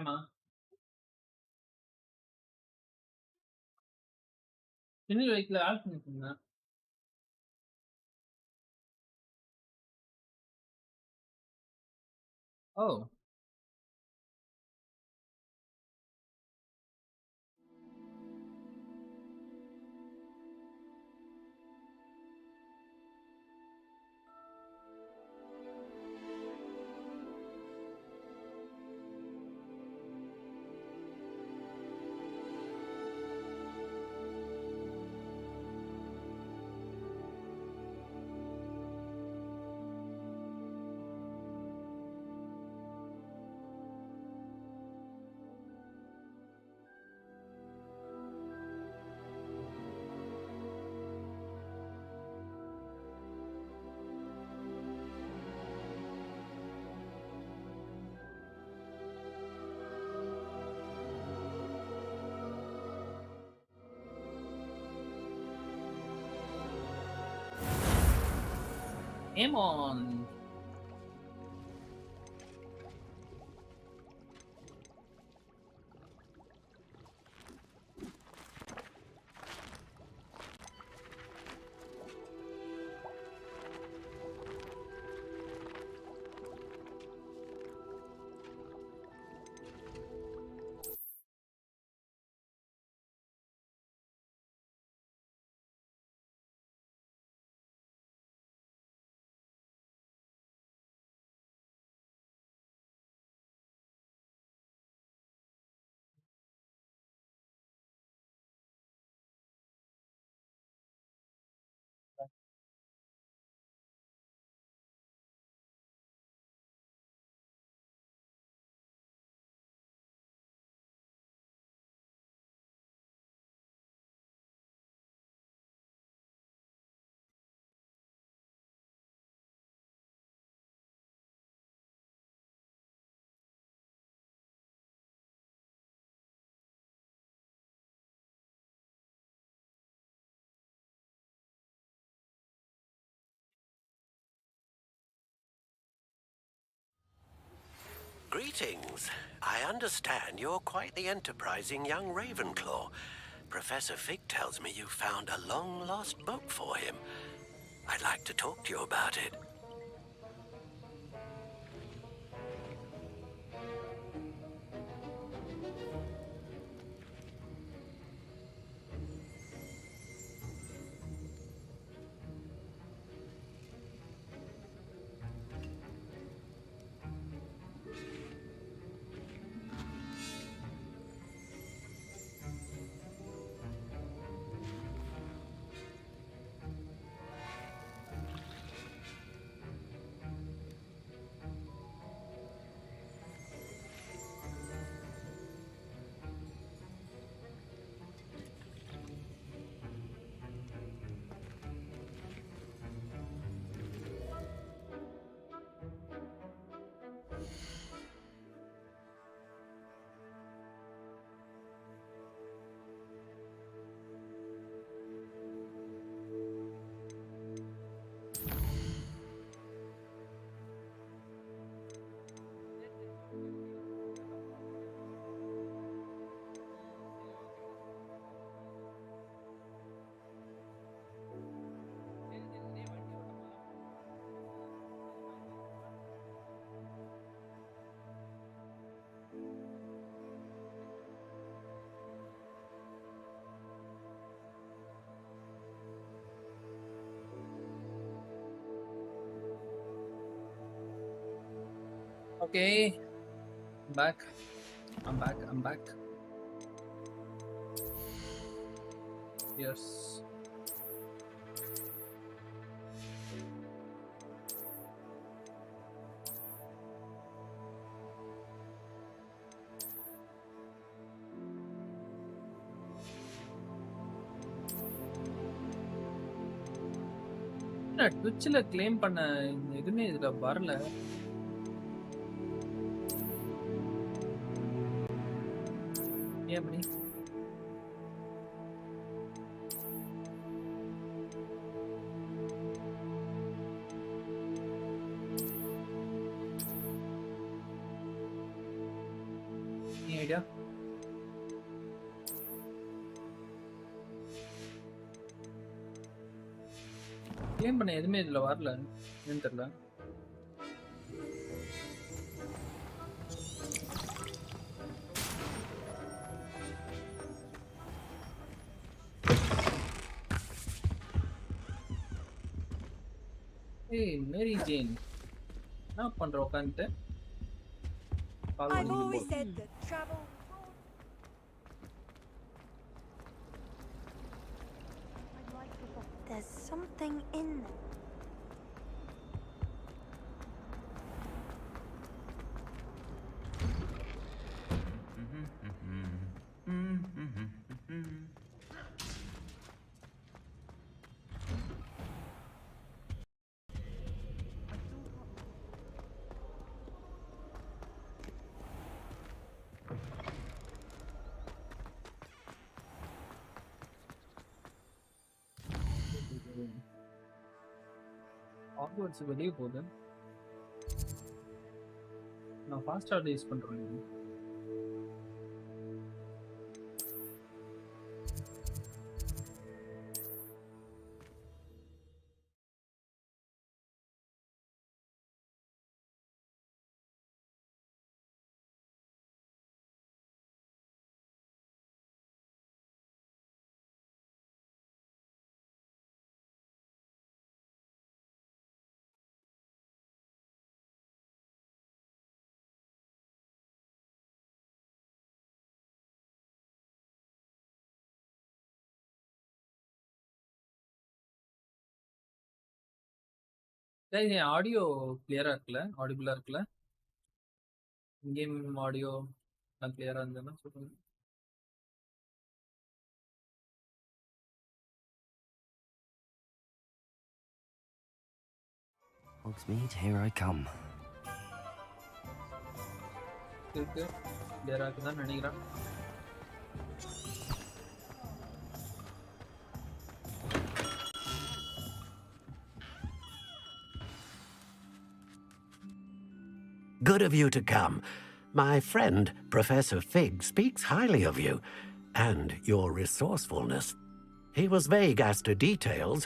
ஆமா. திருநெல்வேலி பைக்ல ஆட் பண்ணிருக்கீங்களா? ஓ! Game on. Greetings. I understand you're quite the enterprising young Ravenclaw. Professor Fig tells me you found a long-lost book for him. I'd like to talk to you about it. Okay. I'm back. I'm back. Yes. ட்விட்ச்ல claim பண்ண எதுவுமே இதுல வரல. ஏன் அப்படி? Idea? Claim பண்ண எதுவுமே இதுல வரல. என்னன்னு தெரியல. ஏய் மேரி ஜேன், என்ன பண்ற உட்காந்துட்டு? I've always said that travel. I'd like to. There's something in them. Hogwarts வெளியே போகுது. நான் ஃபாஸ்ட் சார்ஜ் யூஸ் பண்றேன். டேய் ஆடியோ கிளியரா இருக்குல்ல? ஆடிபிளா இருக்குல்ல? கேம் ஆடியோ நான் கிளியரா இருந்ததுன்னா சொல்லுங்க. Hogsmeade, here I come. இருக்கு. கிளியரா இருக்குதான் நினைக்கிறேன். Good of you to come. My friend, Professor Fig, speaks highly of you and your resourcefulness. He was vague as to details,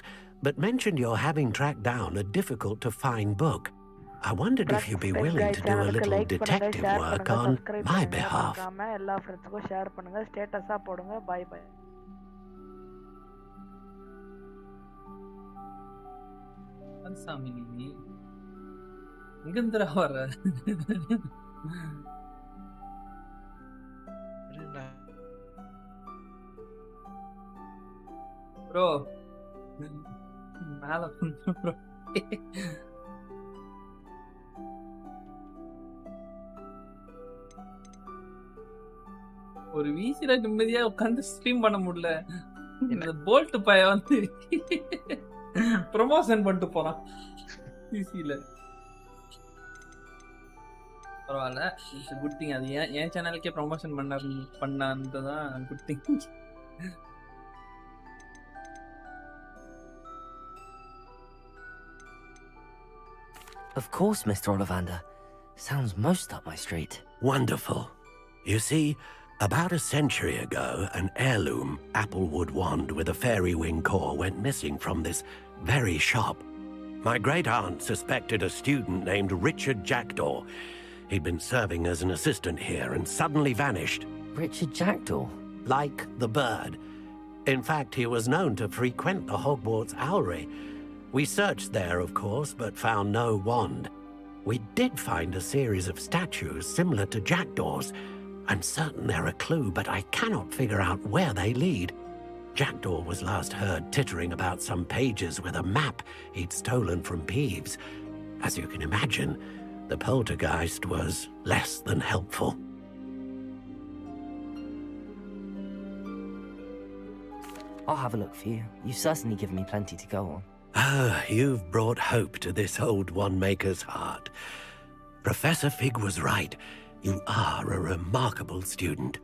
but mentioned your having tracked down a difficult-to-find book. I wondered if you'd be willing to do a little detective work on my behalf. எல்லா ஃப்ரெண்ட்ஸ்க்கும் share பண்ணுங்க, ஸ்டேட்டஸா போடுங்க. Bye bye. சாமி நீ எங்கிருந்துடா வர? Bro மேல bro ஒரு வீசில நிம்மதியா உட்காந்து ஸ்ட்ரீம் பண்ண முடியல. இந்த போல்ட் பைய வந்து ப்ரமோஷன் பண்ணிட்டு போறான் பிசில. பரவாயில்ல, இட்ஸ் குட் திங். அது என் சேனலுக்கே ப்ரமோஷன் பண்ணான்தான் good thing. Of course, Mr. Ollivander. Sounds most up my street. Wonderful. You see, about a century ago, an heirloom applewood wand with a fairy wing core went missing from this very shop. My great-aunt suspected a student named Richard Jackdaw. He'd been serving as an assistant here and suddenly vanished. Richard Jackdaw? Like the bird. In fact, he was known to frequent the Hogwarts Owlery. We searched there, of course, but found no wand. We did find a series of statues similar to Jackdaw's. I'm certain they're a clue, but I cannot figure out where they lead. Jackdaw was last heard tittering about some pages with a map he'd stolen from Peeves. As you can imagine, the poltergeist was less than helpful. I'll have a look for you. You've certainly given me plenty to go on. Ah, you've brought hope to this old one-maker's heart. Professor Fig was right. You are a remarkable student.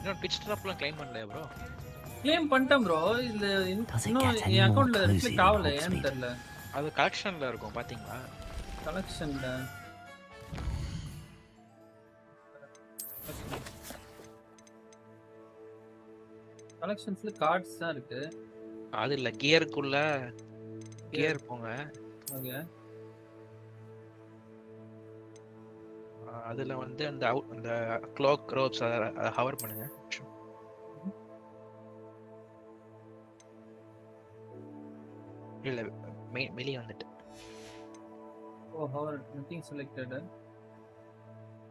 இன்னும் Twitch ட்ராப்லாம் claim பண்ணலையா bro? Claim பண்ணிட்டேன் bro. இதுல Does it இன்னும் get any என் more அக்கவுண்ட்ல cozy reflect than ஆகல, ஏன்னு Hogsmeade? தெரியல. அது கலெக்ஷன்ல இருக்கும் பாத்தீங்களா? கலெக்ஷன்ல கலெக்ஷன்ஸ்ல கார்ட்ஸ் தான் இருக்கு. அது இல்ல கியருக்குள்ள கியர் போங்க. ஓகே. அதுல வந்து அந்த அந்த க்ளாக் ரோப்ஸ் அத ஹவர் பண்ணுங்க. இல்ல வெளிய வந்துட்டு. ஓ ஹவர் நதிங் செலக்டட்.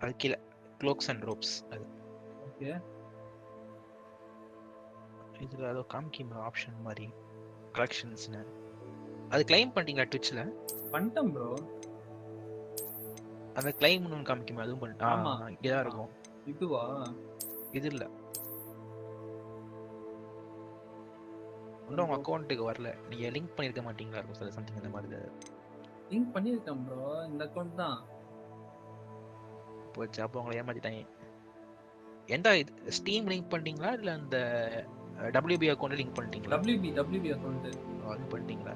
அது கீழ க்ளாக்ஸ் அண்ட் ரோப்ஸ் அது. ஓகே. இதுல ஏதோ காமிக்கும் ஆப்ஷன் மாதிரி கலெக்ஷன்ஸ்னு. அது கிளைம் பண்ணிட்டீங்களா ட்விட்ச்ல? பண்ணிட்டேன் ப்ரோ. அந்த கிளைம்னு ஒன்று காமிக்குமா? அதுவும் பண்ணி ஆமா. இங்கதான் இருக்கும். இதுவா? இது இல்ல. இன்னும் உங்க அக்கௌண்ட்டுக்கு வரல. நீங்க லிங்க் பண்ணிருக்க மாட்டீங்களா இருக்கும் சார் சம்திங் இந்த மாதிரி. லிங்க் பண்ணிருக்கேன் ப்ரோ. இந்த அக்கவுண்ட் தான். போச்சு அப்போ உங்களை ஏமாத்திட்டாங்க. எந்த ஸ்டீம் லிங்க் பண்ணிட்டீங்களா இல்ல அந்த WB அக்கௌண்ட் லிங்க் பண்ணிட்டீங்களா? WB account. அது பண்ணிட்டீங்களா?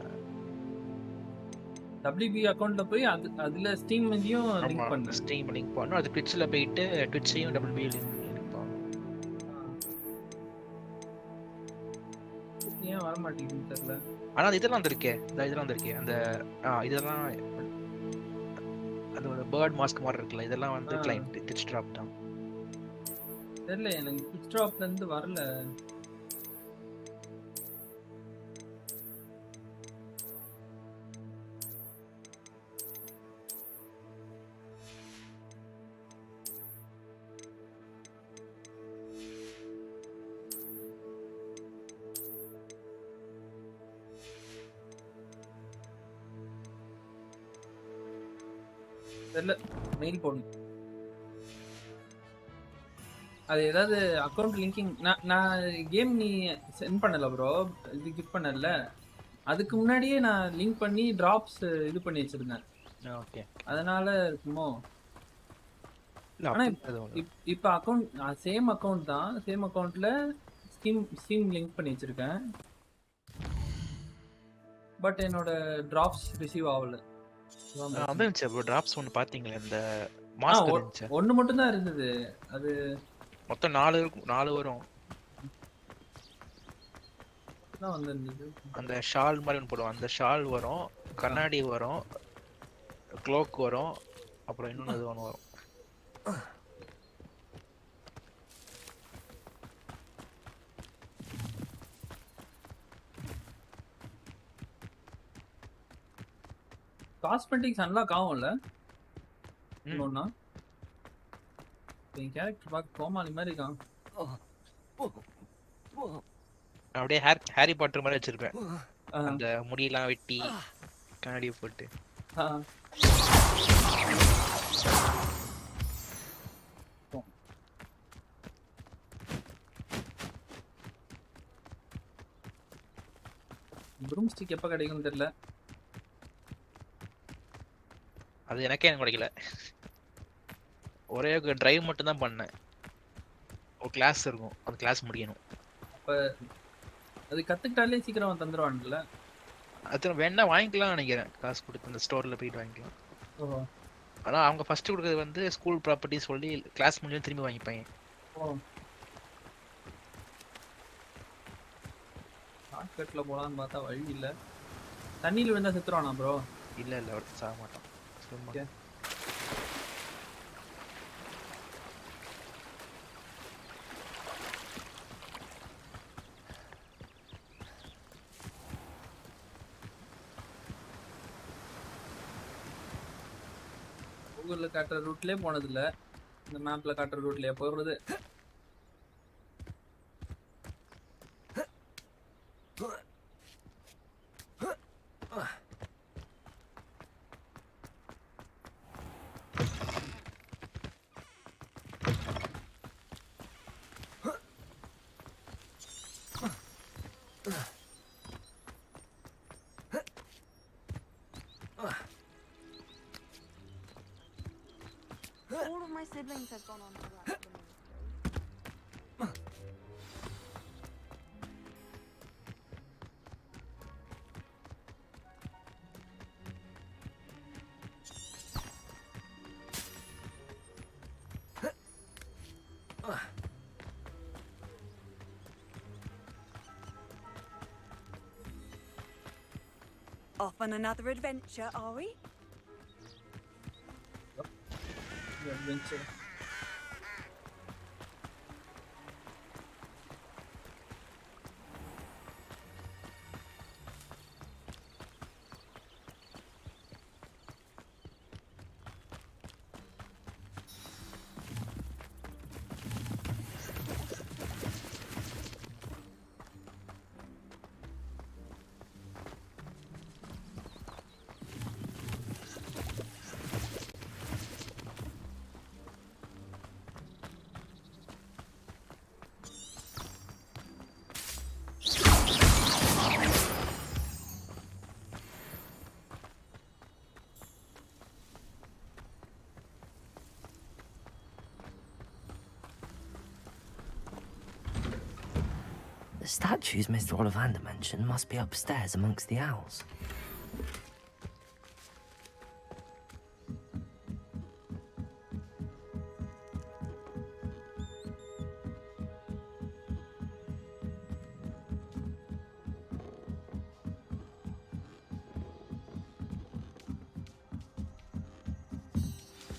WB அக்கவுண்ட்ல போய் அதுல ஸ்டீம் லிங்கையும் லிங்க் பண்ணேன். ஸ்டீம் லிங்க் பண்ணனும். அது ட்விட்ச்ல போயிட்டு ட்விட்ச்சையும் WB லிங்க் பண்ணனும். ஏன் வர மாட்டேங்குதுன்னு தெரியல. ஆனா இதெல்லாம் வந்திருக்கே. இதெல்லாம் வந்திருக்கே. அந்த இதெல்லாம் அது ஒரு பேர்ட் மாஸ்க் மாதிரி இருக்குல்ல. இதெல்லாம் வந்து கிளைண்ட் ட்விட்ச் டிராப் தான். தெரியல எனக்கு ட்விட்ச் டிராப்ல இருந்து வரல. தெரியல, மெயில் போடணும். அது ஏதாவது அக்கௌண்ட் லிங்கிங் நான் கேம் நீ சென்ட் பண்ணல ப்ரோ, இது கிஃப்ட் பண்ணல. அதுக்கு முன்னாடியே நான் லிங்க் பண்ணி டிராப்ஸ் இது பண்ணி வச்சிருந்தேன். ஓகே. அதனால இருக்குமோ? இல்ல ஆனா அப்படி இப்போ அக்கௌண்ட் சேம் அக்கௌண்ட் தான். சேம் அக்கௌண்ட்ல ஸ்டீம் லிங்க் பண்ணி வச்சிருக்கேன். பட் என்னோட டிராப்ஸ் ரிசீவ் ஆகல. வந்துருச்சு ப்ரோ. டிராப்ஸ் ஒன்னு பாத்தீங்களா? இந்த மாஸ்க் இருந்துச்சு. ஒன்னு மட்டும் தான் இருந்தது. அது மொத்தம் 4 வரும். தான் வந்திருந்தது. அந்த ஷால் மாதிரி ஒன்று போடுவோம். அந்த ஷால் வரும், கண்ணாடி வரும், க்ளோக் வரும், அப்புறம் இன்னொன்று அது ஒன்று வரும். காஸ்மெட்டிக்ஸ் அன்லாக் ஆகும்ல இன்னொன்னா? என் கேரக்டர் பார்க்க கோமாளி மாதிரி இருக்கான். அப்படியே ஹாரி பாட்டர் மாதிரி வச்சிருப்பேன். அந்த முடியெல்லாம் வெட்டி கண்ணாடி போட்டு. ப்ரூம் ஸ்டிக் எப்போ கிடைக்கும்னு தெரியல. அது எனக்கே எனக்கு கிடைக்கல. ஒரே டிரைவ் மட்டும் தான் பண்ணேன். ஒரு கிளாஸ் இருக்கும், அந்த கிளாஸ் முடியணும். அப்ப அது கத்துக்கிட்டாலே சீக்கிரம் தந்துருவான்ல. அது வேணா வாங்கிக்கலாம் நினைக்கிறேன். காசு கொடுத்து அந்த ஸ்டோர்ல போயிட்டு வாங்கிக்கலாம். ஓஹோ. ஆனா அவங்க ஃபர்ஸ்ட் கொடுக்கறது வந்து ஸ்கூல் ப்ராப்பர்ட்டி சொல்லி கிளாஸ் முடிஞ்சு திரும்பி வாங்கிப்பாங்க. ஓ. ஷார்ட்கட்ல போலான்னு பார்த்தா வழி இல்ல. தண்ணியில விழுந்தா செத்துறானா ப்ரோ? இல்ல அவர் சாக மாட்டான். சும்மா கூகுள்ல காட்டுற ரூட்லயே போனது இல்ல. இந்த மேப்ல காட்டுற ரூட்லயே போறது. All of my siblings have gone on to work for the military. Off on another adventure, are we? Adventure. The statues Mr. Ollivander mentioned must be upstairs amongst the owls.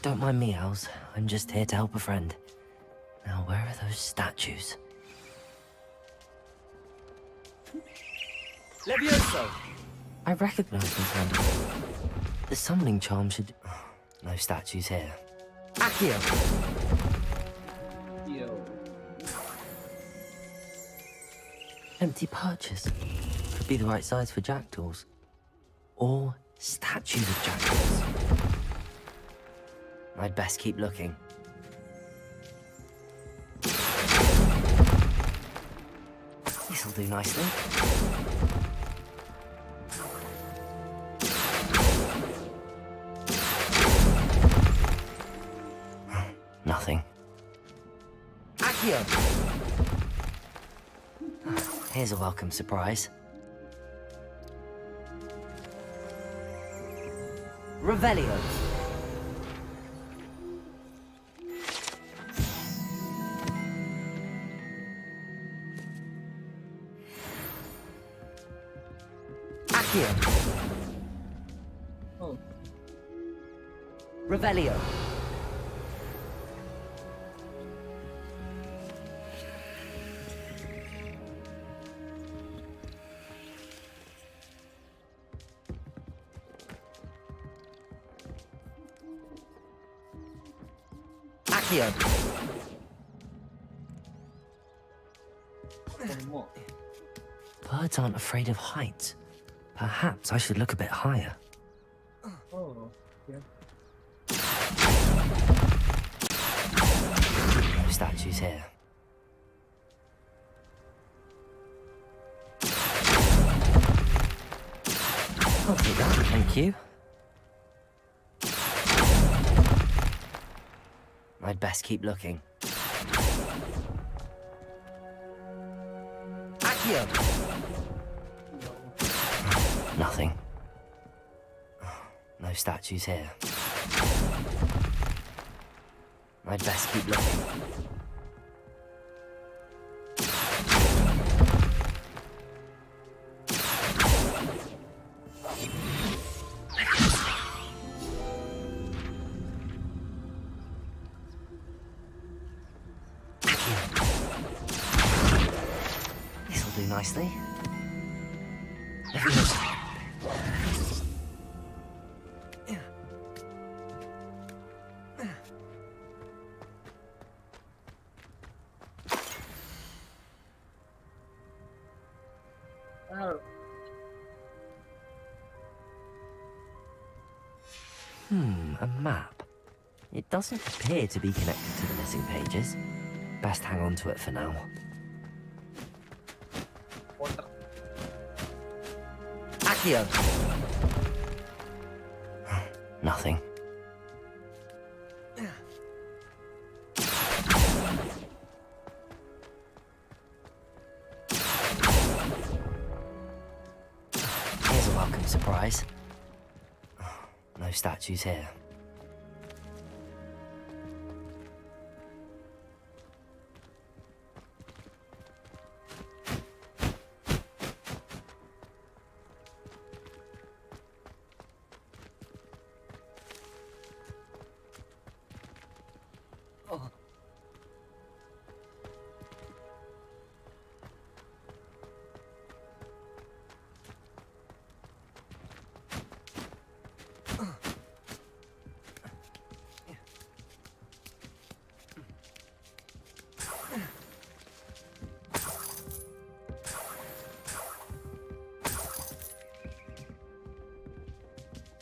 Don't mind me, owls. I'm just here to help a friend. Now, where are those statues? Levioso! I recognize this hand. The summoning charm should... No statues here. Accio! Yo. Empty perches. Could be the right size for jackdaws. Or statues of jackdaws. I'd best keep looking. This'll do nicely. Nothing. Accio! Here's a welcome surprise. Revelio. Accio. Oh. Revelio. Accio. One more. Birds aren't afraid of heights. Perhaps I should look a bit higher. Oh. Yeah. No statues here. I'll take that, thank you. I'd best keep looking. Accio! Nothing. No statues here. I'd best keep looking. This'll do nicely. Oh. A map. It doesn't appear to be connected to the missing pages. Best hang on to it for now. Water. Accio! Nothing. Here's a welcome surprise. No statues here.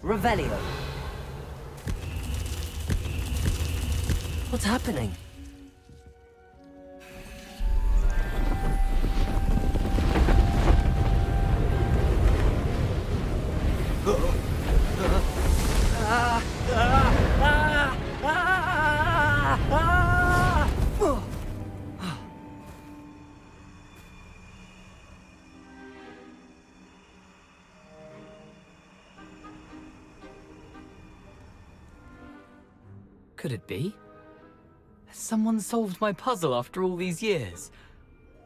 Revelio. What's happening? Could it be? Has someone solved my puzzle after all these years?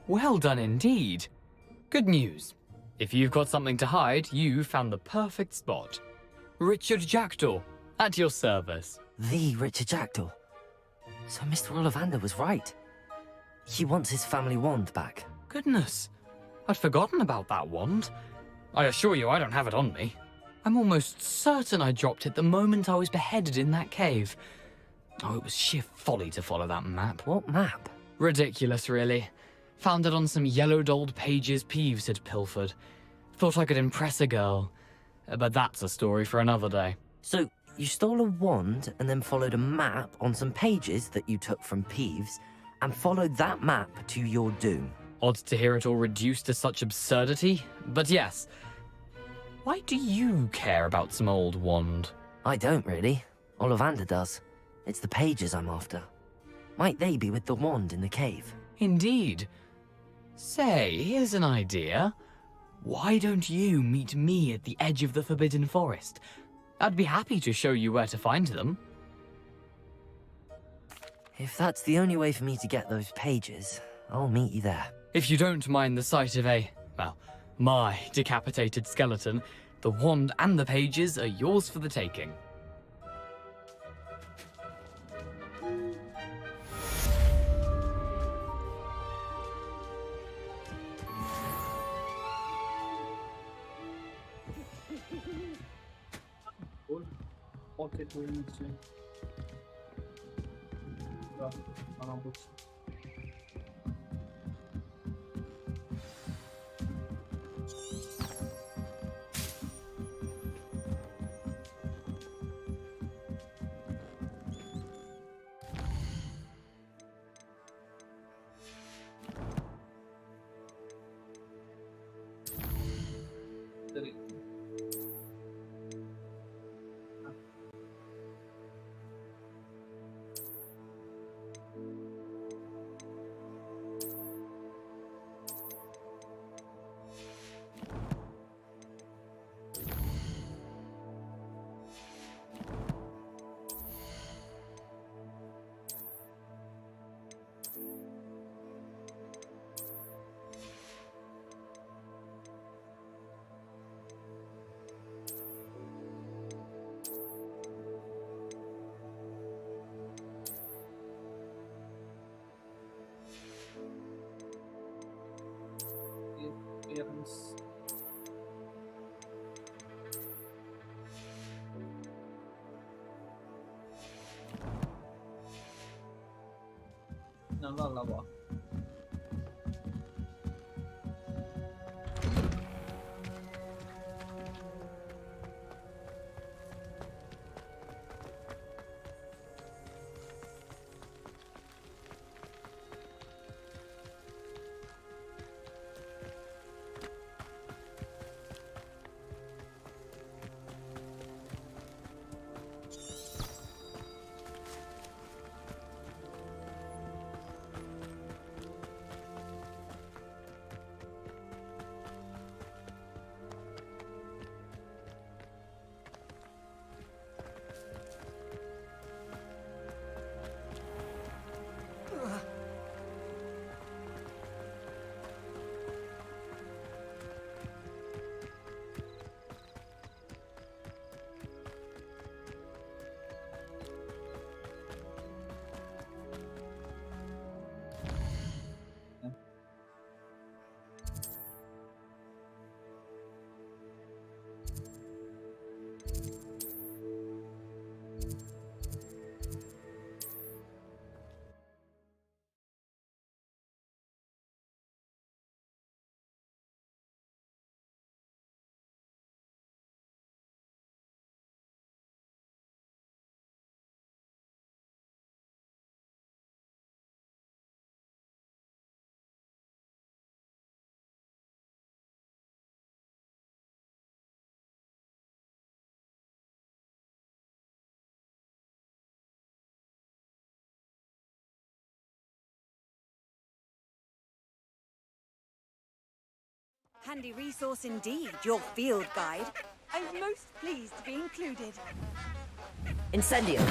Well done indeed. Good news. If you've got something to hide, you found the perfect spot. Richard Jackdaw, at your service. The Richard Jackdaw. So Mr. Ollivander was right. He wants his family wand back. Goodness, I'd forgotten about that wand. I assure you I don't have it on me. I'm almost certain I dropped it the moment I was beheaded in that cave. Oh, it was sheer folly to follow that map. What map? Ridiculous, really. Found it on some yellowed old pages Peeves had pilfered. Thought I could impress a girl. But that's a story for another day. So, you stole a wand and then followed a map on some pages that you took from Peeves and followed that map to your doom. Odd to hear it all reduced to such absurdity, but yes. Why do you care about some old wand? I don't really. Ollivander does. It's the pages I'm after. Might they be with the wand in the cave? Indeed. Say, here's an idea. Why don't you meet me at the edge of the Forbidden Forest? I'd be happy to show you where to find them. If that's the only way for me to get those pages, I'll meet you there. If you don't mind the sight of my decapitated skeleton, the wand and the pages are yours for the taking. Okay, cool. சரி appearance. நல்லா இல்லவா Handy resource indeed, your field guide. I'm most pleased to be included. Incendio.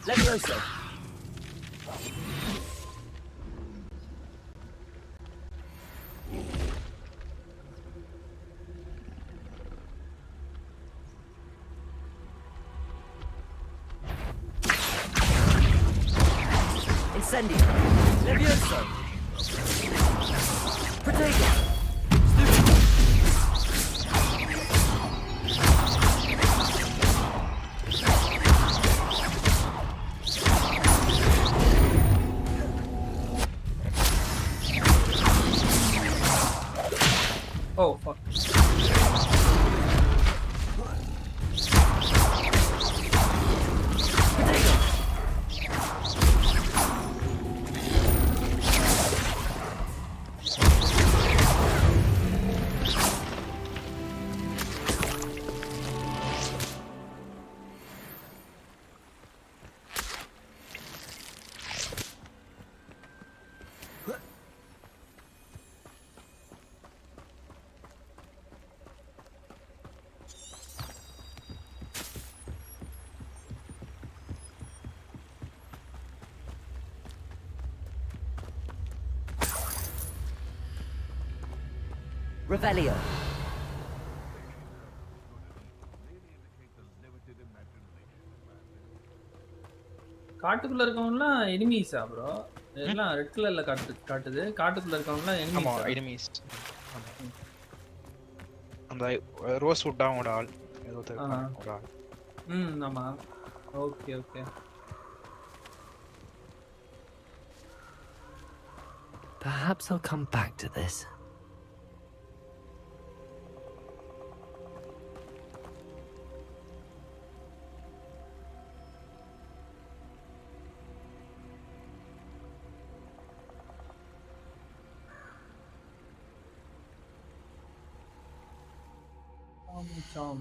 Levioso. Incendio. Levioso. Protego. Oh, fuck. Revelio. காட்டுக்குள்ள இருக்கவங்கலாம் எனிமீஸா bro? எல்லாம் red கலர்ல காட்டுது. காட்டுக்குள்ள இருக்கவங்கலாம் ஆமா எனிமீஸா? எனிமீஸ். அந்த ரோஸ் வுட் அவனோட ஆள் ஏதோ ஒரு ஆள். ஆமா. Okay okay. Perhaps I'll come back to this. Charm.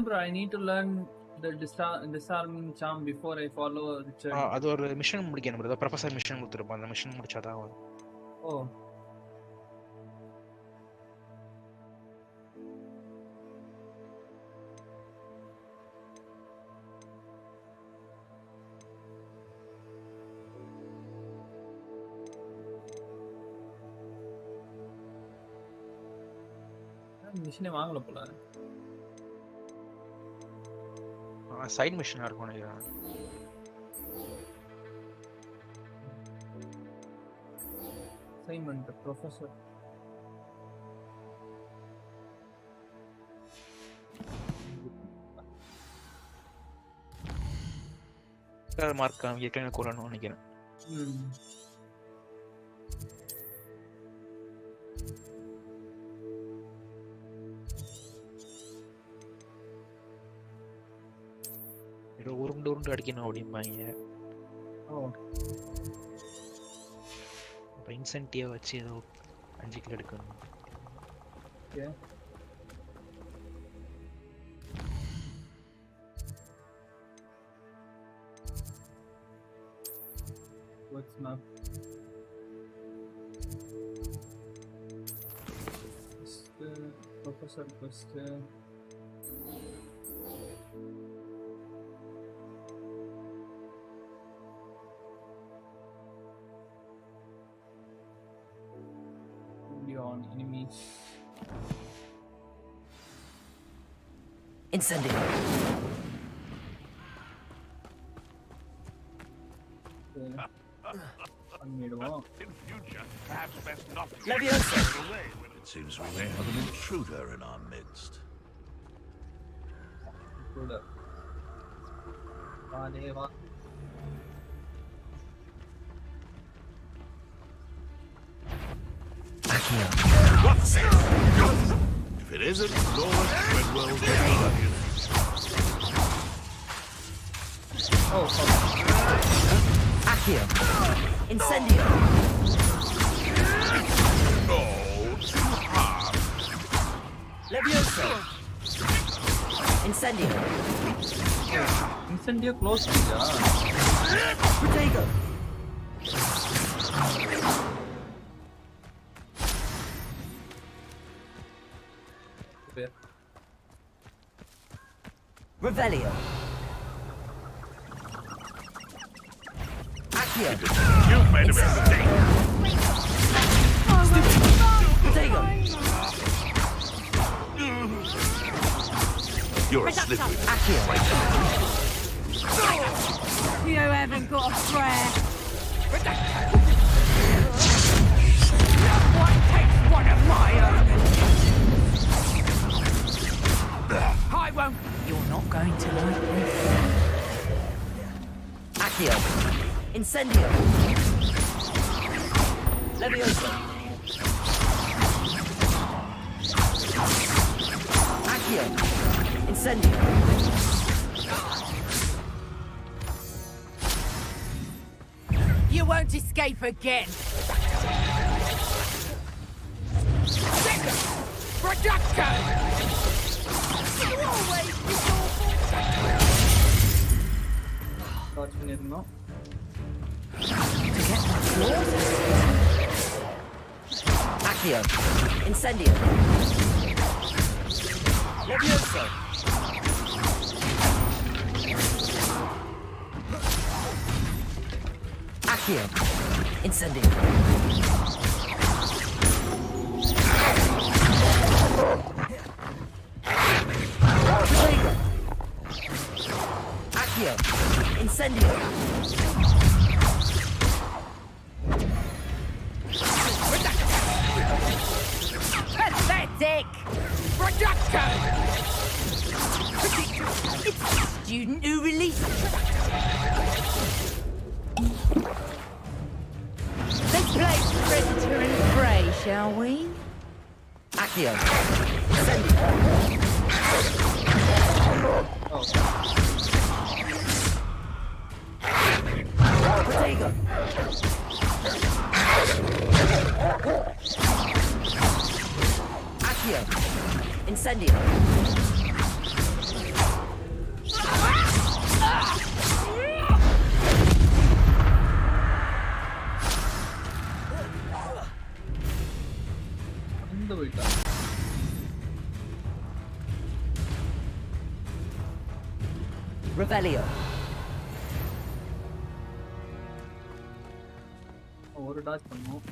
Bro, I need to learn the disarming charm before I follow Richard. அது ஒரு மிஷன் முடிக்கணும் bro. Professor mission கொடுத்திருப்பான். அந்த மிஷன் முடிச்சாதான் வரும். ஓ. மிஷனே வாங்கல போல. சைடு மிஷனா இருக்கும் நினைக்கிறேன். Assignment professor. மார்க் ஏற்கனவே கூறணும் நினைக்கிறேன். ஏதோ உருண்டு அடிக்கணும் அப்படிம்பாங்க. இன்சென்டிவ் வச்சு ஏதோ 5 கிலோ எடுக்கணும். Okay. What's map? Professor quest. On enemies. Incendio. பண்ணிடுவோம். Leviosa. It seems we may have an intruder in our midst. கூட. வா டேய் வா. What's it? If it isn't Lord Treadwell, Oh, fuck. Accio. Incendio. oh, too hard. Leviosa. Incendio. Incendio close பண்ணியா? Protego. பேர். Revelio. Accio. You've made a mistake. Protego. You're a slippery. Accio. You haven't got a prayer. One takes one of my own. I won't. You're not going to like this. Accio. Incendio. Leviosa. Accio. Incendio. You won't escape again. Reducto! You always torch பண்ணிருந்தோம். Accio. Incendio. Leviosa. Accio. Incendio. Protego. Accio. Incendio. pathetic! Reducto! It's the student who released it. Let's play Predator and Prey, shall we? Accio. Incendio. Protego. Accio. Incendio. இந்த போயிட்டா. Revelio. ஒரு touch பண்ணுவோம்.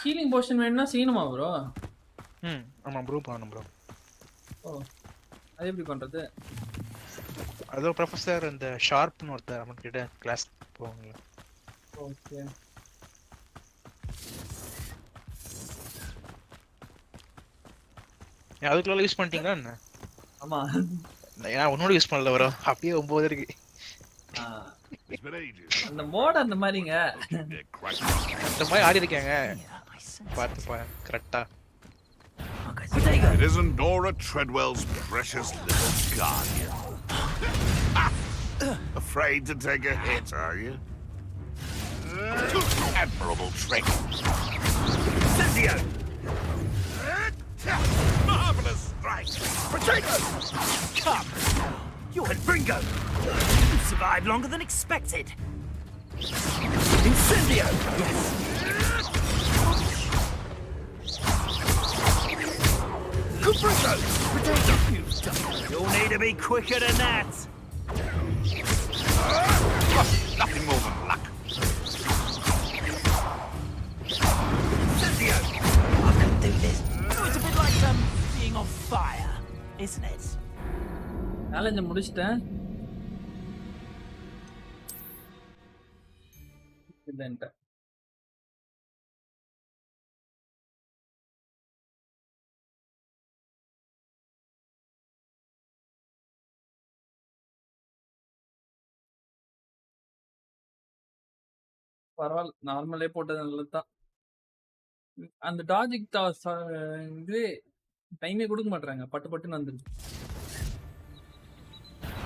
Healing Poshan வேணும்னா செய்யணுமா bro? ஆமா bro பண்ணணும் bro. ஓ அது எப்படி பண்றது? அதோ ப்ரொஃபசர் இந்த ஷார்ப்னு ஒருத்தர் அவன் கிட்ட கிளாஸ் போவாங்க. ஓகே அதுக்குள்ள யூஸ் பண்ணிட்டீங்களா என்ன? ஆமா நான் ஒன்னோட யூஸ் பண்ணல ப்ரோ. அப்படியே 9 இருக்கு. அந்த மோட் அந்த மாதிரிங்க. அந்த மாதிரி ஆடி இருக்காங்க. பார்த்து பா கரெக்ட்டா. It isn't Nora Treadwell's precious little guardian. Afraid to take a hit, are you? Admirable trick. Cynthia! Marvelous! never strike. Potato! Come! You're Bringo! You survived longer than expected. Incendio! Yes. Capriccio! Potato! You'll need to be quicker than that. Nothing more than luck. Incendio! I can do this. It's a bit like being on fire, isn't it? சேலஞ்ச முடிச்சிட்டேன். இல்லன்ட்ட. பரவாயில்ல. நார்மலே போட்டது நல்லது தான். அந்த டாஜிக் இது டைமே கொடுக்க மாட்றாங்க. பட்டு பட்டுன்னு வந்துருது.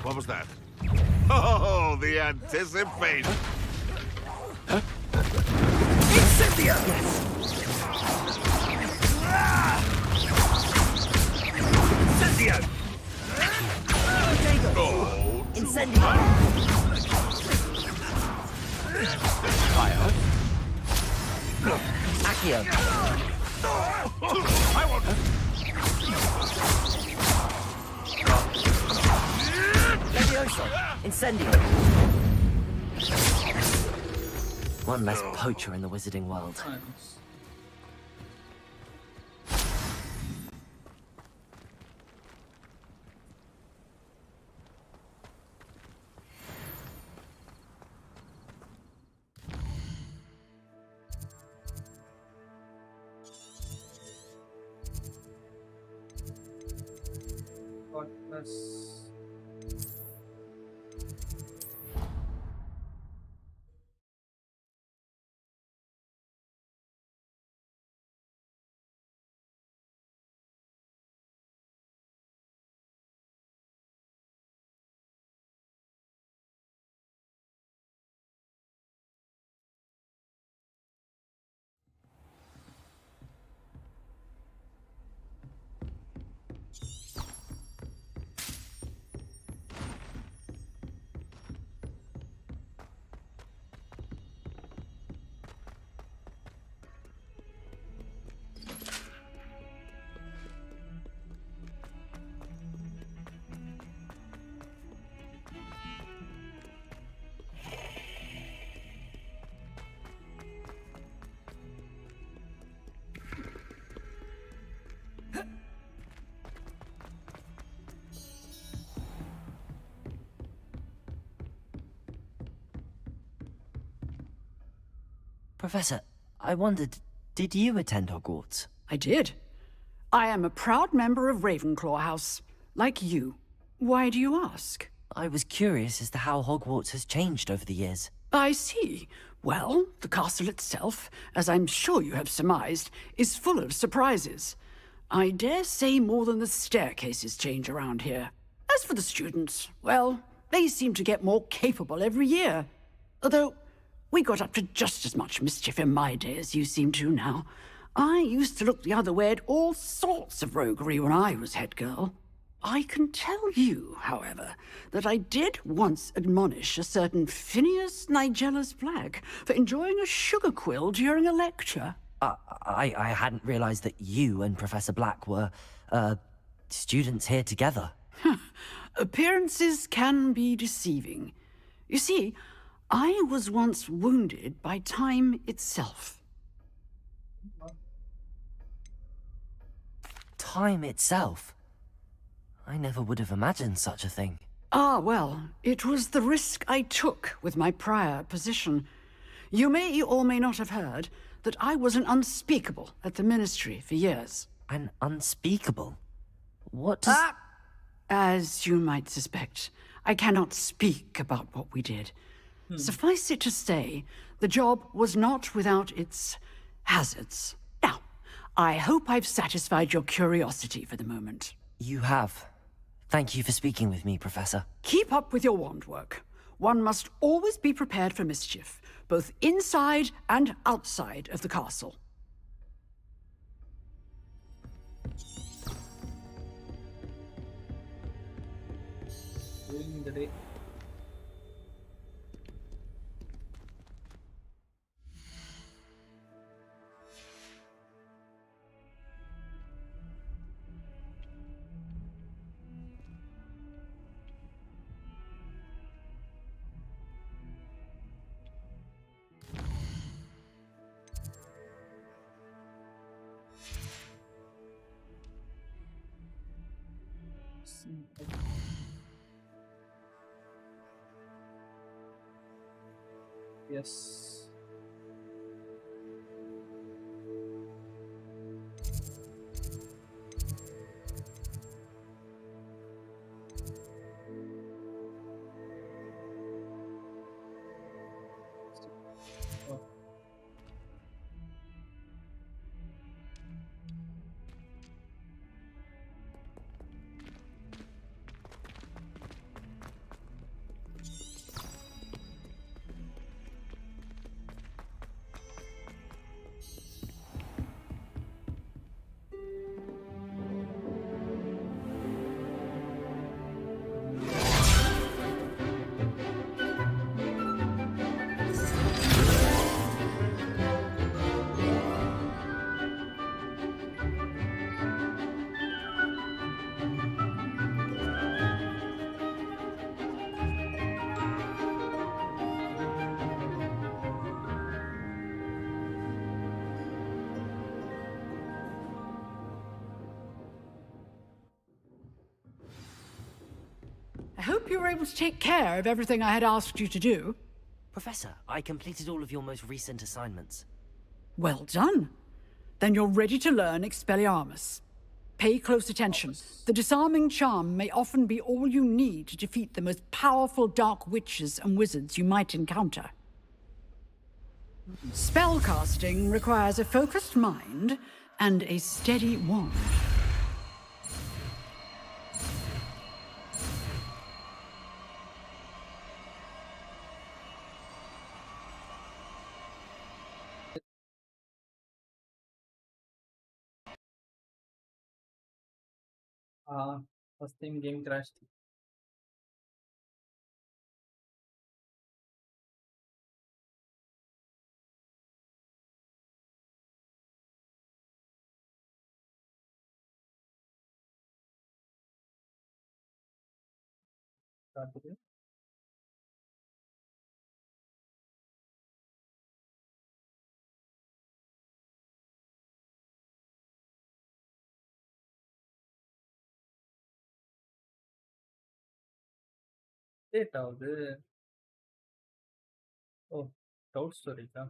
What was that? Oh, the anticipation. Incendio! Incendio! Oh, Incendio! Fire. Accio. I want. Levioso. Incendio. One less poacher in the wizarding world. Nice. Plus. Professor, I wondered, did you attend Hogwarts? I did. I am a proud member of Ravenclaw House, like you. Why do you ask? I was curious as to how Hogwarts has changed over the years. I see. Well, the castle itself, as I'm sure you have surmised, is full of surprises. I dare say more than the staircases change around here. As for the students, well, they seem to get more capable every year. Although, we got up to just as much mischief in my day as you seem to now. I used to look the other way at all sorts of roguery when I was head girl. I can tell you, however, that I did once admonish a certain Phineas Nigellus Black for enjoying a sugar quill during a lecture. I hadn't realized that you and Professor Black were, students here together. Appearances can be deceiving. You see, I was once wounded by time itself. Time itself? I never would have imagined such a thing. Ah, well, it was the risk I took with my prior position. You may or may not have heard that I was an unspeakable at the Ministry for years. An unspeakable? What does... As you might suspect, I cannot speak about what we did. Suffice it to say, the job was not without its hazards. Now, I hope I've satisfied your curiosity for the moment. You have. Thank you for speaking with me, Professor. Keep up with your wand work. One must always be prepared for mischief, both inside and outside of the castle. இந்த டே. Yes. I hope you were able to take care of everything I had asked you to do. Professor, I completed all of your most recent assignments. Well done. Then you're ready to learn Expelliarmus. Pay close attention. The disarming charm may often be all you need to defeat the most powerful dark witches and wizards you might encounter. Spellcasting requires a focused mind and a steady wand. First time game crashed. காட்டுது. Update ஆகுது. ஓ, doubt ஸ்டோரேஜா?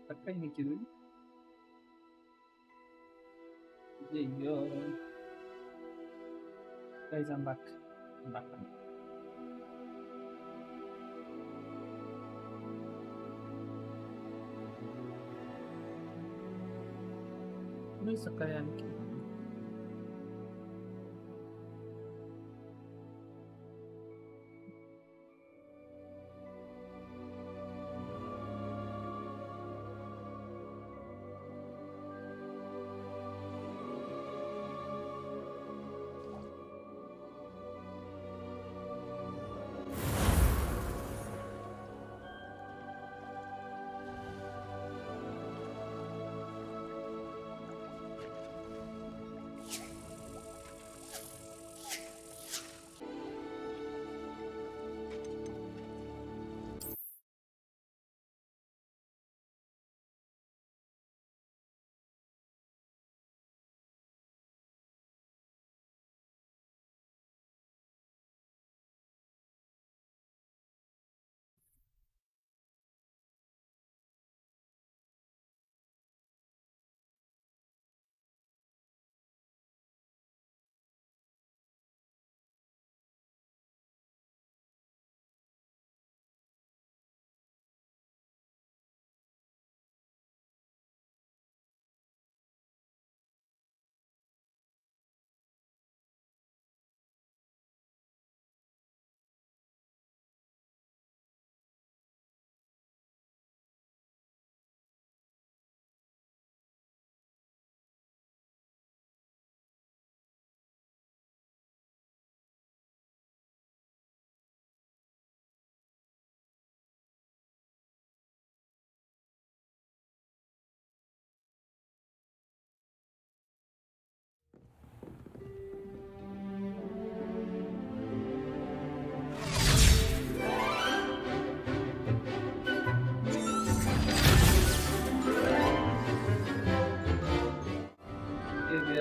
Stuck ஆகி நிக்குது. ஐயோ. Guys, I'm back. I'm back. Ano yung sakayan ki?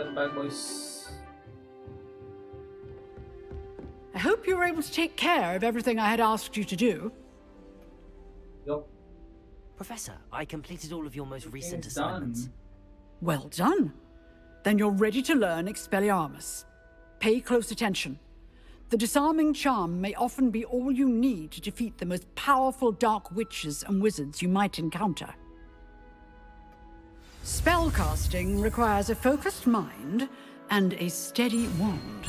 Welcome back, boys. I hope you were able to take care of everything I had asked you to do. Yup. Professor, I completed all of your most recent It's assignments. done. Well done. Then you're ready to learn Expelliarmus. Pay close attention. The disarming charm may often be all you need to defeat the most powerful dark witches and wizards you might encounter. Spellcasting requires a focused mind and a steady wand.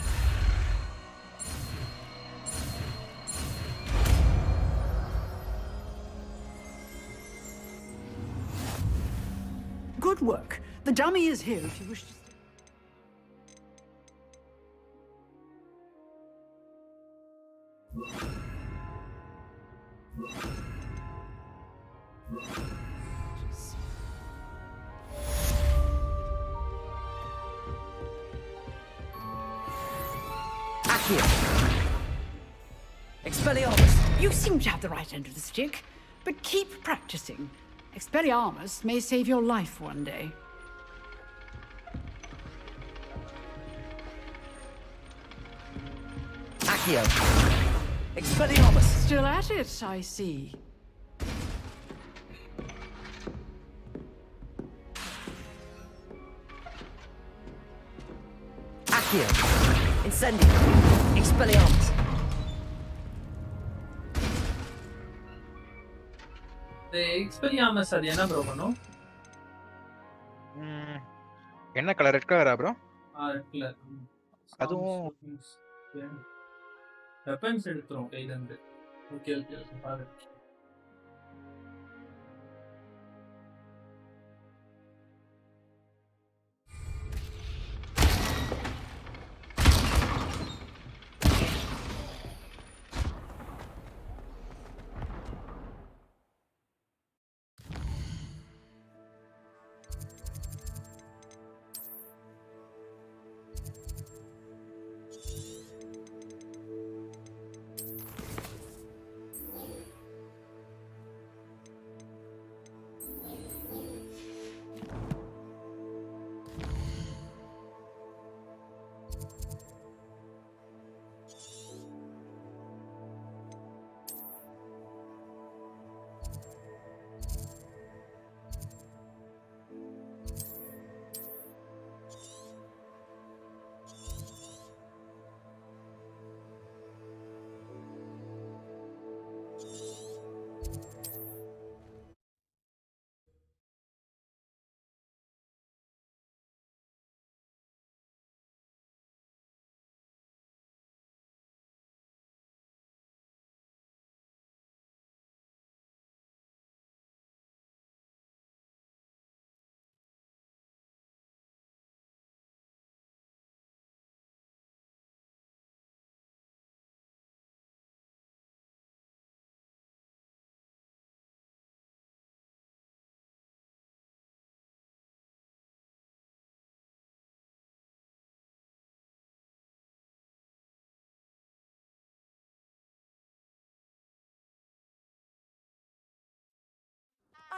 Good work. The dummy is here if you wish to... Expelliarmus! You seem to have the right end of the stick, but keep practicing. Expelliarmus may save your life one day. Accio! Expelliarmus! Still at it, I see. Accio! Incendio! Expelliarmus! The Expelliarmus அது என்ன bro பண்ணும்? என்ன colour? Red கலரா bro? Red colour. அதுவும் weapons எடுத்துரும் கையில இருந்து. Okay பாரு.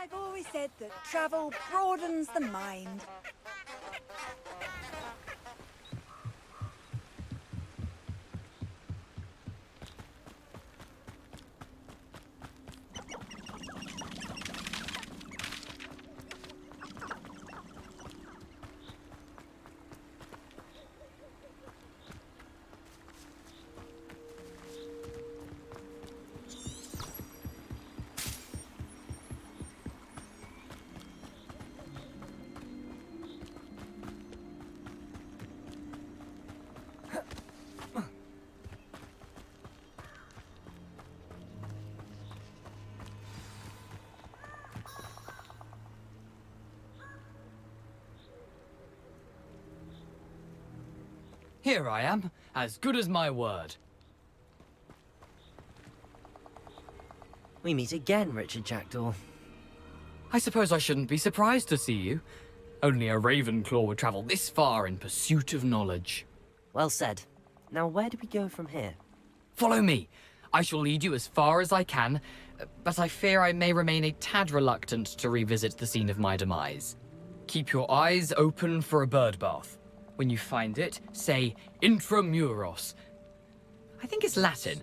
I've always said that travel broadens the mind. Here I am, as good as my word. We meet again, Richard Jackdaw. I suppose I shouldn't be surprised to see you. Only a Ravenclaw would travel this far in pursuit of knowledge. Well said. Now where do we go from here? Follow me. I shall lead you as far as I can, but I fear I may remain a tad reluctant to revisit the scene of my demise. Keep your eyes open for a bird bath. When you find it, say intramuros. I think it's Latin.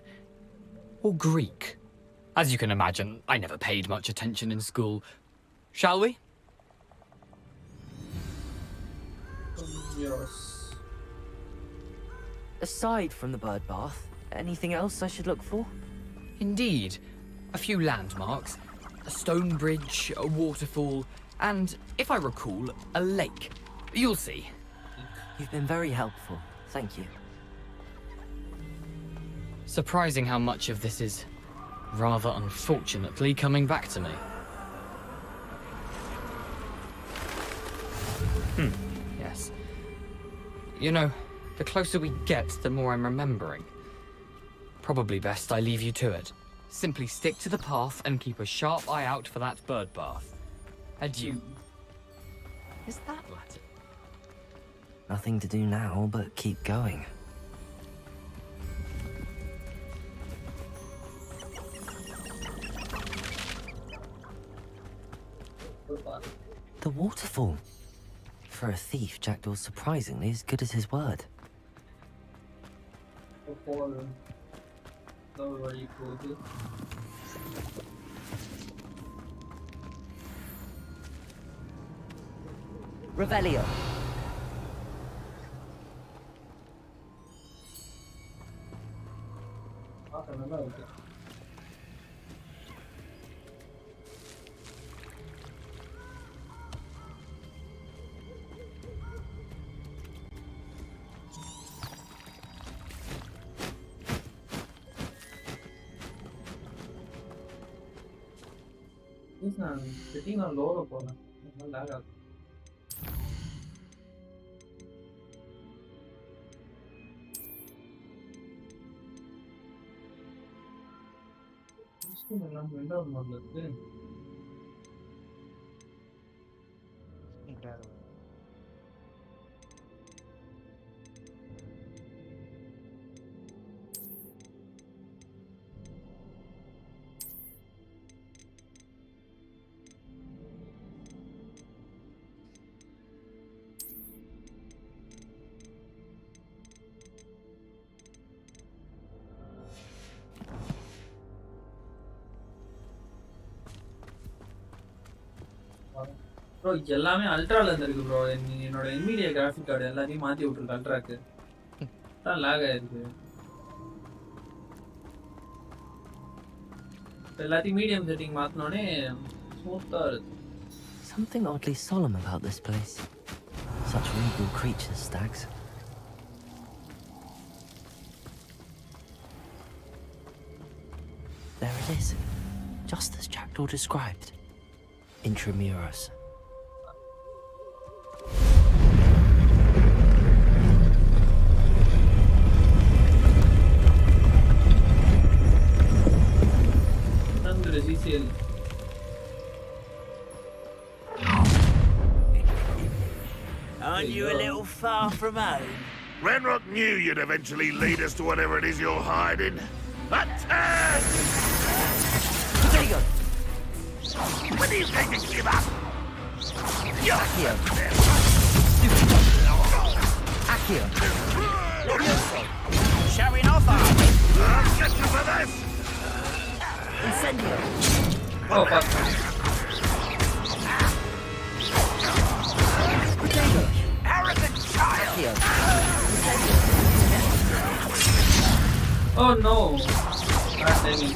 Or Greek. As you can imagine, I never paid much attention in school. Shall we? Yes. Aside from the bird bath, anything else I should look for? Indeed. A few landmarks. A stone bridge, a waterfall, and, if I recall, a lake. You'll see. You've been very helpful. Thank you. Surprising how much of this is, rather unfortunately, coming back to me. Yes. You know, the closer we get, the more I'm remembering. Probably best I leave you to it. Simply stick to the path and keep a sharp eye out for that bird bath. Adieu. Is that Latin? Nothing to do now but keep going. The waterfall. For a thief, Jackdaw's surprisingly as good as his word. Revelio. நான் setting நான் லோல போறேன் lock ஆகுது system எல்லாம் ரெண்டாவது model இருக்கு bro எல்லாமே அல்ட்ரால இருக்கு bro என்னோட NVIDIA கிராஃபிக் கார்டு எல்லாத்தையும் மாத்தி விட்டுருக்கு அல்ட்ராக்கு தான் லாக் ஆயிருக்கு எல்லாத்தையும் மீடியம் செட்டிங் மாத்தினோனே ஸ்மூத்தா இருக்கு Something oddly solemn about this place. Such regal creatures, stags. There it is, just as Jackdaw described. Intramuros. Aren't you a little far from home? Ranrock knew you'd eventually lead us to whatever it is you're hiding. Attack! Potato! When do you think you give up? Accio! Accio! Showing off, are we? I'll get you for this! Incendio! Oh, fuck. Potato! Arrogant child! Accio! Oh no! Ah, damn it.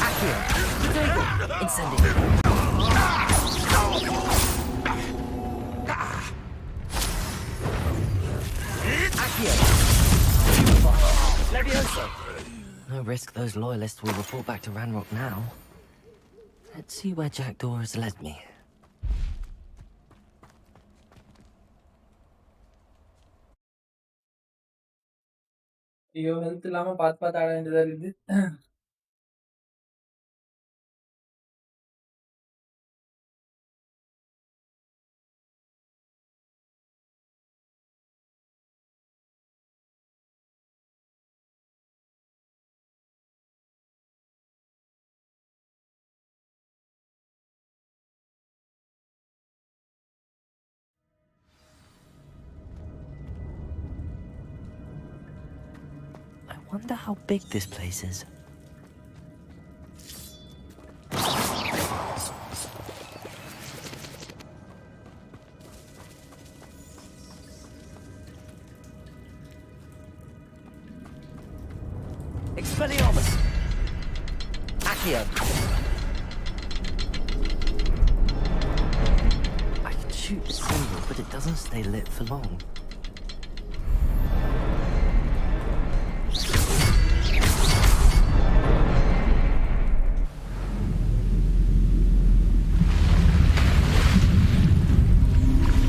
Accio! Potato! Incendio! Accio! Levioso! No risk those loyalists will report back to Ranrock now. Let's see where Jackdaw has led me. ஐயோ health இல்லாம பார்த்து ஆட வேண்டியதா இருக்குது Wonder how big this place is. Expelliarmus! Accio! I can shoot the symbol, but it doesn't stay lit for long.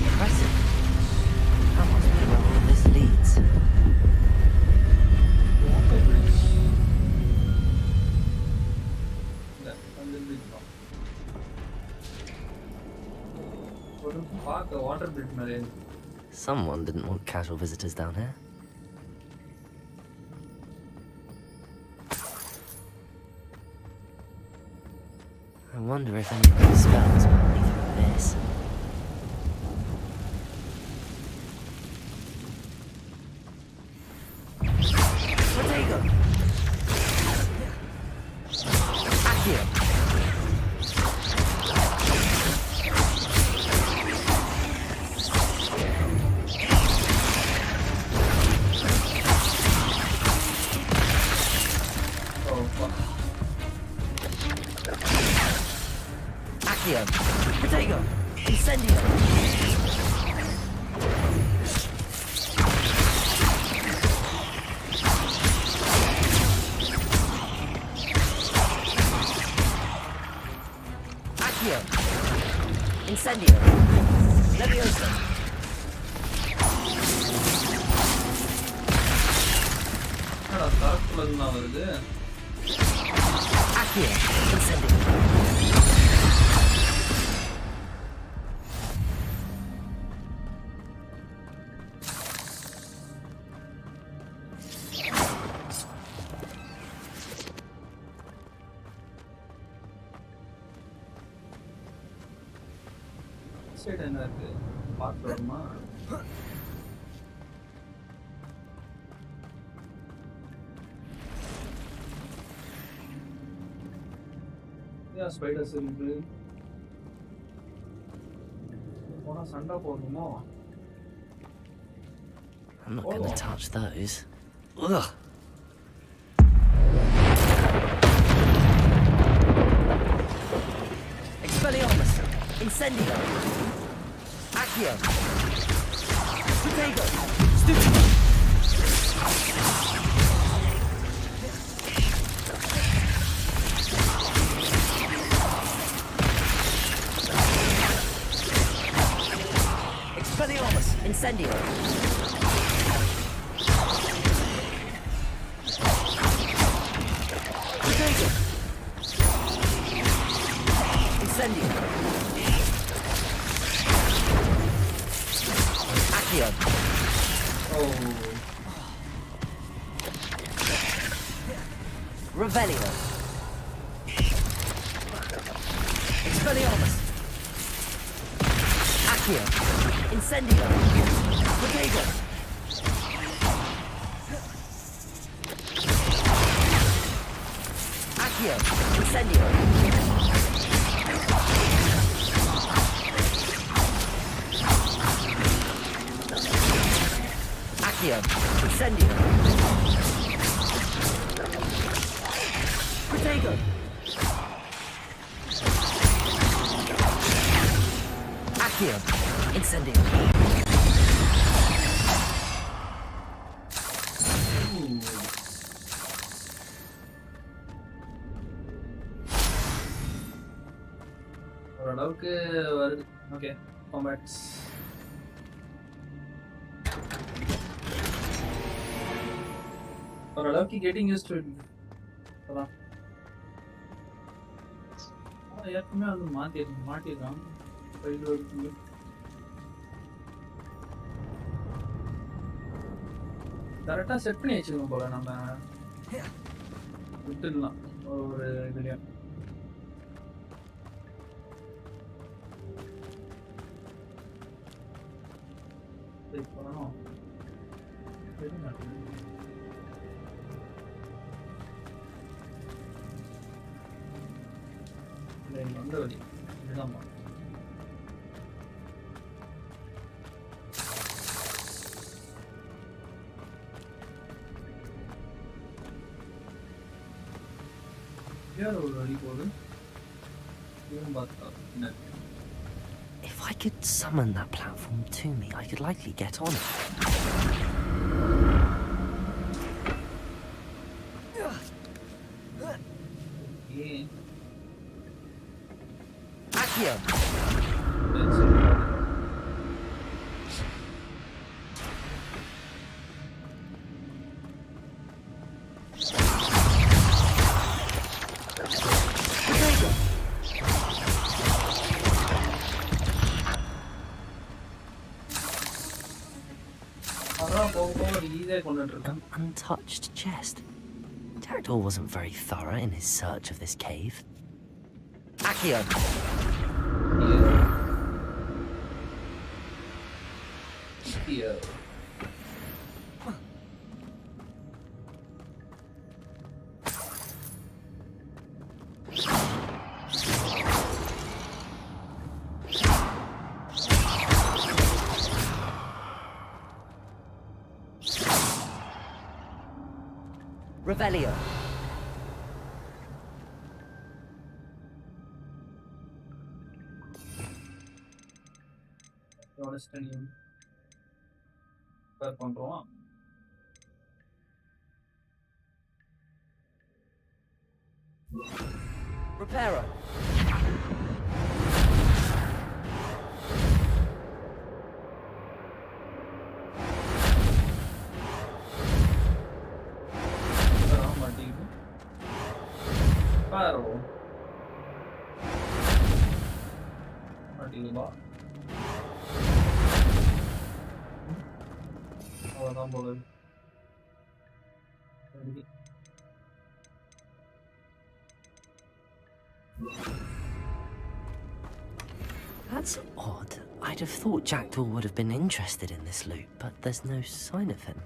Impressive. That must be where all this leads. Someone didn't want casual visitors down here. I wonder if any of these spells might lead through this. Protego! Accio! Accio! Protego! Incendio! Accio! Incendio! Leviosa! Accio! Incendio! Side என்ன இருக்கு பார்த்து வருமா spiders இருக்கு போனா சண்டை போடணுமோ I'm not gonna touch those. Ugh! Expelliarmus! Incendio! Accio! Protego! Stupido! Expelliarmus! Incendio! Protego! Incendio! Accio! Oh. Revelio! Expelliarmus! Accio! Incendio! Protego! Accio! Incendio! Accio! Incendio! Protego! Accio! Incendio! ஓரளவுக்கு வருது ஓகே காம்பேட்ஸ் ஓரளவுக்கு getting used to it அதான் ஏற்கனவே வந்து மாட்டிருக்கான் file இருக்கு கரெக்டாக set பண்ணி வச்சுக்கணும் போல நம்ம விட்டுடலாம் ஒரு இதுலையும் பண்ணணும் இங்க வந்த வழி இதுதான்மா. வேற ஒரு வழி போகுது. இதுவும் பார்த்தா என்ன? If I could summon that platform to me, I could likely get on it. Yeah. Accio! An untouched chest. Jackdaw wasn't very thorough in his search of this cave. Accio! Yeah. Revelio. Reparo. Reparo. That's odd. I'd have thought Jackdaw would have been interested in this loot, but there's no sign of him.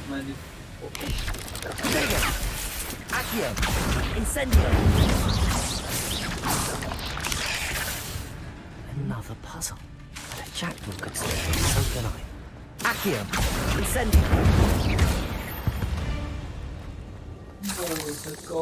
Magic. Accio! Incendio! Another puzzle. But a Jackdaw could solve it, so can I. Accio! Incendio! Oh, let's go.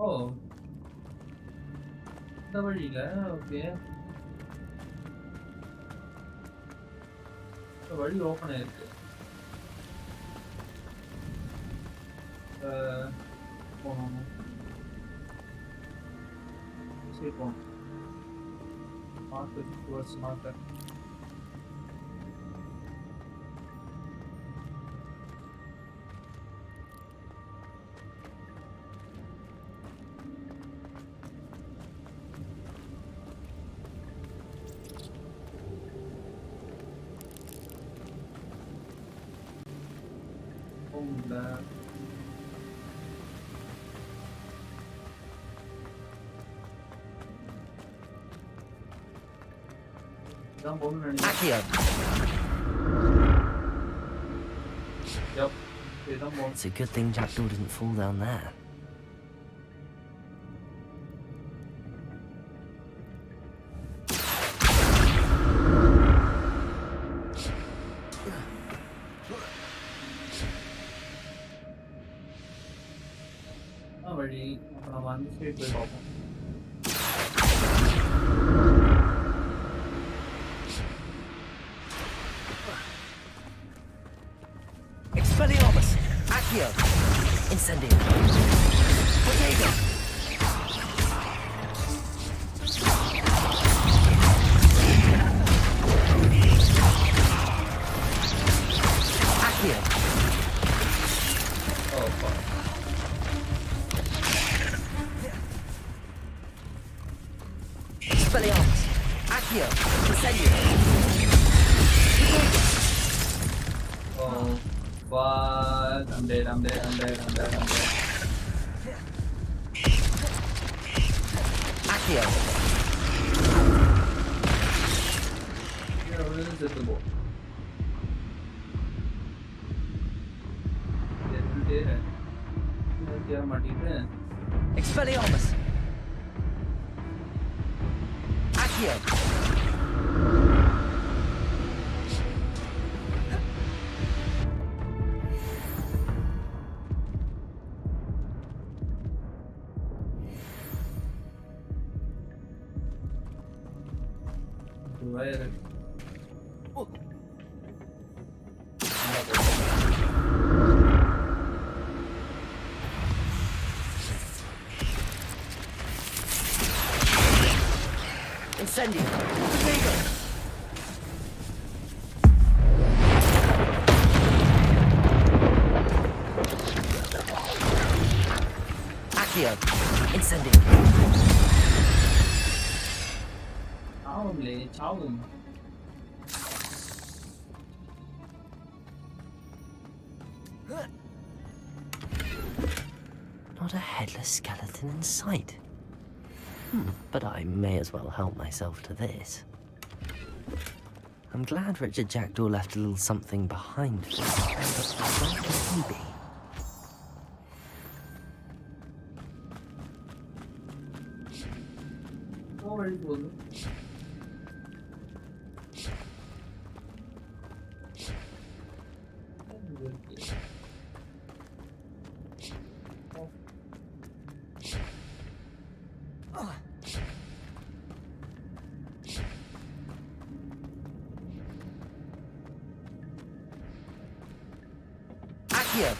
Oh, the வழியில okay வழி open ஆயிருக்கு போகணும் சரி போகணும் market towards market போகல. இதான் போகணும்னு நினைக்கிறேன். Accio. Yep. இதான் போகணும். It's a good thing Jackdaw didn't fall down there. வழி அப்ப நம்ம அந்த சைடு போய் பார்ப்போம். Expelliarmus! Accio! Incendio! Potato! Accio! Oh, fuck. Expelliarmus! Accio! Incendio! Oh, fuck. I'm dead. Accio! Yeah, we're gonna set the ball. क्या माटीते हैं? Expelliarmus! Accio! Where? Incendio! Potato! Accio! Incendio! Ciao. Not a headless skeleton in sight. But I may as well help myself to this. I'm glad Richard Jackdaw left a little something behind for me. But where could he be? Oh, very cool. Accio!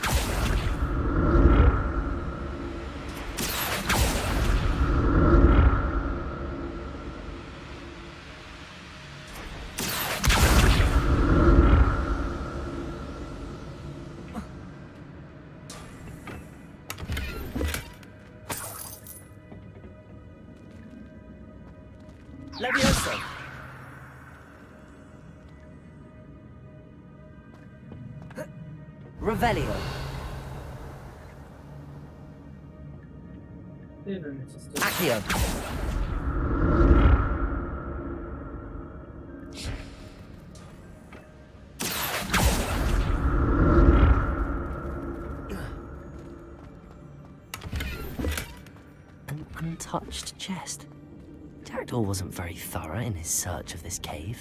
Levioso! Revelio! Accio! An untouched chest. Jackdaw wasn't very thorough in his search of this cave.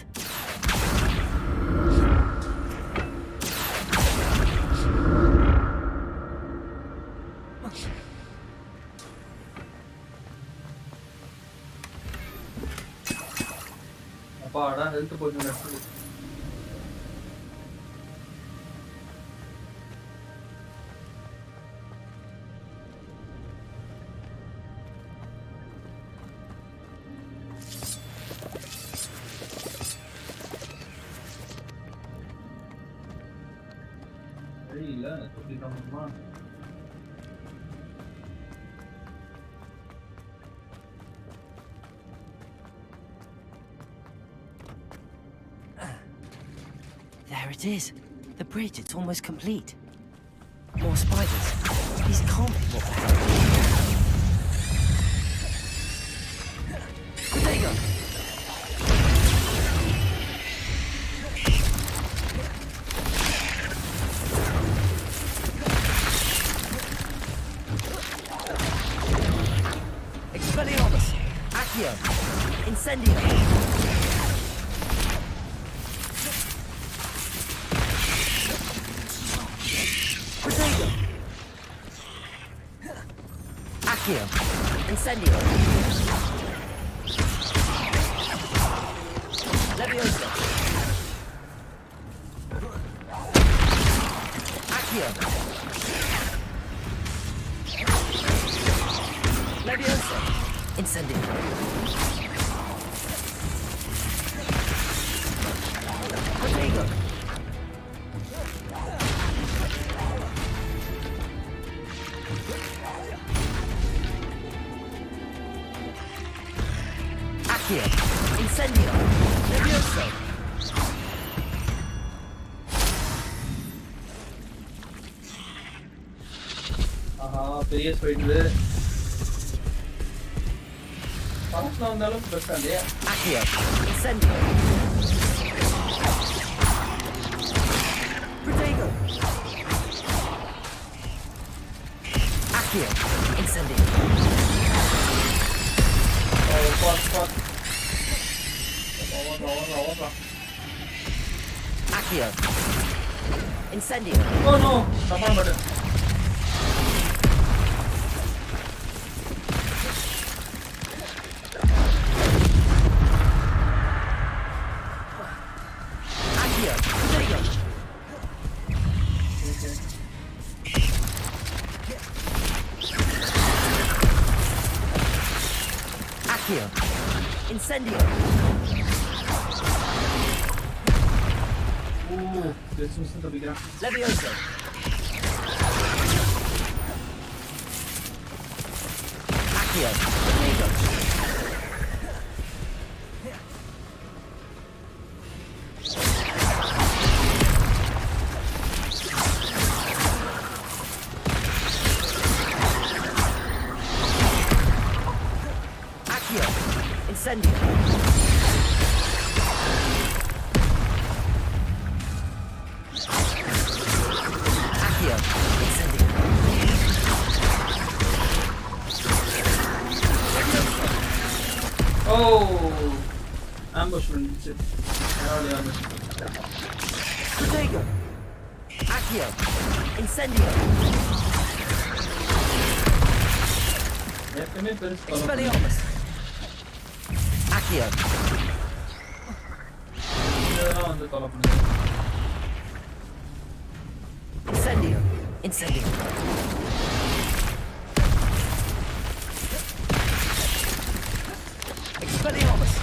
அப்பாடா health போச்சு net. இல்ல எப்படி காணுமா? There it is. The bridge, it's almost complete. More spiders. These can't be what the hell. There you go. Expelliarmus. Accio. Incendio. Protego. Accio. Incendio. Leviosa. Accio. Leviosa. Incendio. Protego. Accio. Incendio. Leviosa. ஆஹா பெரிய spider பக்கத்துல வந்தாலும் பிரச்சனை இல்லையா Accio. Incendio. Protego. Accio. Incendio. fuck. Over. Accio. Incendio. Oh no, someone button. Accio. Protego. Accio. Incendio. Adesso mi sto capendo. Leviosa. Accio. Protego. Accio. Incendio. Accio. Incendio. Oh, ambush வந்துச்சு. Protego. Accio. Incendio. ஏற்கனவே பெருசு Expelliarmus. Accio. இதெல்லாம் வந்து தொலை பண்ணுது. Incendio. Incendio. Expelliarmus.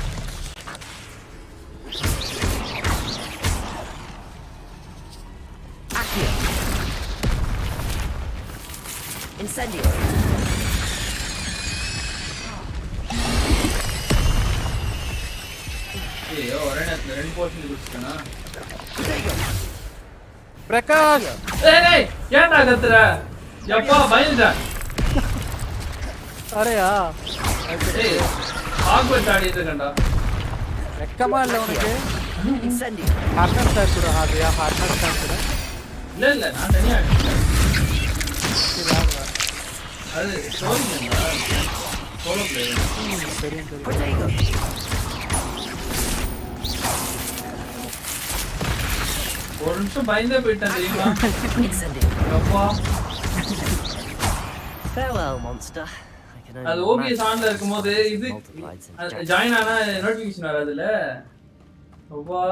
Accio. Incendio. ஐயோ ஒரே நேரத்துல ரெண்டு போர்ஷன் குடிச்சிட்டேனா Protego. பிரகாஷ் ஏய் ஏன்டா கத்துற எப்பா பயந்துடா அரேயா ஏய் ஹாக்வர்ட்ஸ் ஆடிட்டு இருக்கேன்டா வெக்கமா இல்ல உனக்கு Incendio. ஹார்னர் சார் கூட ஆடியா ஹார்னர் சார் கூட இல்ல நான் தனியா ஆடிட்டேன் அது சோலோ பிளேயர் தெரியும் தெரியும் Protego. ஒரு நிமிஷம் பயந்தே போயிட்டேன் தெரியுமா Incendio. அப்பா Farewell, monster. I can only அது ஓபிஎஸ் imagine ஆன்ல இருக்கும்போது இது multiplied since Jack. ஜாயின் ஆனா நோட்டிஃபிகேஷன் வராதுல்ல அப்பா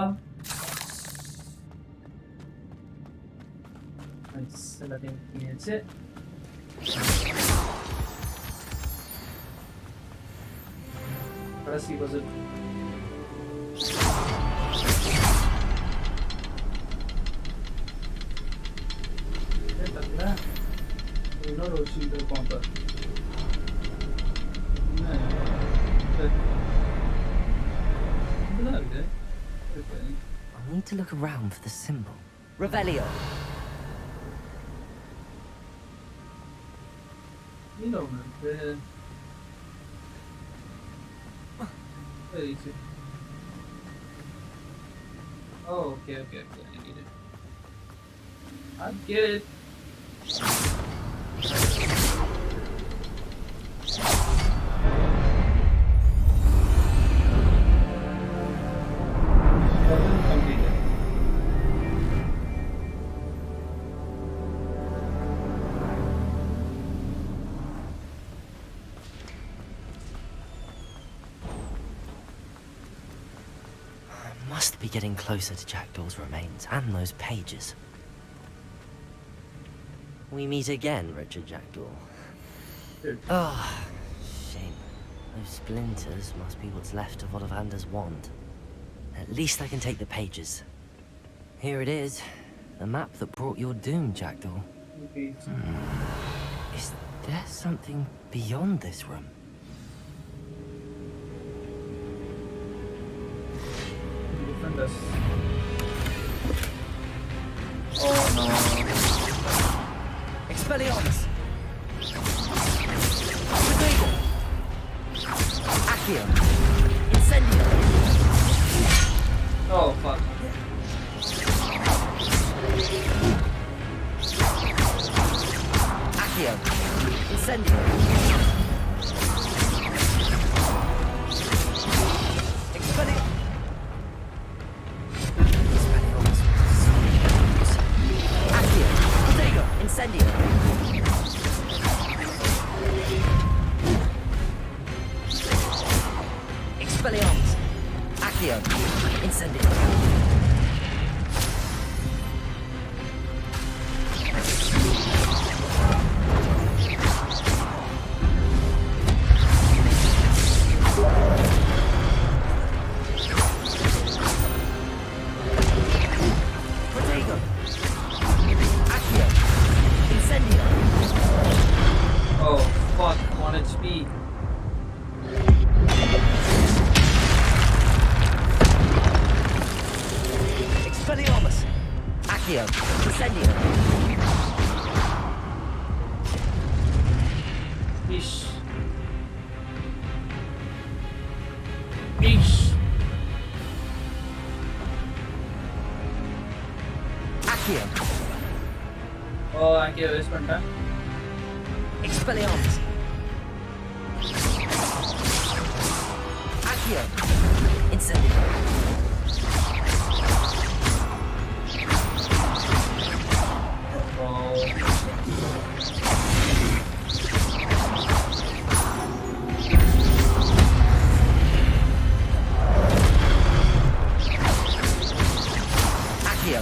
நைஸ் எல்லாத்தையும் பண்ணியாச்சு கடைசி பசில் இன்னொரு ஒரு ஷீட் இருக்கும் அப்ப இப்படிதான் இருக்கு இருக்கு. I need to look around for the symbol. Revelio. கீழ ஒண்ணு இருக்கு. சரி சரி. Oh, okay. I get it. I get it. Completed. Must be getting closer to Jackdaw's remains and those pages. We meet again, Richard Jackdaw. Ah, shame. Those splinters must be what's left of Ollivander's wand. At least I can take the pages. Here it is, the map that brought your doom, Jackdaw. Okay. Is there something beyond this room? Defend us. Oh no. Expelliarmus! Rodrigo! Accio! Incendio! Oh fuck. Accio! Incendio! Expelliarmus! Accio! Rodrigo! Incendio! Expelliarmus! Accio! Incendio! Rodrigo! Accio! Incendio! Oh fuck. 1 HP. Expelliarmus! Accio! Incendio! Ish. Ish. Accio! Oh, Accio waste பண்ணிட்டேன். Expelliarmus! Accio! Incendio! Accio!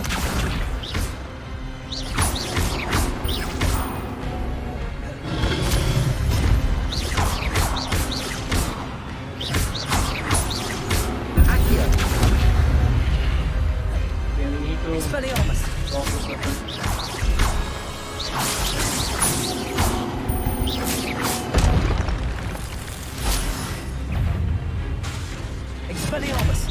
Accio! Okay, we need to Expelliarmus! drop this weapon. Expelliarmus!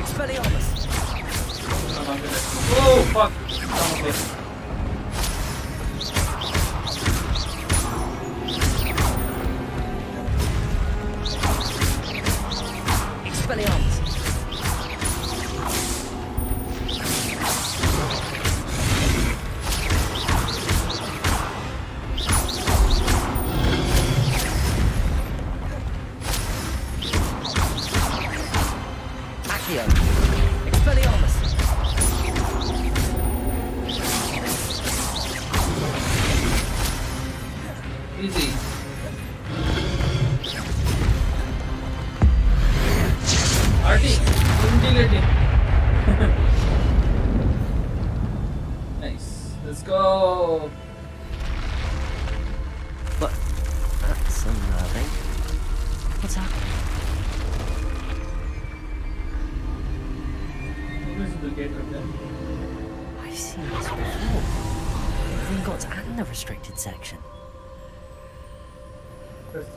Expelliarmus! Oh fuck. I'm okay. Expelliarmus! Accio! Expelliarmus! Easy. RT. Integrating. Nice. Let's go. But that's unnerving. What's happening? Invisible gate right there. I've seen this before. The Ingots and the restricted section. Press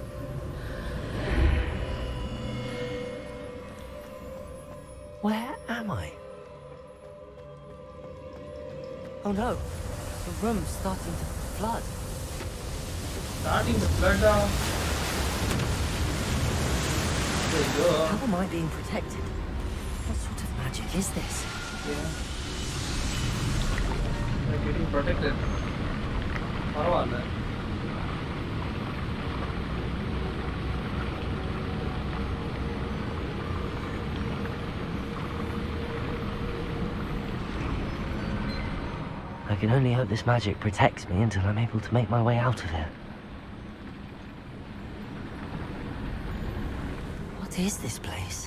Where am I? Oh no, the room's starting to flood. Starting to flood down. How am I being protected? What sort of magic is this? Yeah. We're getting protected. பரவாயில்ல. I can only hope this magic protects me until I'm able to make my way out of here. What is this place?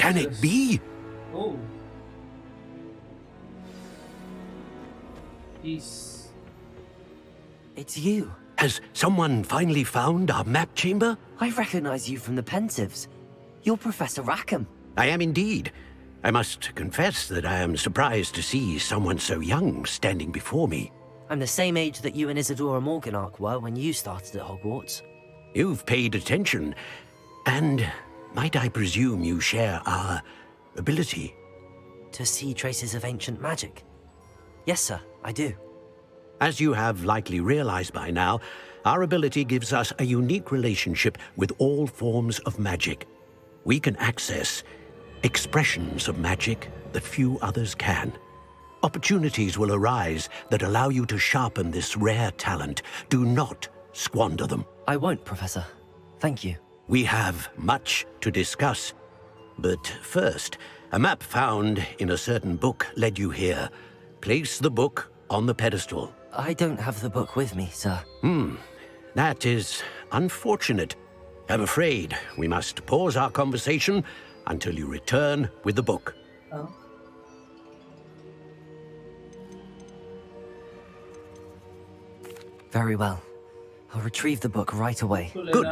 Can it be? Oh. Peace. It's you. Has someone finally found our map chamber? I recognize you from the Pensieves. You're Professor Rackham. I am indeed. I must confess that I am surprised to see someone so young standing before me. I'm the same age that you and Isadora Morganach were when you started at Hogwarts. You've paid attention, and might I presume you share our ability? To see traces of ancient magic? Yes, sir, I do. As you have likely realized by now, our ability gives us a unique relationship with all forms of magic. We can access expressions of magic that few others can. Opportunities will arise that allow you to sharpen this rare talent. Do not squander them. I won't, Professor. Thank you. We have much to discuss. But first, a map found in a certain book led you here. Place the book on the pedestal. I don't have the book with me, sir. That is unfortunate. I'm afraid we must pause our conversation until you return with the book. Oh. Very well. I'll retrieve the book right away. Good.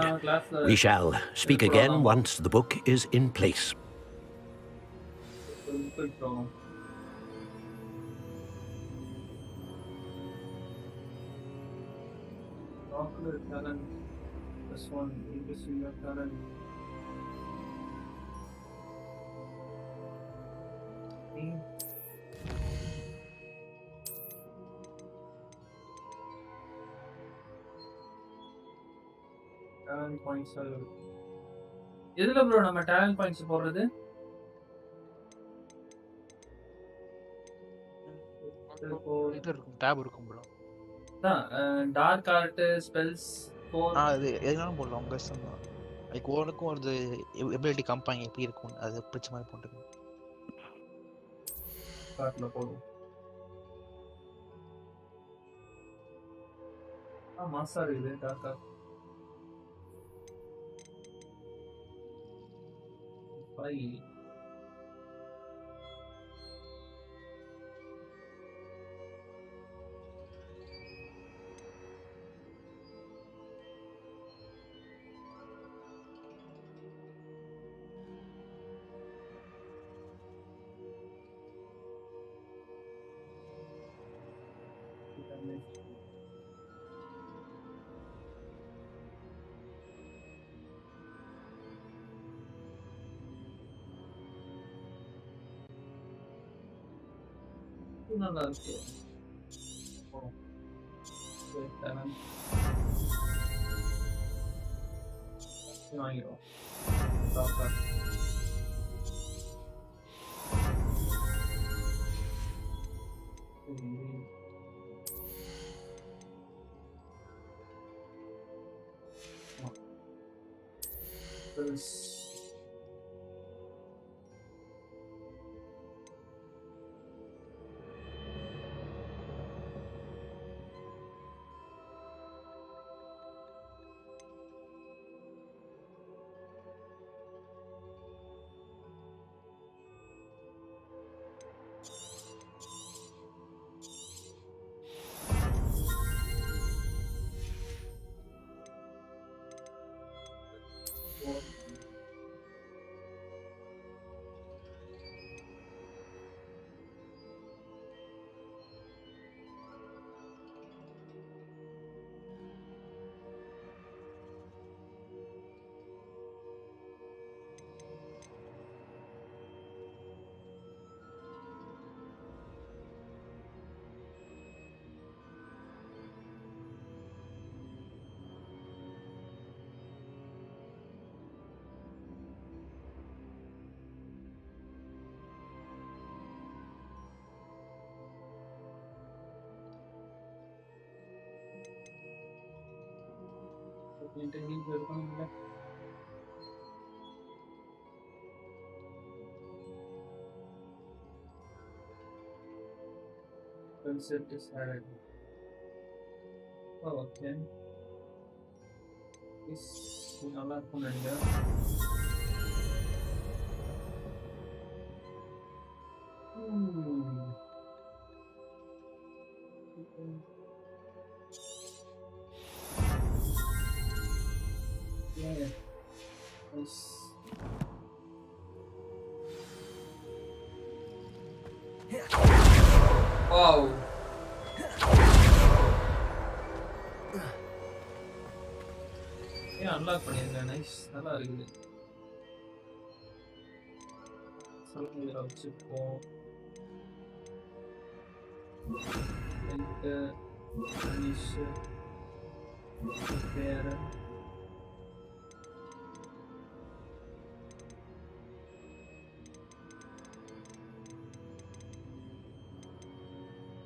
We shall speak again once the book is in place. Talent. This one, increasing your talent. Talent points. எதுல bro நம்ம talent points போடுறது? இது இருக்கும் tab இருக்கும் bro. Dark art spells அது எதுனாலும் போடலாம் உங்க இஷ்டம் தான். லைக் ஒவ்வொருக்கும் ஒரு எபிலிட்டி கம்பெனி எப்படி இருக்கும் அது பிடிச்ச மாதிரி போட்டுக்கணும். கார்ட்ல போடுவோம். மாசா இருக்குது டார்க் ஆர்ட். 5 நல்லா இருக்கு. வாங்கிடுவோம். என்கிட்ட இருக்காங்கல்ல. Concept is added. Oh, okay. This நல்லா இருக்கும்னு நினைக்கிறேன். Yeah. Nice. Wow. Yeah, unlock பண்ணிருக்கேன். Nice. நல்லா இருக்குது. சொல்லுங்க வச்சுப்போம். Finish. Prepare.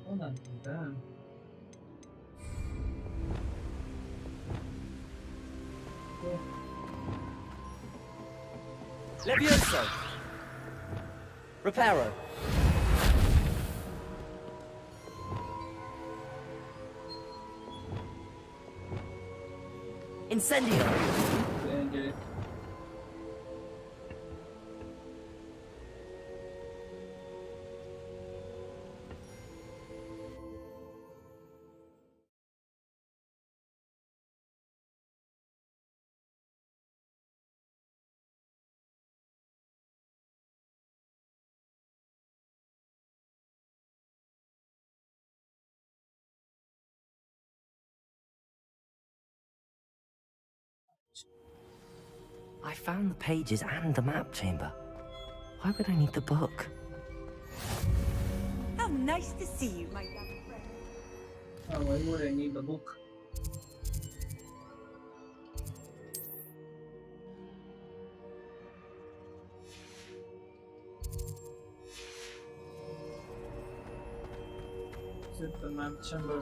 Oh, not bad. Levioso! Reparo! Incendio! I found the pages and the map chamber. Why would I need the book? How nice to see you, my young friend. Why would I need the book? Is it the map chamber?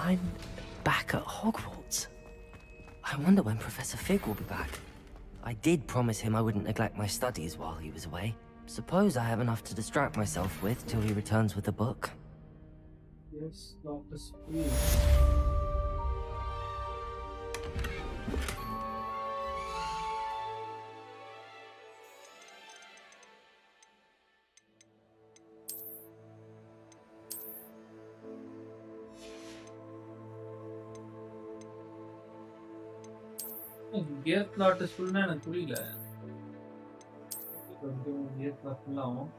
I'm back at Hogwarts. I wonder when Professor Fig will be back. I did promise him I wouldn't neglect my studies while he was away. Suppose I have enough to distract myself with till he returns with the book. Yes, Dr. Speed. Gear plot is full na எனக்கு புரியல. Gear plot full ஆகும்.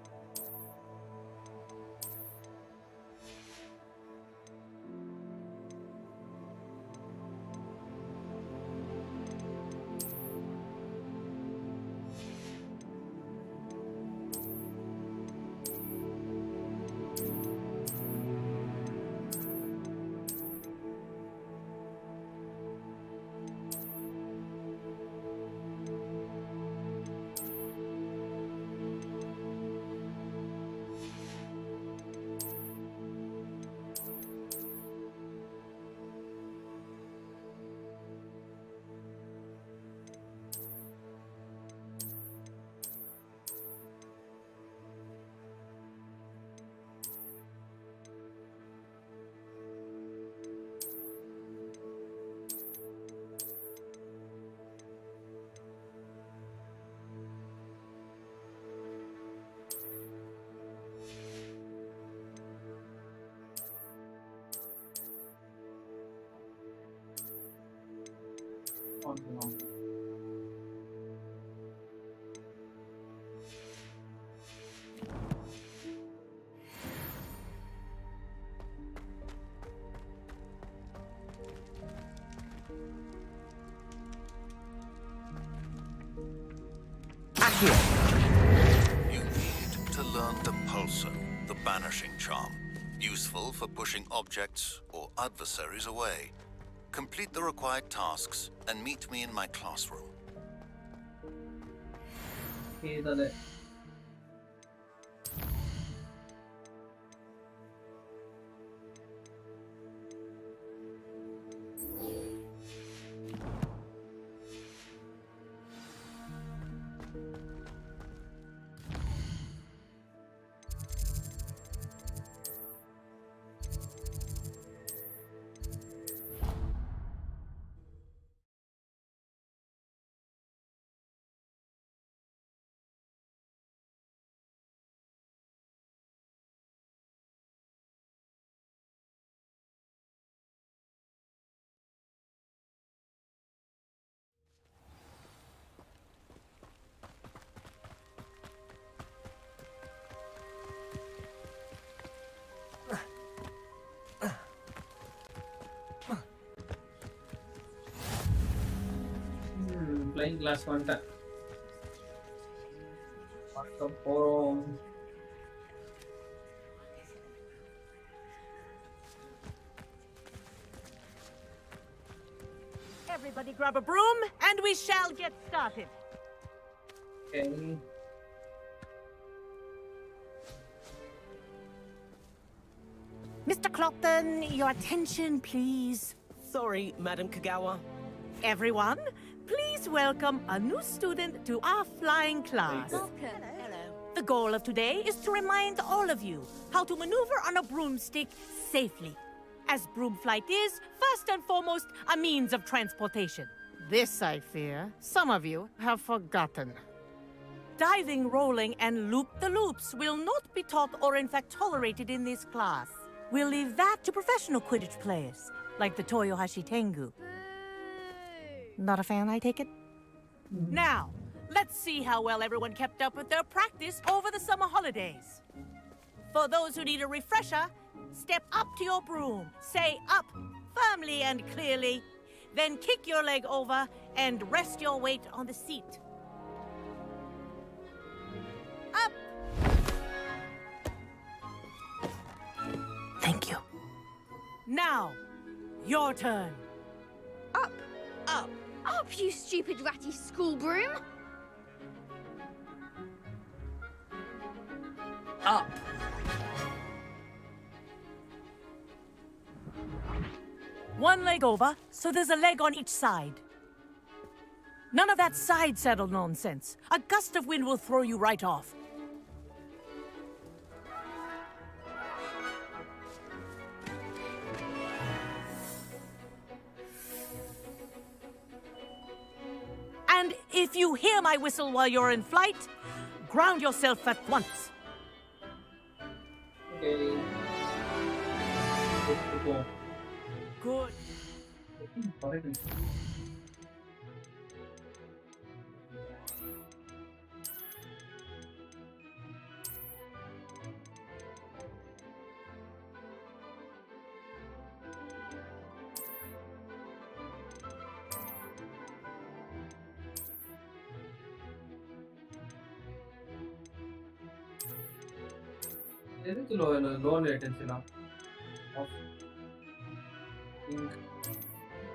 You need to learn the pulsar, the banishing charm, useful for pushing objects or adversaries away. Complete the required tasks and meet me in my classroom. Okay, dale. Flying glass வந்துட்டேன். பார்க்க போறோம். Everybody grab a broom and we shall get started. Okay. Mr. Clopton, your attention, please. Sorry, Madam Kagawa. Everyone, please welcome a new student to our flying class. Welcome. Hello. The goal of today is to remind all of you how to maneuver on a broomstick safely. As broom flight is, first and foremost, a means of transportation. This, I fear, some of you have forgotten. Diving, rolling, and loop-the-loops will not be taught or in fact tolerated in this class. We'll leave that to professional Quidditch players, like the Toyohashi Tengu. Not a fan, I take it? Now, let's see how well everyone kept up with their practice over the summer holidays. For those who need a refresher, step up to your broom, say up firmly and clearly, then kick your leg over and rest your weight on the seat. Up! Thank you. Now, your turn. Up. Up. Up, you stupid ratty school broom. Up. One leg over, so there's a leg on each side. None of that side saddle nonsense. A gust of wind will throw you right off. And if you hear my whistle while you're in flight, ground yourself at once. Okay. Good to go. Good. எதுக்கு low latency தான் of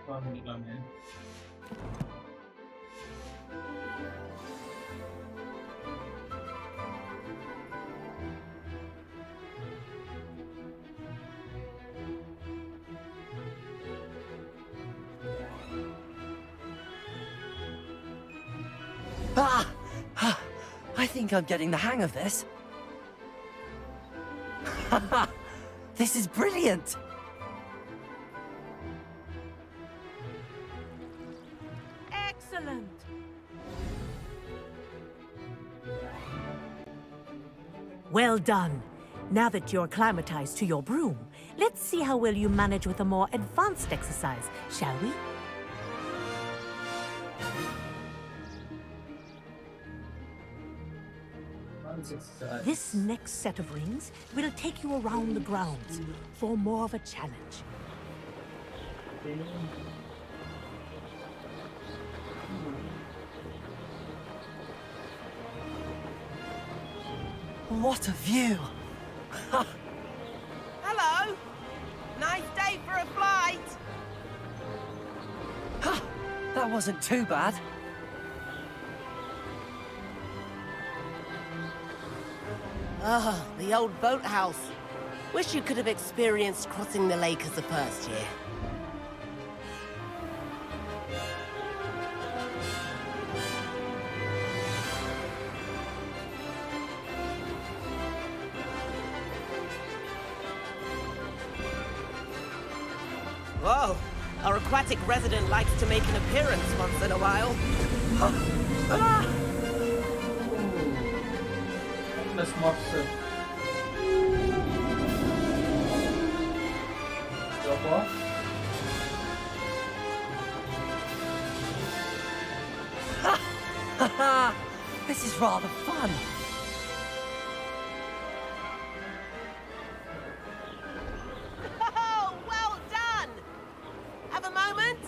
பண்ணிக்கலாமே. I think I'm getting the hang of this. This is brilliant! Excellent! Well done. Now that you're acclimatized to your broom, let's see how well you manage with a more advanced exercise, shall we? This next set of rings will take you around the grounds for more of a challenge. What a view! Hello! Nice day for a flight! That wasn't too bad. Ah, the old boathouse. Wish you could have experienced crossing the lake as a first year. Whoa, our aquatic resident likes to make an appearance once in a while. Plus monster. Drop off. This is rather fun. Oh, well done! Have a moment?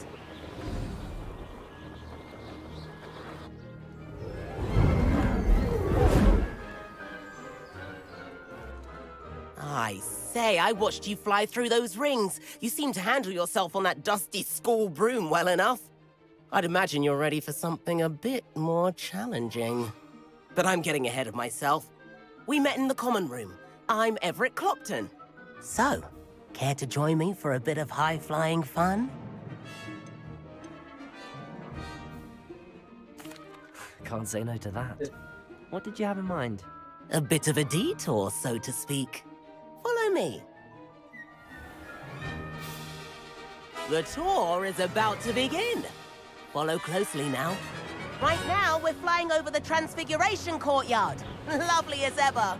I say, I watched you fly through those rings. You seem to handle yourself on that dusty school broom well enough. I'd imagine you're ready for something a bit more challenging. But I'm getting ahead of myself. We met in the common room. I'm Everett Clopton. So, care to join me for a bit of high-flying fun? Can't say no to that. What did you have in mind? A bit of a detour, so to speak. Follow me. The tour is about to begin. Follow closely now. Right now, we're flying over the Transfiguration Courtyard. Lovely as ever.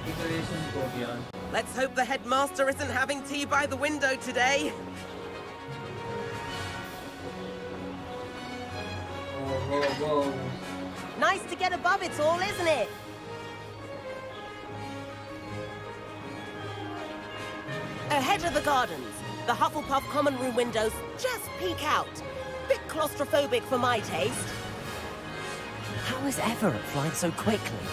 Transfiguration Courtyard. Let's hope the headmaster isn't having tea by the window today. Whoa, whoa, whoa. Nice to get above it all, isn't it? Ahead of the gardens, the Hufflepuff common room windows just peek out. Bit claustrophobic for my taste. How is Everett flying so quickly?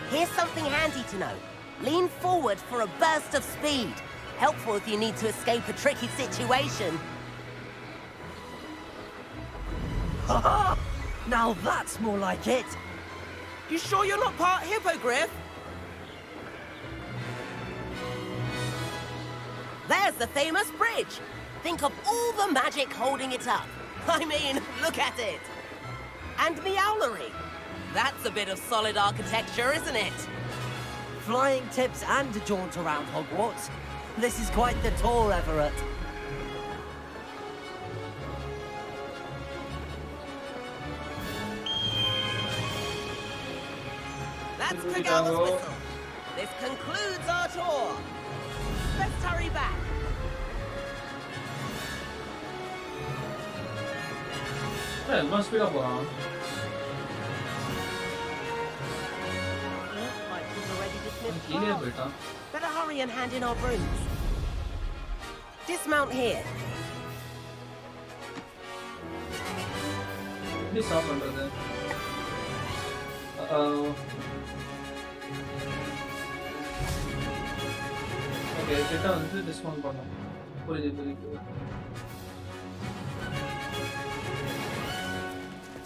Here's something handy to know. Lean forward for a burst of speed. Helpful if you need to escape a tricky situation. Ha! Now that's more like it. You sure you're not part hippogriff? There's the famous bridge. Think of all the magic holding it up. I mean, look at it. And Meowlery. That's a bit of solid architecture, isn't it? Flying tips and a jaunt around Hogwarts. This is quite the tour, Everett. That's Kagawa's whistle. This concludes our tour. Let's hurry back. Hey, must be up on. Better hurry and hand in our brooms. Dismount here. This up under there. Uh-oh. Okay, get down to this one bottom. Put it in.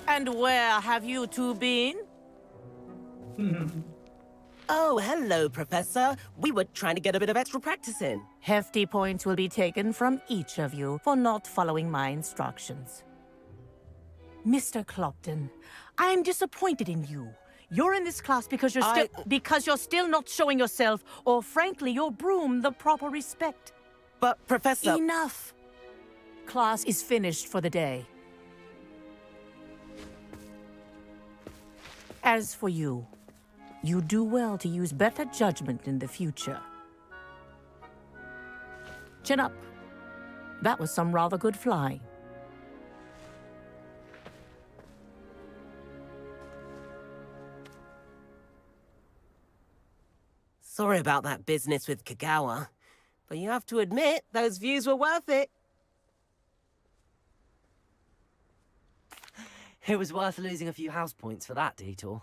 And where have you two been? Oh, hello, Professor. We were trying to get a bit of extra practice in. Hefty points will be taken from each of you for not following my instructions. Mr. Clopton, I am disappointed in you. You're in this class because you're still not showing yourself, or frankly, your broom the proper respect. But, Professor... Enough! Class is finished for the day. As for you, you do well to use better judgment in the future. Chin up. That was some rather good flying. Sorry about that business with Kagawa, but you have to admit, those views were worth it. It was worth losing a few house points for that detour.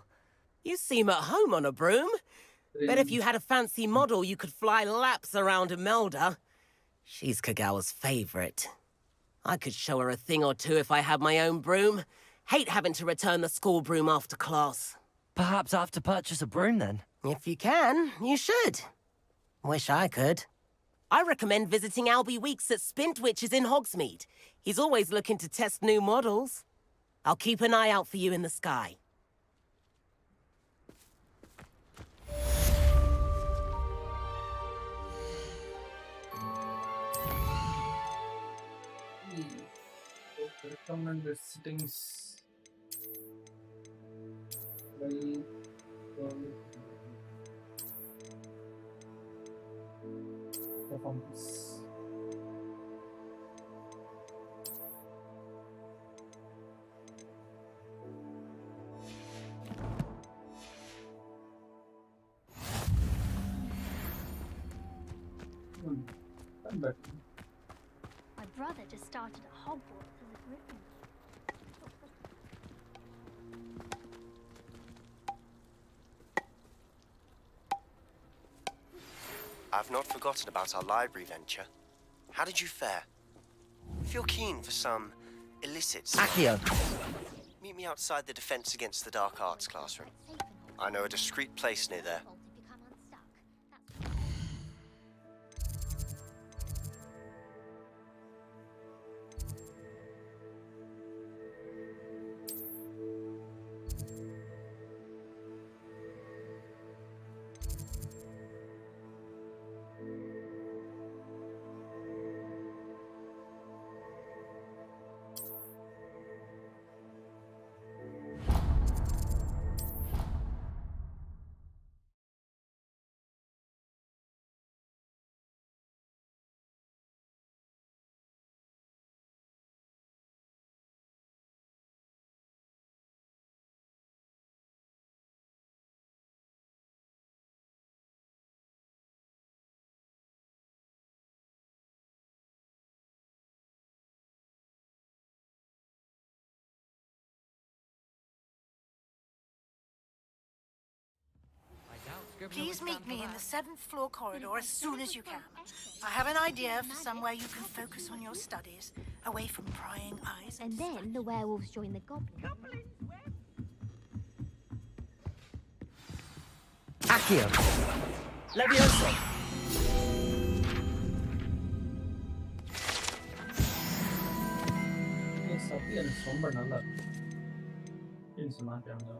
You seem at home on a broom. Bet if you had a fancy model, you could fly laps around Imelda. She's Kagawa's favorite. I could show her a thing or two if I had my own broom. Hate having to return the school broom after class. Perhaps I have to purchase a broom then? If you can, you should. Wish I could. I recommend visiting Albie Weeks at Spintwitches in Hogsmeade. He's always looking to test new models. I'll keep an eye out for you in the sky. Recommended settings. Performance. But My brother just started at Hogwarts as a Griffin. I've not forgotten about our library venture. How did you fare? If you're keen for some illicit Accio! meet me outside the Defense Against the Dark Arts classroom. I know a discreet place near there. Please meet me in the 7th floor corridor as soon as you can. I have an idea for somewhere you can focus on your studies, away from prying eyes. And then the werewolves join the goblins. Accio! Levioso! எனக்கு ரொம்ப நல்லா இருக்கு மாட்டாங்க.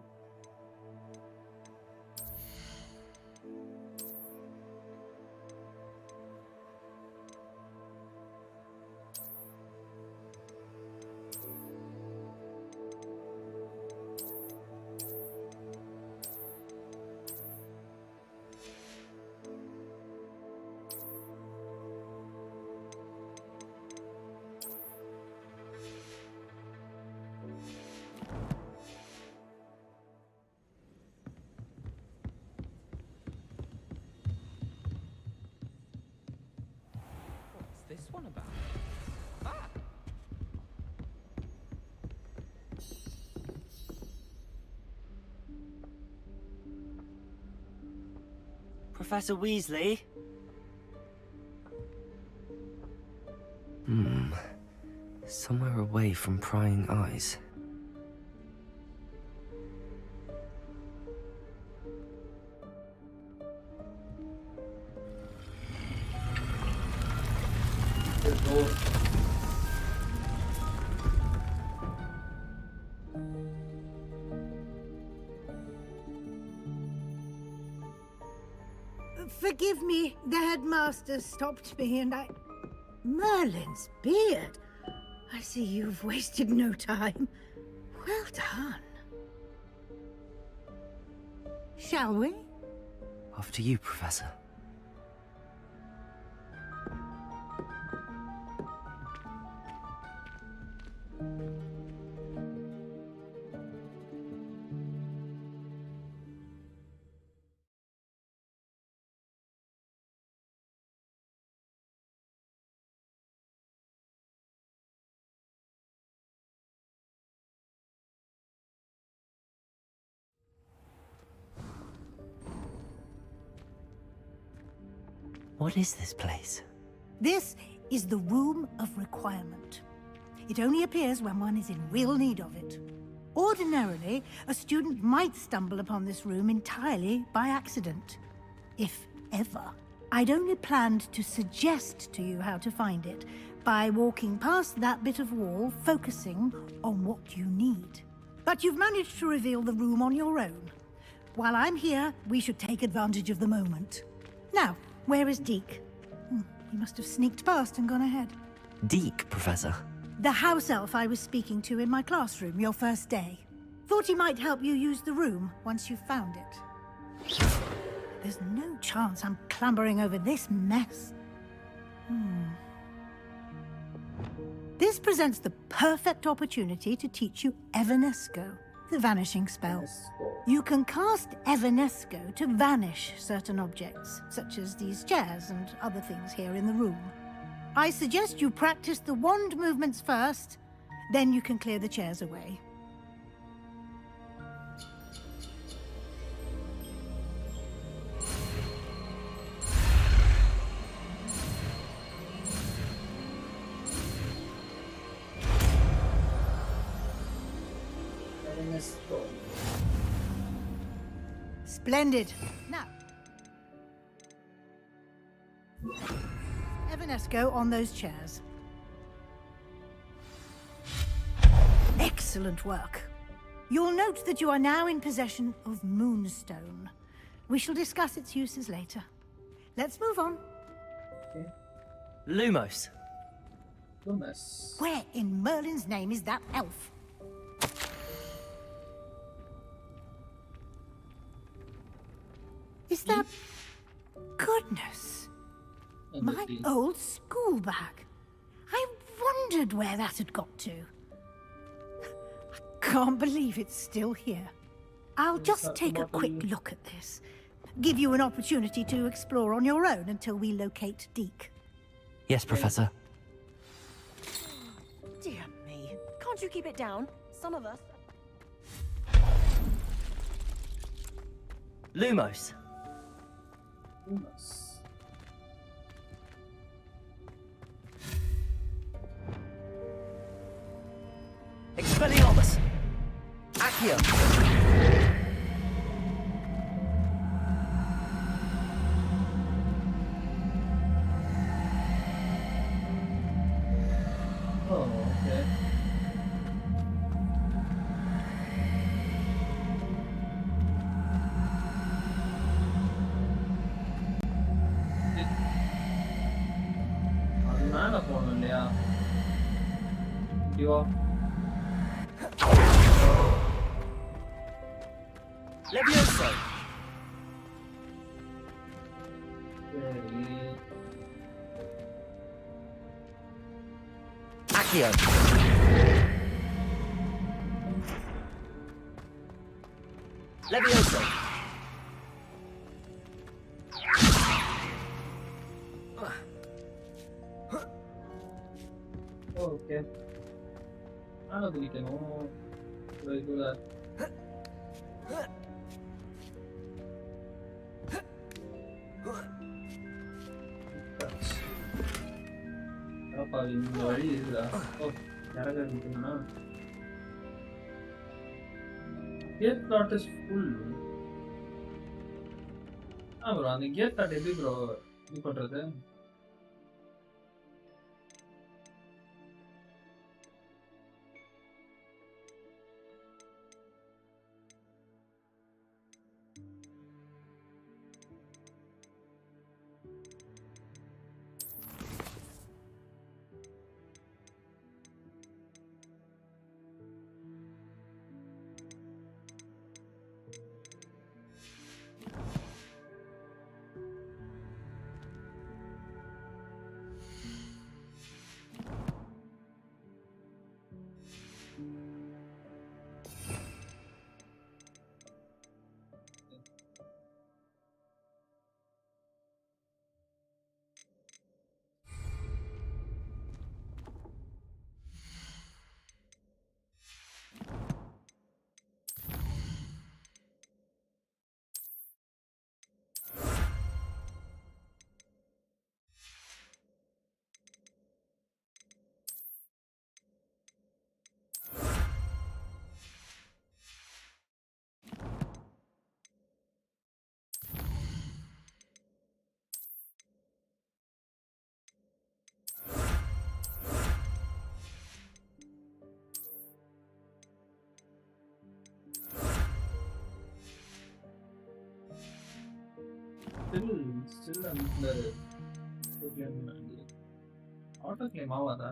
This one about? Ah! Professor Weasley? Somewhere away from prying eyes. Forgive me, the headmaster stopped me and I... Merlin's beard! I see you've wasted no time. Well done. Shall we? After you, Professor. What is this place? This is the Room of Requirement. It only appears when one is in real need of it. Ordinarily, a student might stumble upon this room entirely by accident. If ever. I'd only planned to suggest to you how to find it by walking past that bit of wall, focusing on what you need. But you've managed to reveal the room on your own. While I'm here, we should take advantage of the moment. Now, where is Deke? He must have sneaked past and gone ahead. Deke, Professor. The house elf I was speaking to in my classroom your first day. Thought he might help you use the room once you've found it. There's no chance I'm clambering over this mess. This presents the perfect opportunity to teach you Evanesco, the vanishing spell. You can cast Evanesco to vanish certain objects, such as these chairs and other things here in the room. I suggest you practice the wand movements first, then you can clear the chairs away. Splendid. Now, Evanesco on those chairs. Excellent work. You'll note that you are now in possession of Moonstone. We shall discuss its uses later. Let's move on. Lumos. Lumos. Where in Merlin's name is that elf? Is that... Goodness. My old school bag. I wondered where that had got to. I can't believe it's still here. I'll just take a quick look at this. Give you an opportunity to explore on your own until we locate Deke. Yes, Professor. Dear me. Can't you keep it down? Some of us... Lumos. Lumos. Expelliarmus. Accio. Oh, okay. அது மேல போகணும் இல்லையா? இப்படி வா. Levioso. சரி. Accio. Levioso. Okay. மேல குதிக்கணும். இதுல அப்பா இந்த வழி இருக்குதா? ஓ, இறங்குறதுக்குன்னா gate slot is full. Bro அந்த கேட் ஸ்லாட் எப்படி ப்ரோ இது பண்றது? Still அந்த ஆட்டோ கிளைம் ஆவாதா?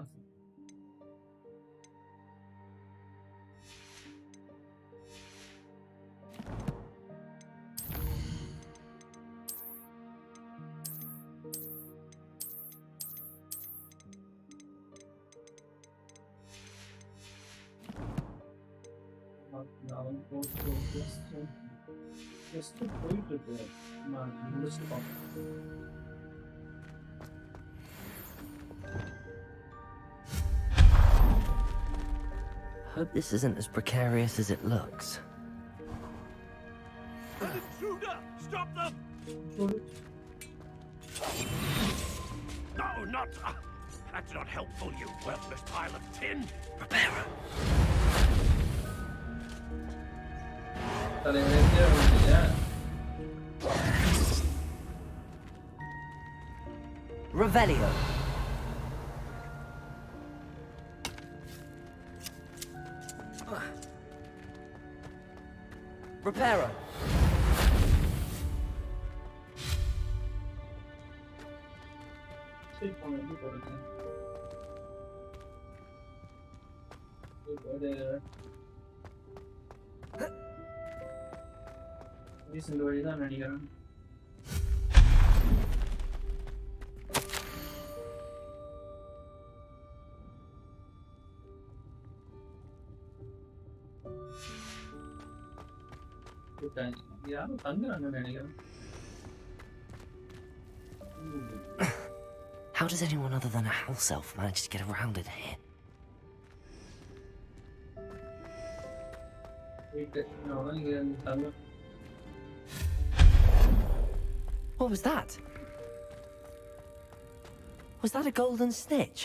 அவன் ஜஸ்ட் போயிட்டு இருக்கு. நான் முடிச்சுட்டு பார்ப்பேன். Hope this isn't as precarious as it looks. An intruder! Stop them! No, not. That's not helpful, you worthless pile of tin. Repairer. Revelio. Reparo. இந்த வழிதான் நினைக்கிறேன். யாரும் தங்குறாங்கன்னு நினைக்கிறேன். How does anyone other than a house elf manage to get around in here? What was that? Was that a golden snitch?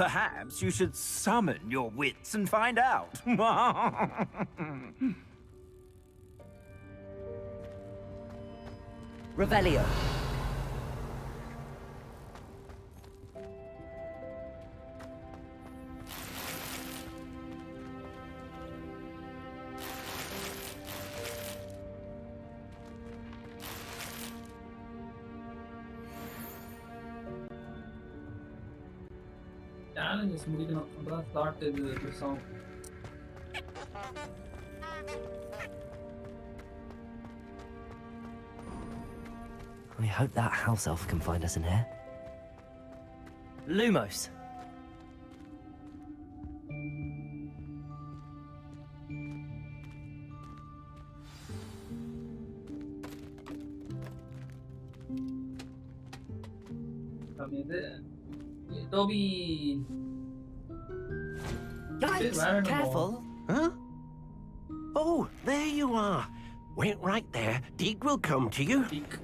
Perhaps you should summon your wits and find out. Revelio. Challenges முடிக்கணும். அப்புறம் start இது song. I hope that house elf can find us in here. Lumos. Toby. Yikes! Careful! Huh? Oh, there you are. Wait right there. Deke will come to you. Deke.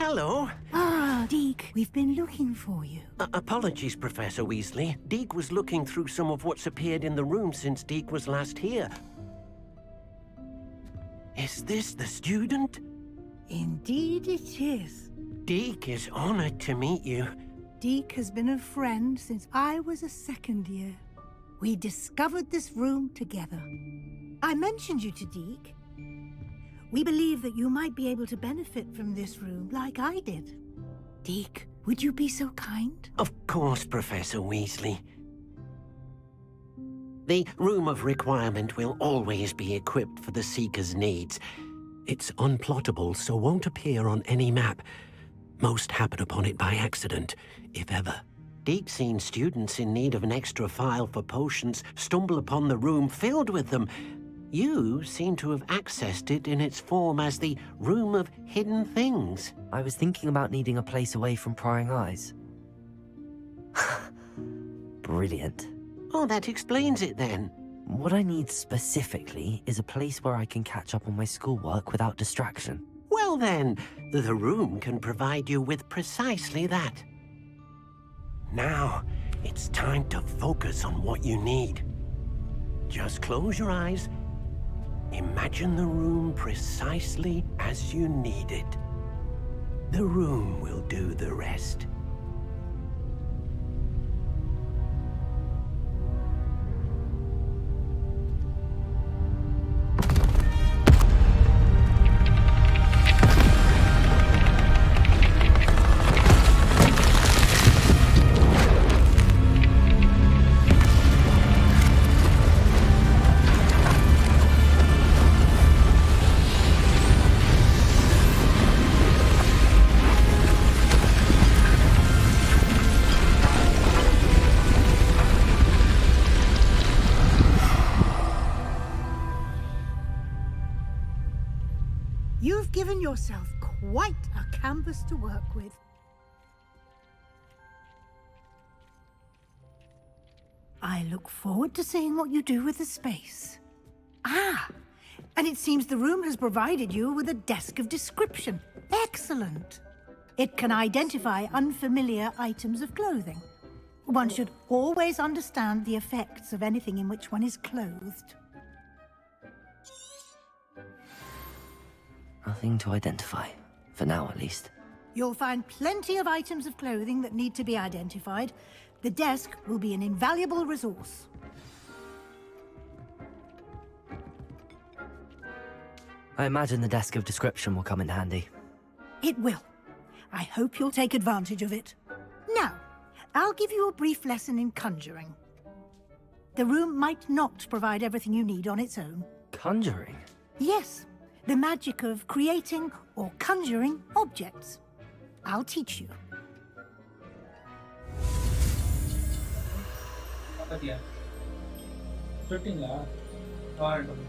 Hello. Ah, Deke, we've been looking for you. Apologies, Professor Weasley. Deke was looking through some of what's appeared in the room since Deke was last here. Is this the student? Indeed it is. Deke is honored to meet you. Deke has been a friend since I was a second year. We discovered this room together. I mentioned you to Deke. We believe that you might be able to benefit from this room like I did. Deke, would you be so kind? Of course, Professor Weasley. The room of requirement will always be equipped for the Seeker's needs. It's unplottable, so won't appear on any map. Most happen upon it by accident, if ever. Deke's seen students in need of an extra file for potions stumble upon the room filled with them. You seem to have accessed it in its form as the Room of Hidden Things. I was thinking about needing a place away from prying eyes. Brilliant. Oh, that explains it then. What I need specifically is a place where I can catch up on my schoolwork without distraction. Well then, the room can provide you with precisely that. Now, it's time to focus on what you need. Just close your eyes. Imagine the room precisely as you need it. The room will do the rest. given yourself quite a canvas to work with. I look forward to seeing what you do with the space. Ah, and it seems the room has provided you with a desk of description. Excellent. It can identify unfamiliar items of clothing. One should always understand the effects of anything in which one is clothed. Nothing to identify, for now at least. You'll find plenty of items of clothing that need to be identified. The desk will be an invaluable resource. I imagine the desk of description will come in handy. It will. I hope you'll take advantage of it. Now, I'll give you a brief lesson in conjuring. The room might not provide everything you need on its own. Conjuring? Yes, the magic of creating or conjuring objects. I'll teach you. பாத்தியா தொட்டிங்களா வாரட்டும்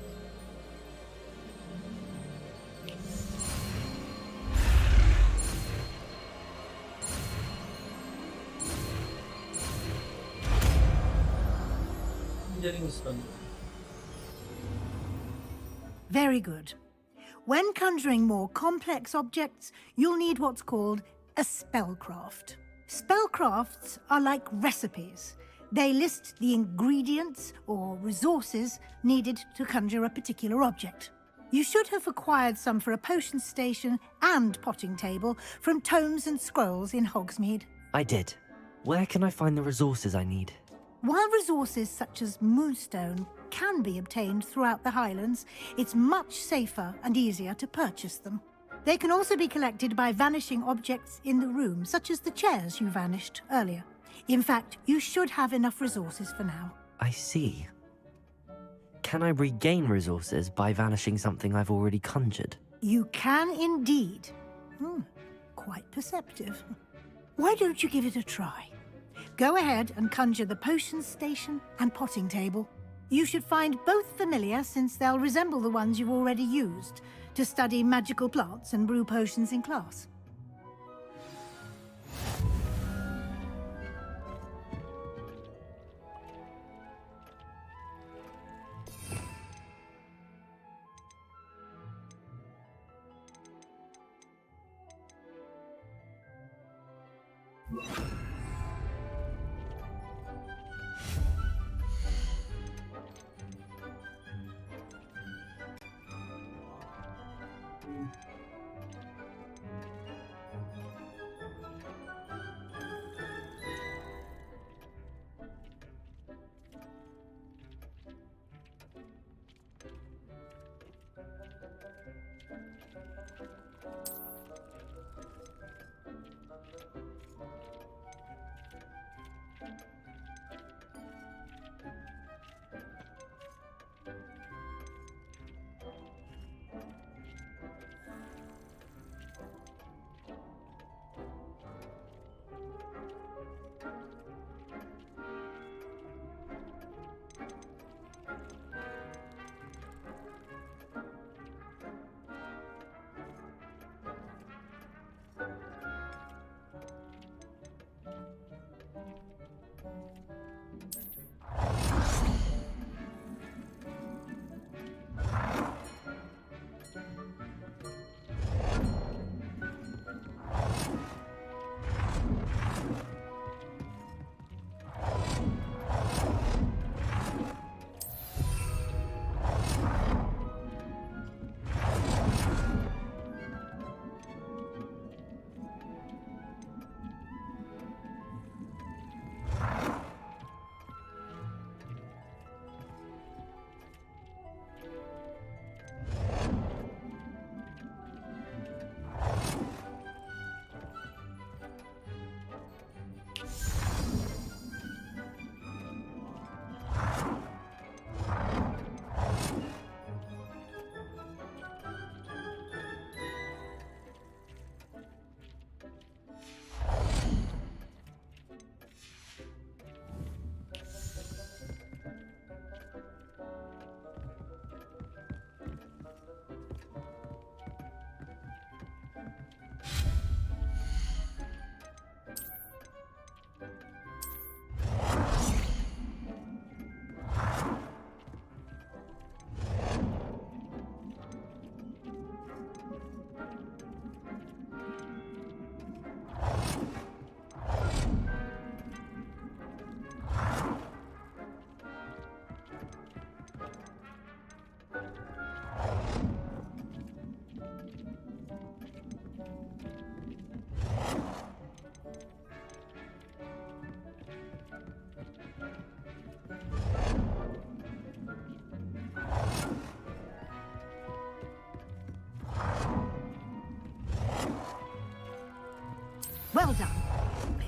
Very good. When conjuring more complex objects, you'll need what's called a spellcraft. Spellcrafts are like recipes. They list the ingredients or resources needed to conjure a particular object. You should have acquired some for a potion station and potting table from tomes and scrolls in Hogsmeade. I did. Where can I find the resources I need? While resources such as moonstone can be obtained throughout the Highlands, it's much safer and easier to purchase them. They can also be collected by vanishing objects in the room, such as the chairs you vanished earlier. In fact, you should have enough resources for now. I see. Can I regain resources by vanishing something I've already conjured? You can indeed. Quite perceptive. Why don't you give it a try? Go ahead and conjure the potion station and potting table. You should find both familiar, since they'll resemble the ones you've already used to study magical plants and brew potions in class.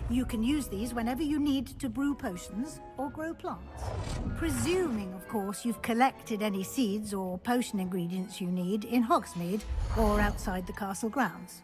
You can use these whenever you need to brew potions or grow plants. Presuming, of course, you've collected any seeds or potion ingredients you need in Hogsmeade or outside the castle grounds.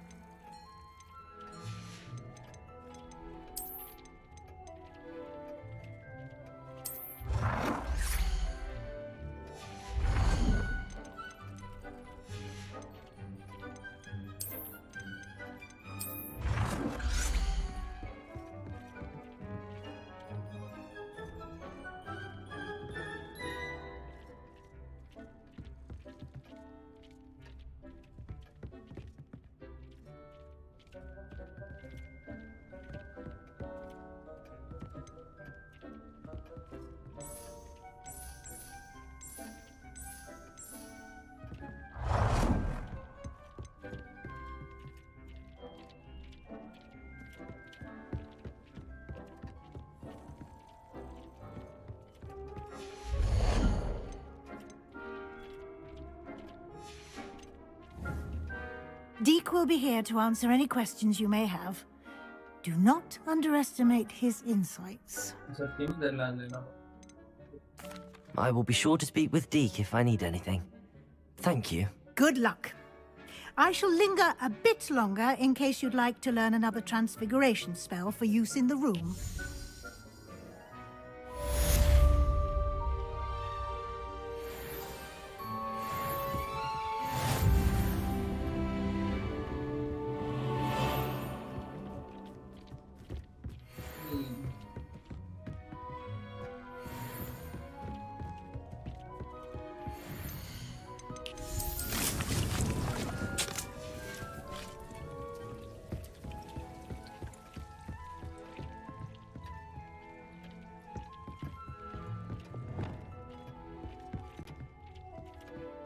Deke will be here to answer any questions you may have. Do not underestimate his insights. I will be sure to speak with Deke if I need anything. Thank you. Good luck. I shall linger a bit longer in case you'd like to learn another transfiguration spell for use in the room.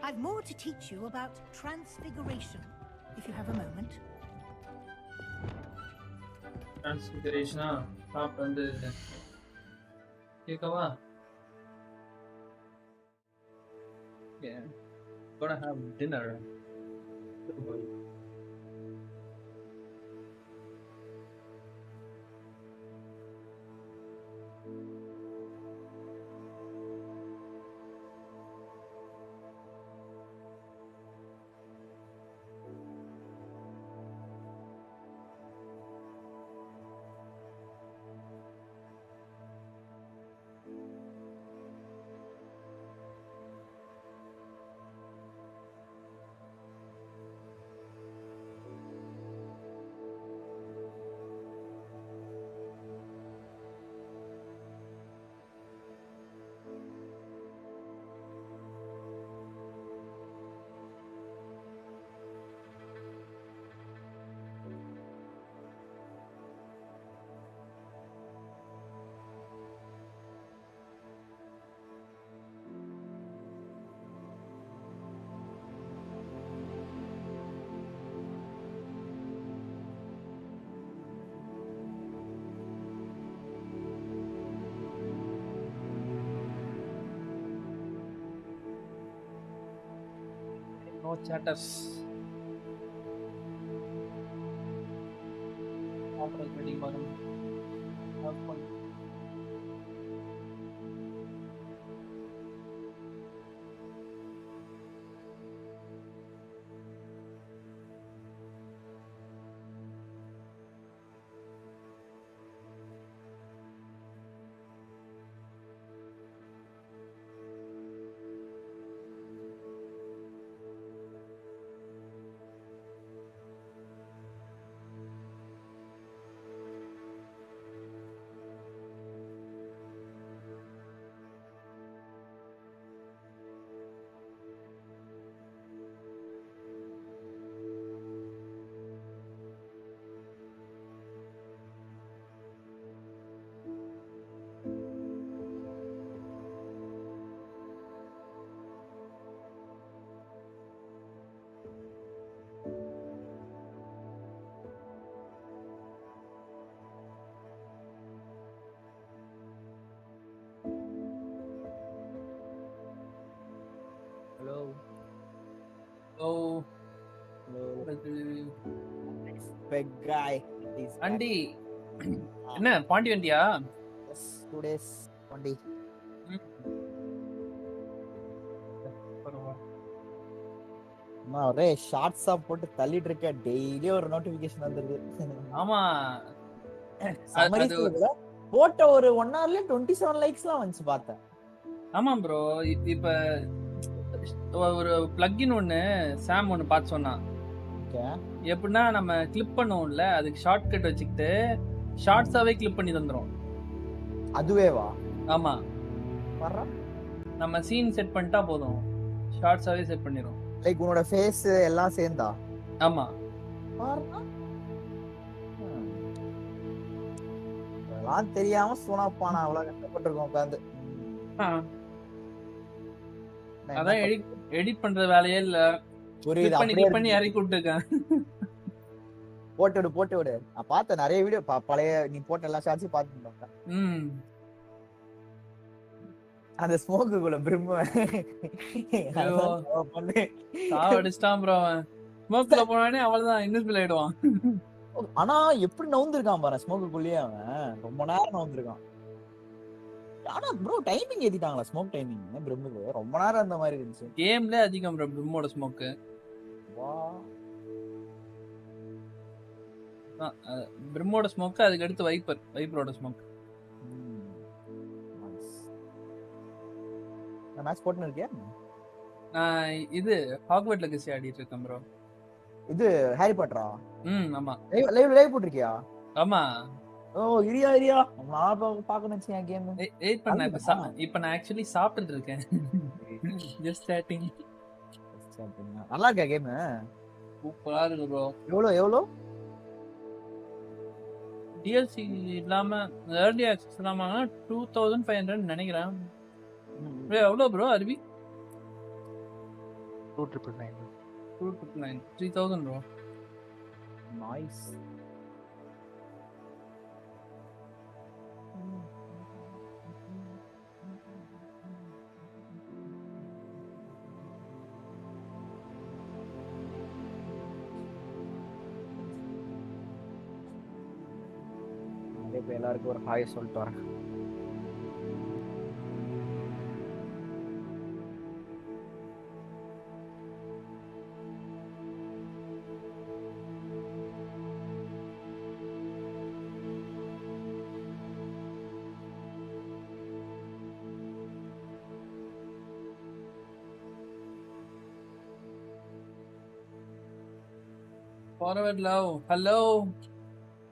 I've more to teach you about transfiguration, if you have a moment. Transfiguration, top and yeah, gonna have dinner. No chatters. After wedding, have fun. Hello. Oh. Hello. Big guy. Andy. என்ன பாண்டி வண்டியா? Yes, 2 days Pandi. நான் ஒரே ஷார்ட்ஸா போட்டு தள்ளிட்டு இருக்கேன். Daily ஒரு notification வந்துருது. ஆமா. சம்மரி போட்ட ஒரு 1 hourல 27 லைக்ஸ்லாம் வந்துச்சு பார்த்தேன். ஆமா ப்ரோ. இப்ப ஒரு பிளக்கின் ஒன்னு சாம் ஒன்னு பார்த்து சொன்னான். எப்படின்னா நம்ம கிளிப் பண்ணுவோம்ல, அதுக்கு ஷார்ட்கட் வச்சுக்கிட்டு ஷார்ட்ஸாவே கிளிப் பண்ணி தந்துரும். அதுவேவா? ஆமா. நம்ம சீன் செட் பண்ணிட்டா போதும், ஷார்ட்ஸாவே செட் பண்ணிரும். லைக் உன்னோட ஃபேஸ் எல்லாம் சேர்ந்தா? ஆமா. அதெல்லாம் தெரியாம சோனாப்பானா அவ்வளவு கஷ்டப்பட்டிருக்கோம் உட்காந்து. அதான் எடிட் பண்ற வேலையே இல்ல. கிளிக் பண்ணி இறக்கி விட்டுருக்கேன். போட்டு விடு. நான் பார்த்த நிறைய வீடியோ பழைய நீ போட்ட எல்லா ஷாட்ஸையும் பார்த்துட்டேன். அந்த ஸ்மோக்குக்குள்ள பிரிம்ம சாவடிச்சிட்டான் ப்ரோ. அவன் ஸ்மோக்குள்ள போனானே அவ்வளவுதான், இன்விசிபிள் ஆயிடுவான். ஆனா எப்படி நவுந்திருக்கான் பாரு ஸ்மோக்குக்குள்ளேயே. அவன் ரொம்ப நேரம் நவுந்திருக்கான். ஆனா ப்ரோ டைமிங் ஏத்திட்டாங்களா? ஸ்மோக் டைமிங் பிரிம்முக்கு ரொம்ப நேரம் அந்த மாதிரி இருந்துச்சு. கேம்ல அதிகம் ப்ரோ பிரிம்மோட ஸ்மோக். வா பிரிம்மோட ஸ்மோக், அதுக்கு அடுத்து வைப்பரோட ஸ்மோக். நான் மேட்ச் போட்டுன்னு இருக்கேன். நான் இது ஹாக்வர்ட் லெகசி ஆடிட்டு இருக்கேன் ப்ரோ. இது ஹாரி பாட்டரா? ஆமா. லைவ் போட்டுருக்கியா? ஆமா. ஓ இரியா நான் பார்க்கணும் என் கேம். வெயிட் பண்ண. இப்ப நான் ஆக்சுவலி சாப்பிட்டுட்டு இருக்கேன். Just starting. நல்லா இருக்கா கேம்? சூப்பரா இருக்கு ப்ரோ. எவ்வளோ டிஎல்சி இல்லாம early access இல்லாம 2500 நினைக்கிறேன். எவ்வளவு ப்ரோ அருவி? 2999 3000 ப்ரோ. நைஸ். இப்போ எல்லாருக்கும் ஒரு ஹாய் சொல்லிட்டு வரேன். Forward love. Hello.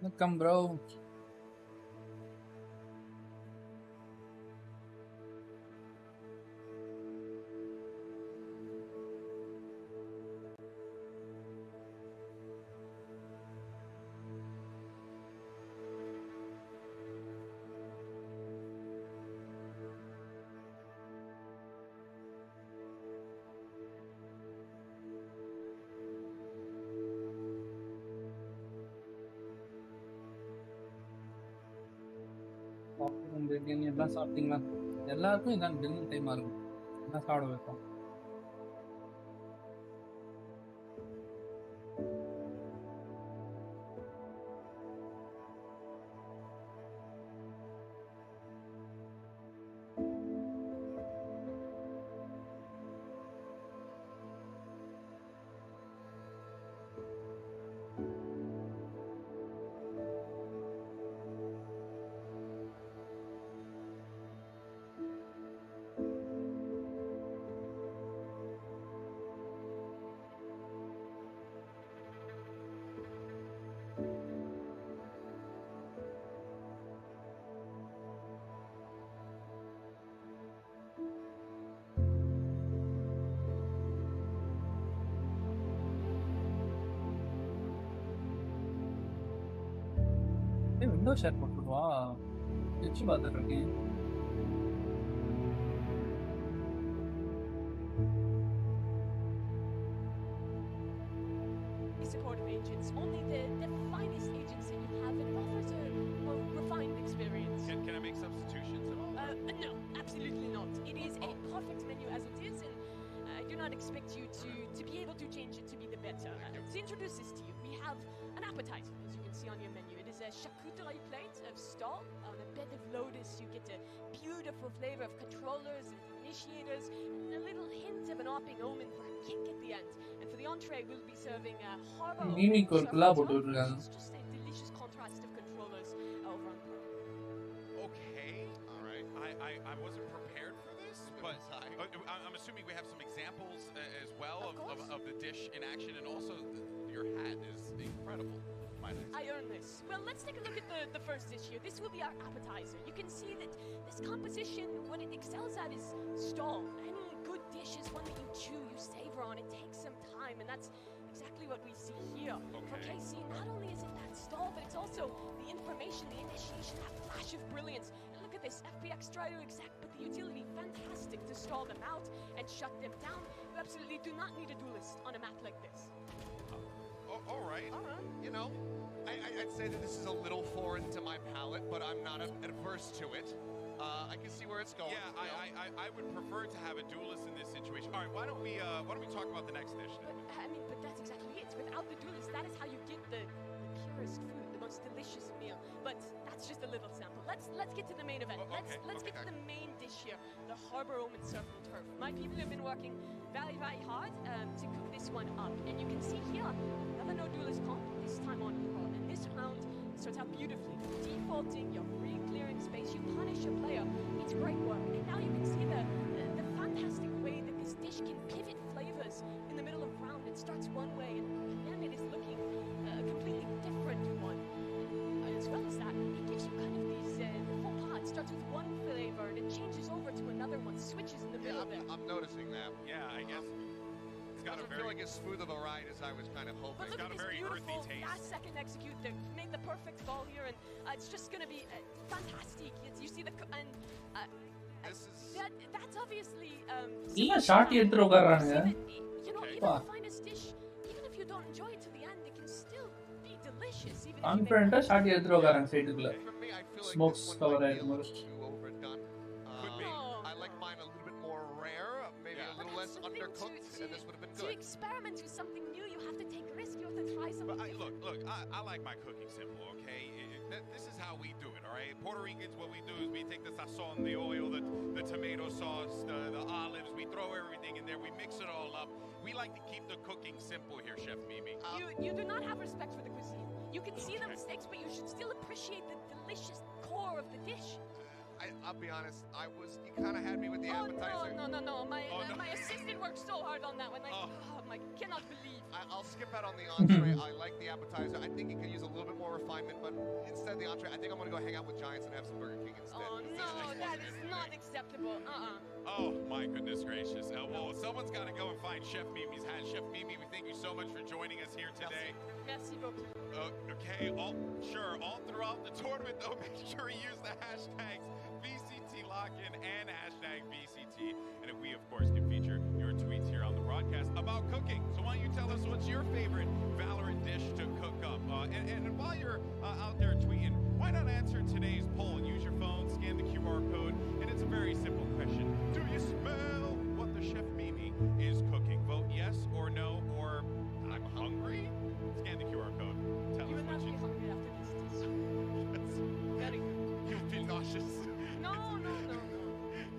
Welcome bro. Biryani எல்லாம் சாப்பிட்டீங்களா? எல்லாருக்கும் இதான் டின்னர் டைமா இருக்கும். எல்லாம் சாப்பிட வைப்போம். விண்டோ ஷேர் போட்டுவா. வச்சு பார்த்துட்டு இருக்கேன். Supportive agents, only the finest agents that you have, and offers a more refined experience. Can I make substitutions at all? No, absolutely not. It is a perfect menu as it is, and I do not expect you to be able to change it to be the better. To introduce this to you, we have an appetizer, as you can see on your menu. It is a charcuterie plate of stall. On a bed of lotus, you get a beautiful flavor of controllers and initiators, and a little hint of an opping omen for a kick at the end. And for the entree, we'll be serving a harbor Mimi omen ஒரு குலா போட்டு surf விட்டுருக்காங்க. top, which is just a delicious contrast of controllers over on Pro. Okay, all right. I wasn't prepared for this, but I'm assuming we have some examples as well of the dish in action, and also your hat is incredible. I earned this. Well, let's take a look at the first dish here. This will be our appetizer. You can see that this composition, what it excels at is stall. Any good dish is one that you chew, you savor on. It takes some time, and that's exactly what we see here. For Casey, not only is it that stall, but it's also the information, the initiation, that flash of brilliance. And look at this, FPX try to exact, but the utility, fantastic to stall them out and shut them down. You absolutely do not need a duelist on a map like this. All right. You know, I'd say that this is a little foreign to my palate, but I'm not adverse to it. I can see where it's going. Yeah, I would prefer to have a duelist in this situation. All right, why don't we talk about the next dish then? But that's exactly it. Without the duelist, that is how you get the purest food, the most delicious meal. But that's just a little sample. Let's get to the main event. Let's get to the main dish here, the Harbor Omen Surf and Turf. My people have been working very, very hard to cook this one up, and you can see here another no duelist comp. This time on Pro, and this round starts out beautifully. Defaulting, you're re-clearing space, you punish your player. It's great work, and now you can see the fantastic way that this dish can pivot flavors in the middle of round. It starts one way, and then it is looking a completely different one. As well as that, it gives you kind of these full pot. It starts with one flavor, and it changes over to another one, switches in the middle of it. I'm noticing that. Yeah, I guess. It doesn't feel like as smooth of a ride as I was kind of hoping. But look at this beautiful last second execute. They made the perfect ball here, and it's just going to be fantastic. You see the and that's obviously. இல்ல shot எடுத்து உட்கார்றானுங்க. You know, even the finest dish, even if you don't enjoy it to the end, it can still be delicious. Even கான்ஃபிடென்ட்டா shot எடுத்து உட்கார்றாங்க சைடுக்குள்ள. Smokes cover ஆயிடுச்சு. I like mine a little bit more rare, maybe a little less undercooked, and this would have been good. To experiment with something new, you have to take a risk. You have to try something different. Look, I like my cooking simple, okay? This is how we do it, all right? Puerto Ricans, what we do is we take the sazon, the oil, the tomato sauce, the olives, we throw everything in there, we mix it all up. We like to keep the cooking simple here, Chef Mimi. You do not have respect for the cuisine. You can see the mistakes, but you should still appreciate the delicious core of the dish. I'll be honest, you kind of had me with the appetizer. No. My assistant worked so hard on that one. I cannot believe. I'll skip out on the entree. I like the appetizer. I think it could use a little bit more refinement, but instead of the entree, I think I'm going to go hang out with Giants and have some Burger King instead. Oh, no, that is not acceptable. Oh, my goodness gracious. Well, someone's got to go and find Chef Mimi's hat. Chef Mimi, we thank you so much for joining us here today. Merci beaucoup. Okay, all throughout the tournament, though, make sure you use the hashtags VCT Lock-In and hashtag VCT. And we, of course, can feature your tweets here on the broadcast about cooking. So why don't you tell us what's your favorite Valorant dish to cook up? And while you're out there tweeting, why not answer today's poll? Use your phone, scan the QR code, and it's a very simple question. Do you smell what the Chef Mimi is cooking? Vote yes or no, or I'm hungry? Scan the QR code. Tell us what you... hungry after this. That's very good. You'll be nauseous. No.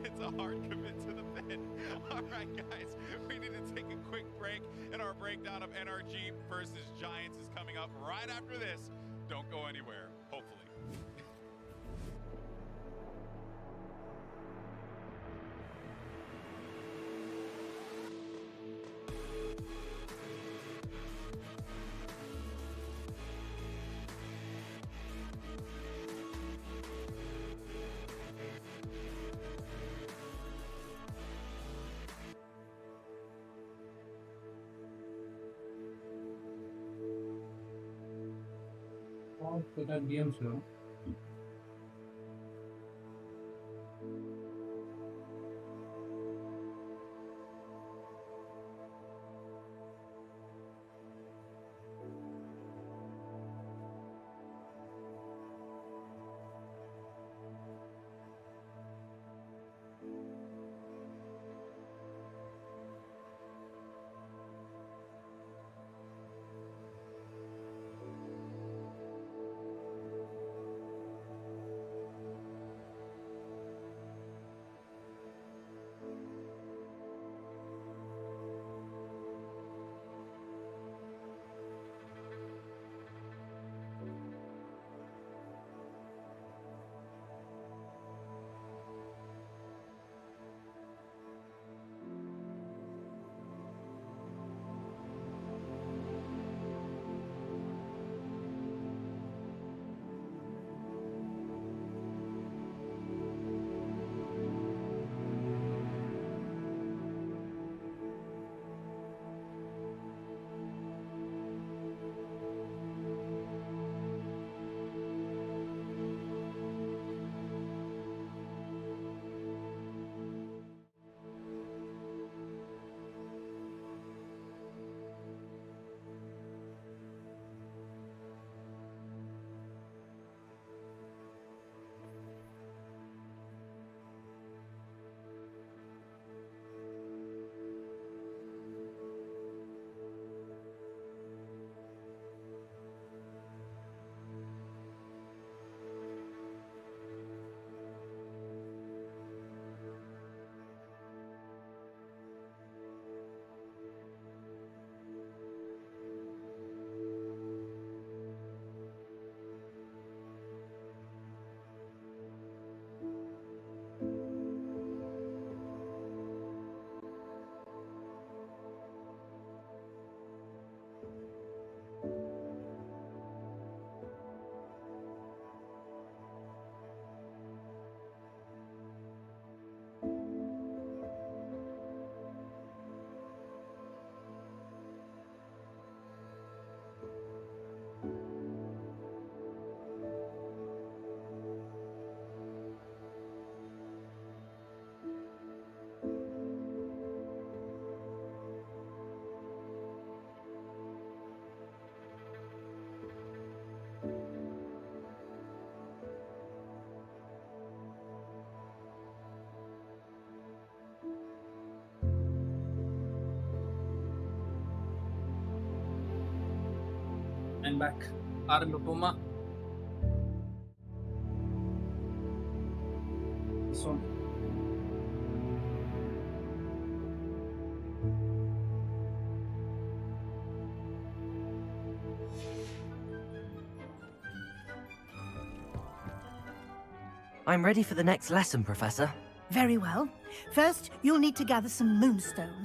It's a hard commit to the bed. All right, guys, we need to take a quick break, and our breakdown of NRG versus Giants is coming up right after this. Don't go anywhere, hopefully. That games now. I'm back. ஆரம்பிப்போமா? This one. I'm ready for the next lesson, Professor. Very well. First, you'll need to gather some moonstone.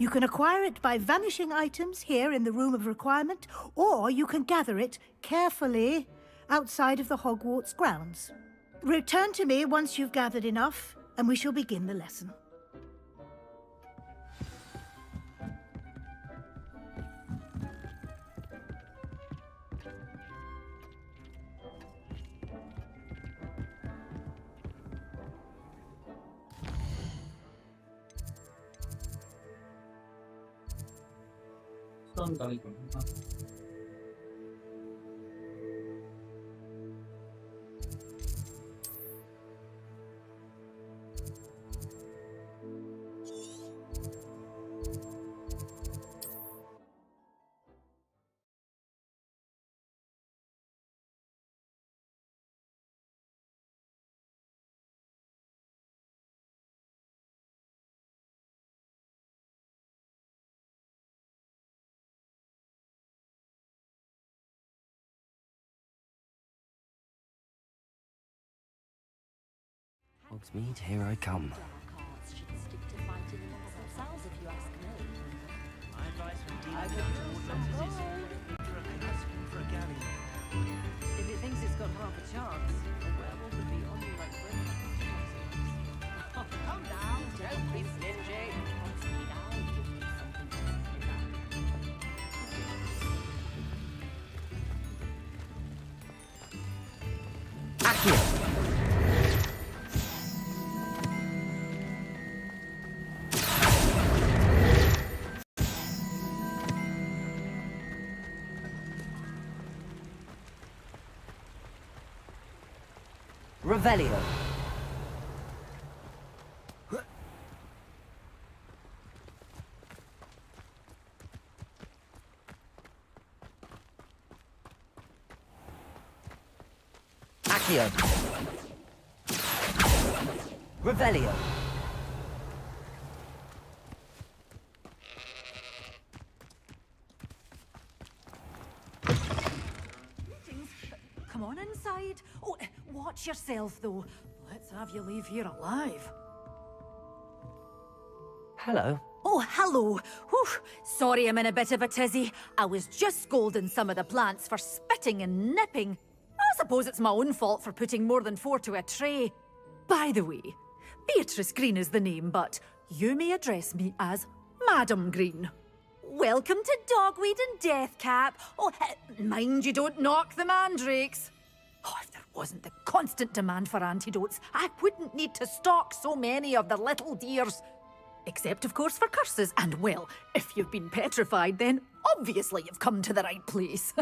You can acquire it by vanishing items here in the Room of Requirement, or you can gather it carefully outside of the Hogwarts grounds. Return to me once you've gathered enough, and we shall begin the lesson. Stone collect பண்ணுமா? Hogsmeade, here I come. If it thinks it's got half a chance, a werewolf would be only like calm down, don't be stingy. Accio! Revelio. Accio. Revelio. Come on inside. Oh, watch yourself, though. Let's have you leave here alive. Hello. Oh, hello. Whew. Sorry I'm in a bit of a tizzy. I was just scolding some of the plants for spitting and nipping. I suppose it's my own fault for putting more than 4 to a tray. By the way, Beatrice Green is the name, but you may address me as Madam Green. Welcome to Dogweed and Deathcap. Oh, mind you don't knock the mandrakes. Oh, if there wasn't the constant demand for antidotes, I wouldn't need to stock so many of the little dears. Except, of course, for curses. And, well, if you've been petrified, then obviously you've come to the right place.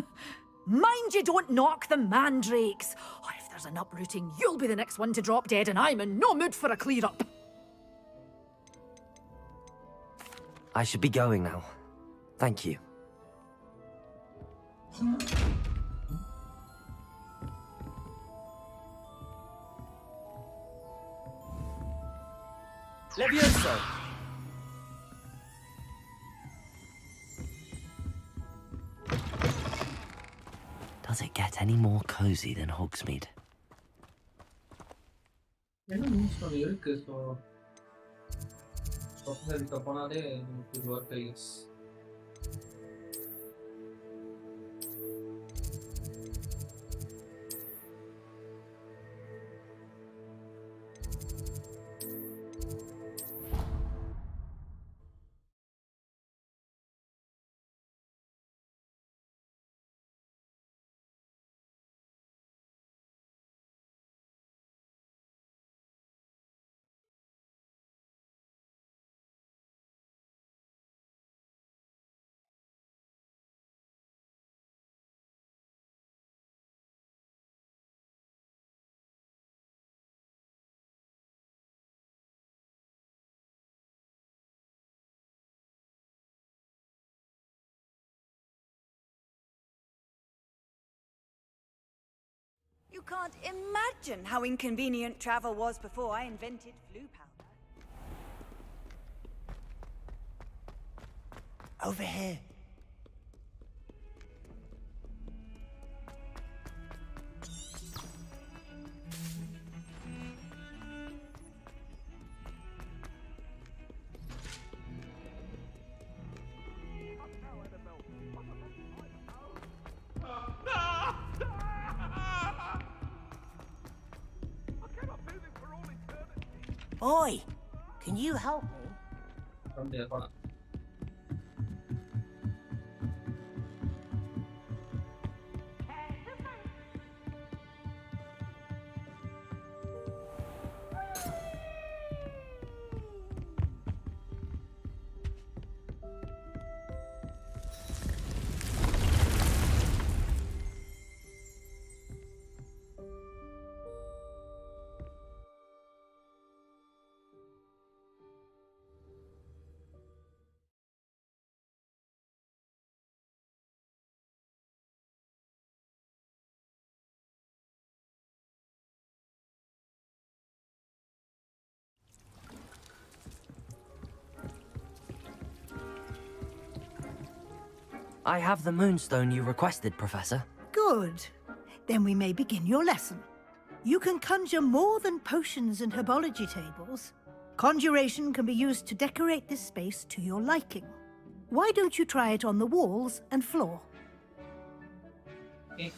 Mind you don't knock the mandrakes. Oh, if there's an uprooting, you'll be the next one to drop dead, and I'm in no mood for a clear-up. I should be going now. Thank you. Levioso! Does it get any more cozy than Hogsmeade? என்ன moonstone இருக்கு so professor போனாலே நமக்கு work ஐஸ் You can't imagine how inconvenient travel was before I invented flu powder. Over here. Oi! Can you help me? I have the moonstone you requested, Professor. Good. Then we may begin your lesson. You can conjure more than potions and herbology tables. Conjuration can be used to decorate this space to your liking. Why don't you try it on the walls and floor? Okay.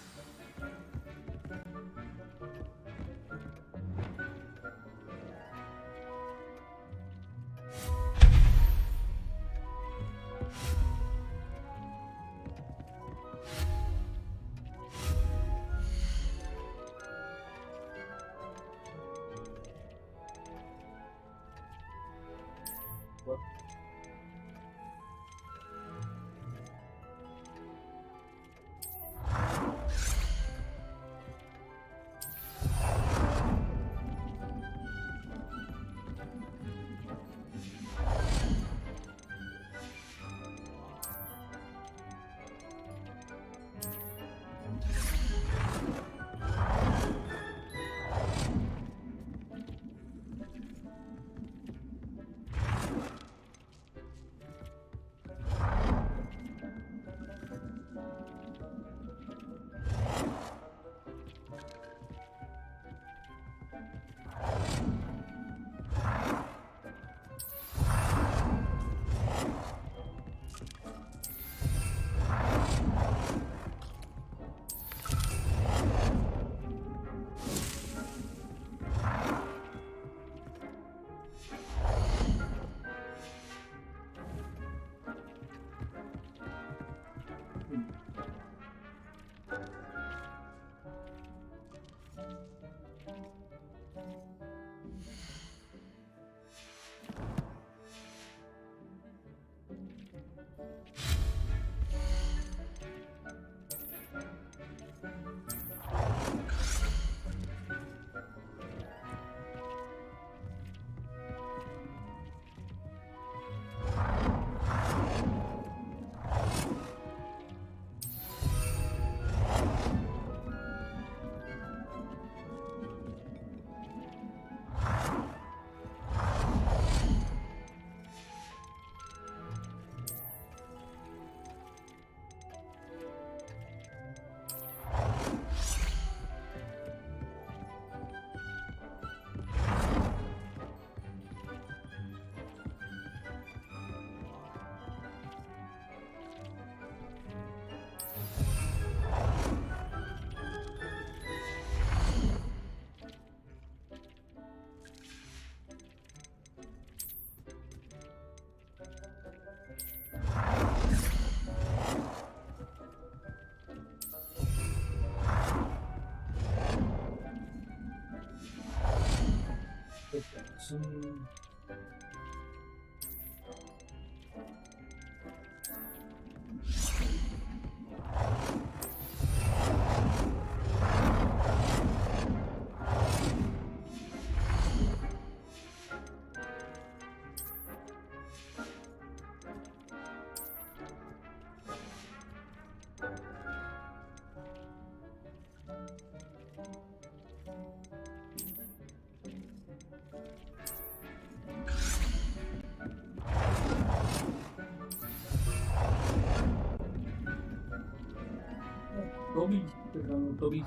Toby.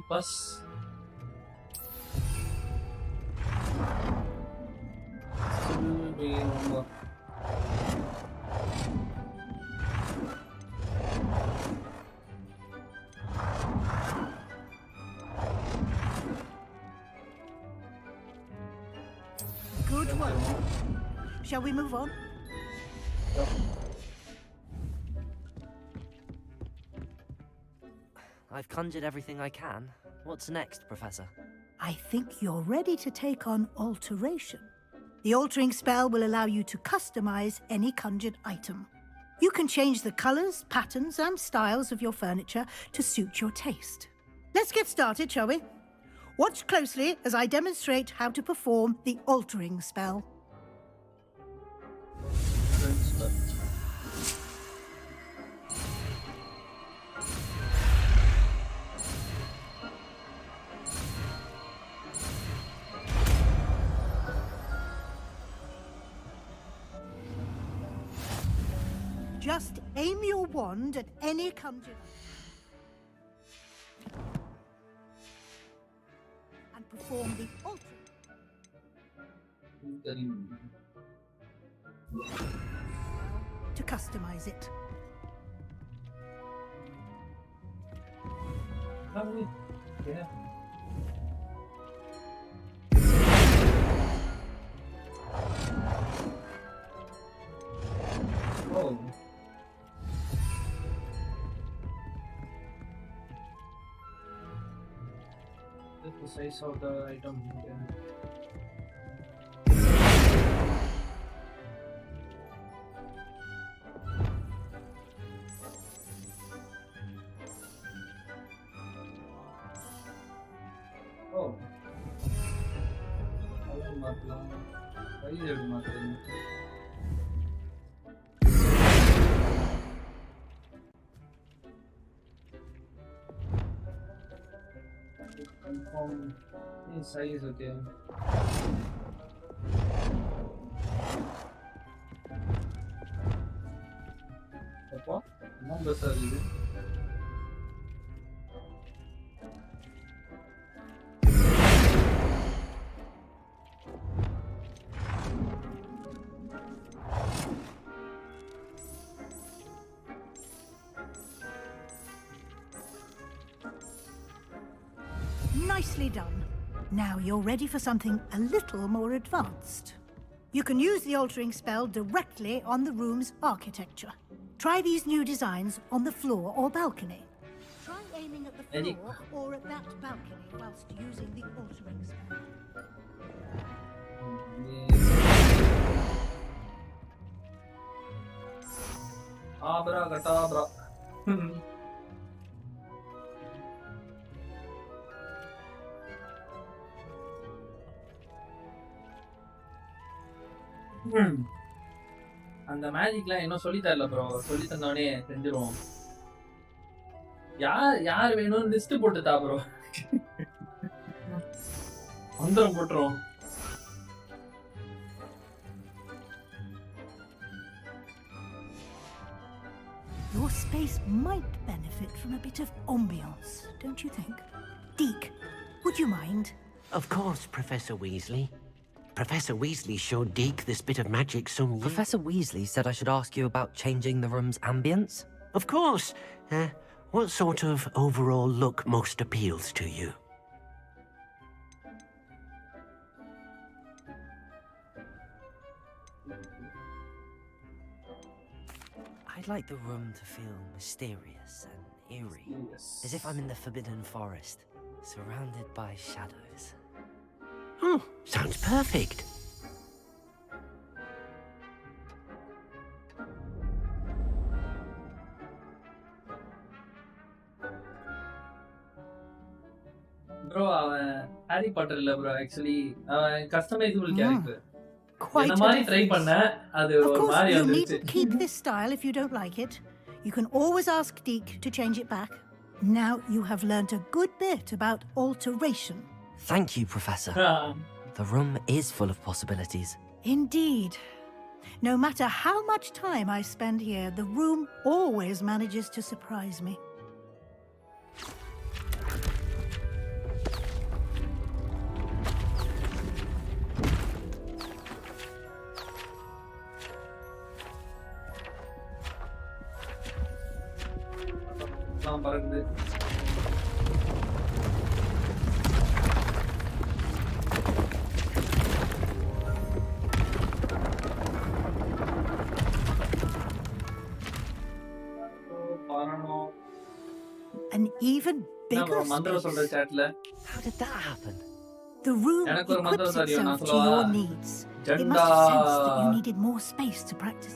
Bus. Good work. Shall we move on? I've conjured everything I can. What's next, Professor? I think you're ready to take on alteration. The altering spell will allow you to customize any conjured item. You can change the colors, patterns, and styles of your furniture to suit your taste. Let's get started, shall we? Watch closely as I demonstrate how to perform the altering spell. Just aim your wand at any conjured and perform the altering. To customize it. Yeah. Oh. This is the size of the item. Oh. Confirm in size, okay. What? Number service. Nicely done. Now you're ready for something a little more advanced. You can use the altering spell directly on the room's architecture. Try these new designs on the floor or balcony. Try aiming at the floor or at that balcony whilst using the altering spell. Abracadabra. அந்த மேஜிக்லாம் இன்னும் சொல்லி தரல bro. சொல்லி தந்தோடனே செஞ்சிருவோம். யார் வேணும்னு list போட்டுதா bro. மந்திரம் போட்டுரும். Your space might benefit from a bit of ambiance, don't you think? Deke, would you mind? Of course, Professor Weasley. Professor Weasley showed Deke this bit of magic some years... Professor Weasley said I should ask you about changing the room's ambience? Of course. What sort of overall look most appeals to you? I'd like the room to feel mysterious and eerie, as if I'm in the Forbidden Forest, surrounded by shadows. Oh, sounds perfect. Bro, Harry Potter இல்ல bro, actually customizable character. Quite என்ன மாதிரி try பண்ண அது ஒரு மாதிரி you வந்துச்சு. needn't keep this style if you don't like it. You can always ask Deke to change it back. Now you have learnt a good bit about alteration. Thank you, Professor. The room is full of possibilities. Indeed. No matter how much time I spend here, the room always manages to surprise me. An even bigger space. How did that happen? The room equips itself to your needs. It must have sensed that you needed more space to practice.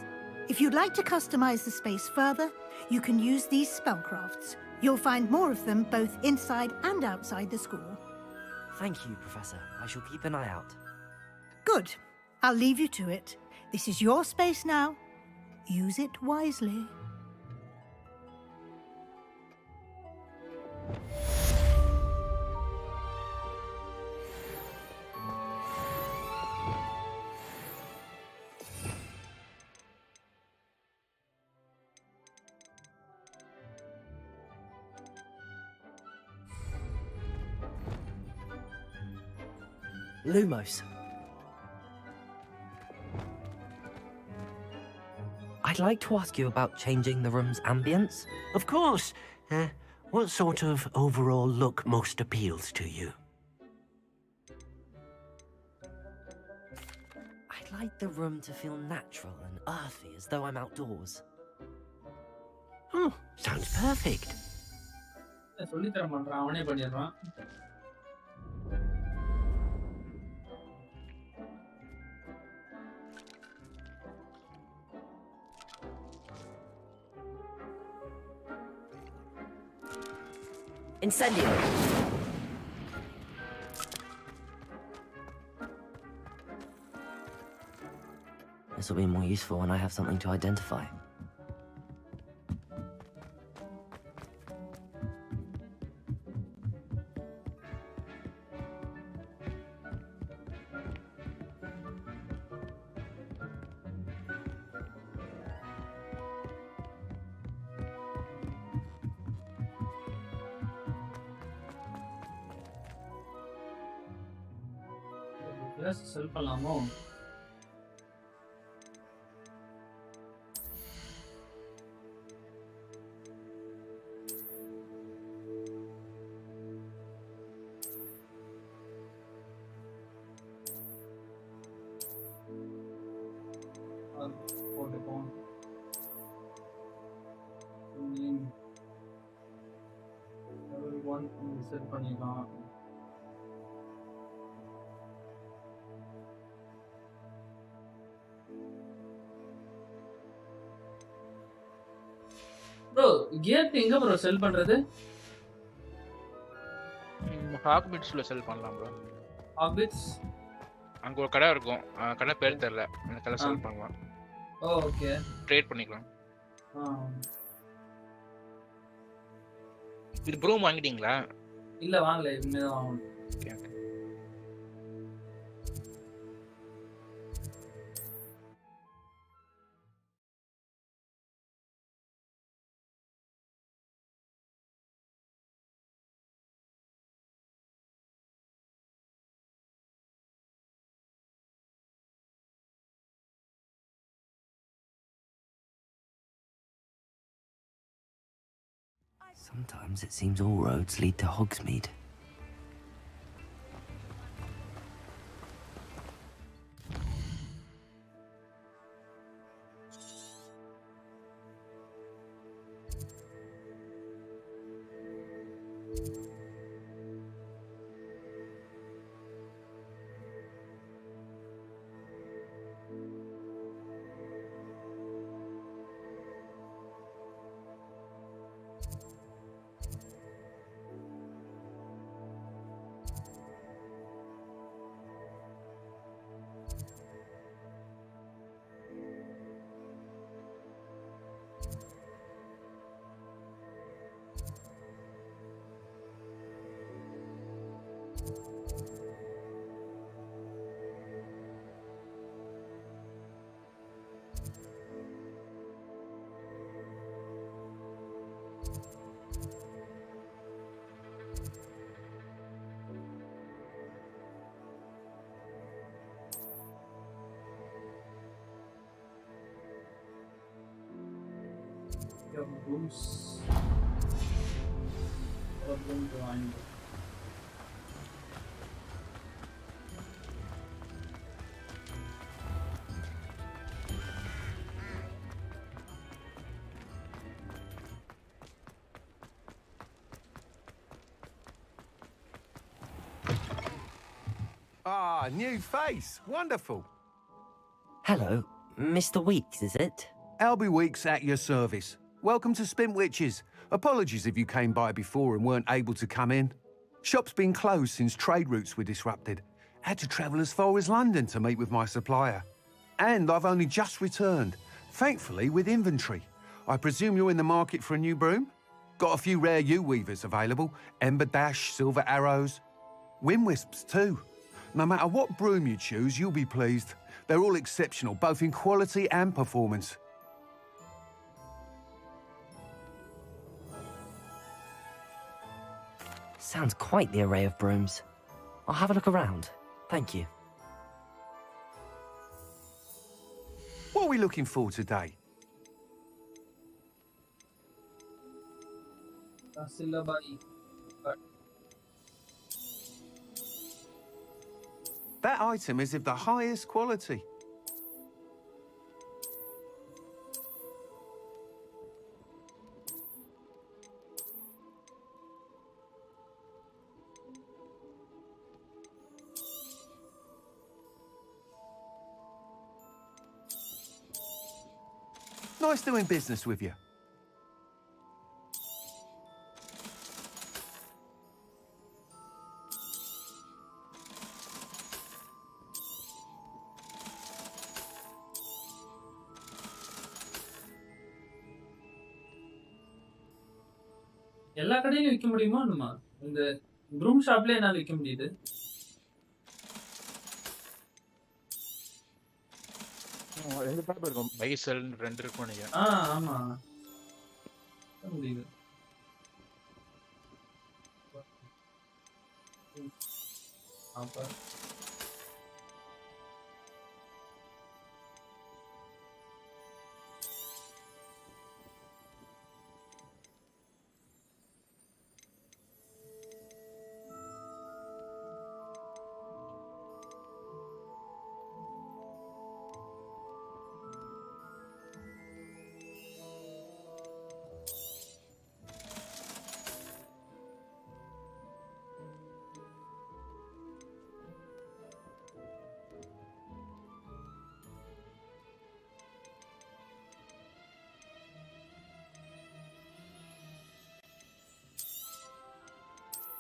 If you'd like to customize the space further, you can use these spellcrafts. You'll find more of them both inside and outside the school. Thank you, Professor. I shall keep an eye out. Good. I'll leave you to it. This is your space now. Use it wisely. Lumos. I'd like to ask you about changing the room's ambience. Of course. What sort of overall look most appeals to you? I'd like the room to feel natural and earthy, as though I'm outdoors. Oh, sounds perfect. Incendio! This will be more useful when I have something to identify. செல் பண்ணலாமோ? போட்டுப்போம். Set பண்ணிக்கலாம். Bro gear எங்க bro செல் பண்றது? ஹாக்பிட்ஸ்ல செல் பண்ணலாம் bro. ஹாக்பிட்ஸ் அங்க ஒரு கடை இருக்கும். கடை பேர் தெரியல. அந்த கடை செல் பண்ணலாம். ஓகே. ட்ரேட் பண்ணிக்கலாம். இது ப்ரூம் வாங்கிட்டீங்களா? இல்ல வாங்கல, இனிமே தான் வாங்கணும். Okay okay. Sometimes it seems all roads lead to Hogsmeade. Rooms. Ah, new face. Wonderful. Hello, Mr. Weeks, is it? Albie Weeks at your service. Welcome to Spintwitches. Apologies if you came by before and weren't able to come in. Shop's been closed since trade routes were disrupted. Had to travel as far as London to meet with my supplier. And I've only just returned, thankfully with inventory. I presume you're in the market for a new broom? Got a few rare U-weavers available. Ember Dash, Silver Arrows. Wind Wisps too. No matter what broom you choose, you'll be pleased. They're all exceptional, both in quality and performance. Sounds quite the array of brooms. I'll have a look around. Thank you. What are we looking for today? That item is of the highest quality. Nice doing business with you. எல்லா கடையிலும் விற்க முடியுமா என்னமா? இந்த broom ஷாப்ல என்னால விற்க முடியுது? ரெண்டு டைப் இருக்கும். பை செல் ரெண்டு இருக்கும் நினைக்கிறேன். ஆமா. முடியுது. அப்ப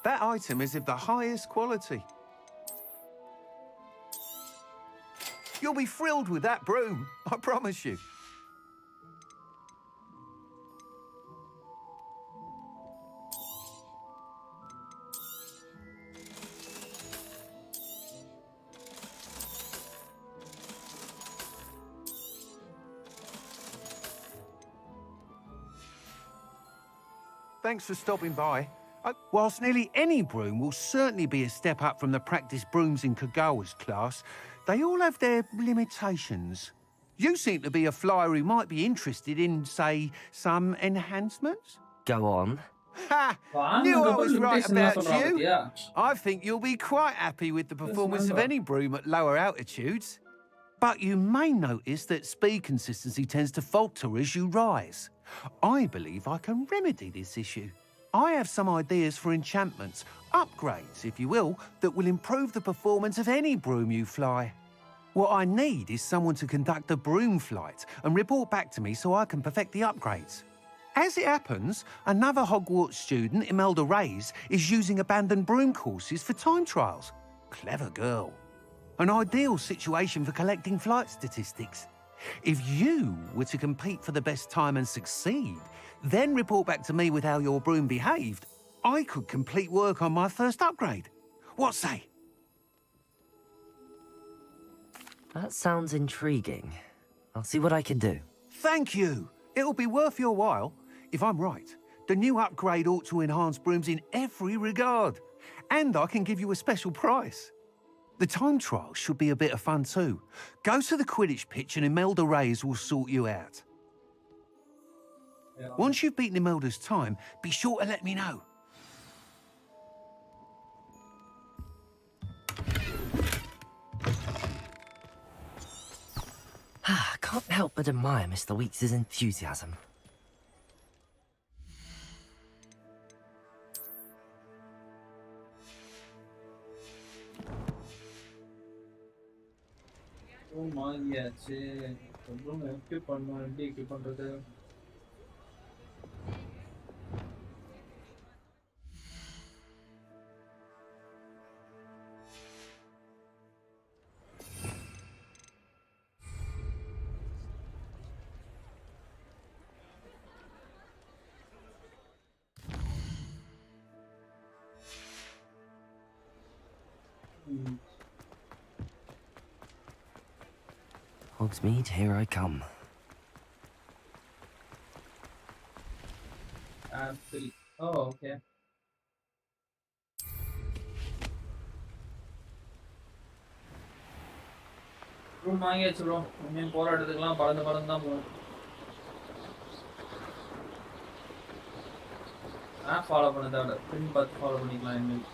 That item is of the highest quality. You'll be thrilled with that broom, I promise you. Thanks for stopping by. Whilst nearly any broom will certainly be a step up from the practice brooms in Kagawa's class, they all have their limitations. You seem to be a flyer who might be interested in, say, some enhancements? Go on. Ha! Knew I was right about you. I think you'll be quite happy with the performance of any broom at lower altitudes. But you may notice that speed consistency tends to falter as you rise. I believe I can remedy this issue. I have some ideas for enchantments, upgrades, if you will, that will improve the performance of any broom you fly. What I need is someone to conduct a broom flight and report back to me so I can perfect the upgrades. As it happens, another Hogwarts student, Imelda Reyes, is using abandoned broom courses for time trials. Clever girl. An ideal situation for collecting flight statistics. If you were to compete for the best time and succeed, then report back to me with how your broom behaved, I could complete work on my first upgrade. What say? That sounds intriguing. I'll see what I can do. Thank you. It'll be worth your while. If I'm right, the new upgrade ought to enhance brooms in every regard. And I can give you a special price. The time trial should be a bit of fun too. Go to the Quidditch pitch and Imelda Reyes will sort you out. Once you've beaten Imelda's time, be sure to let me know. Can't help but admire Mr. Weeks' enthusiasm. வாங்கியாச்சு. அப்புறம் equip பண்ணணும். எப்படி equip பண்றது? Hogsmeade, here I come. Apple. Oh, okay. Room வாங்கியாச்சு bro. இனிமேல் போற இடத்துக்குலாம் பறந்து தான் போகணும். ஃபாலோ பண்ணதை விட பின் பார்த்து ஃபாலோ பண்ணிக்கலாம் இனிமேல்.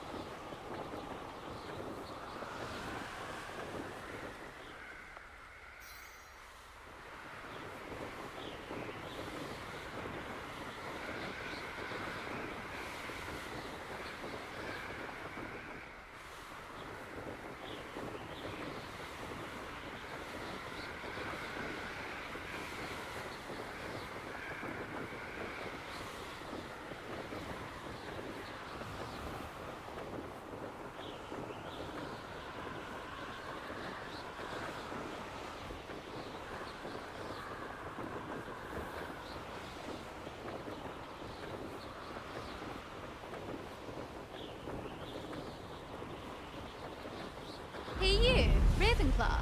Hey you, Ravenclaw.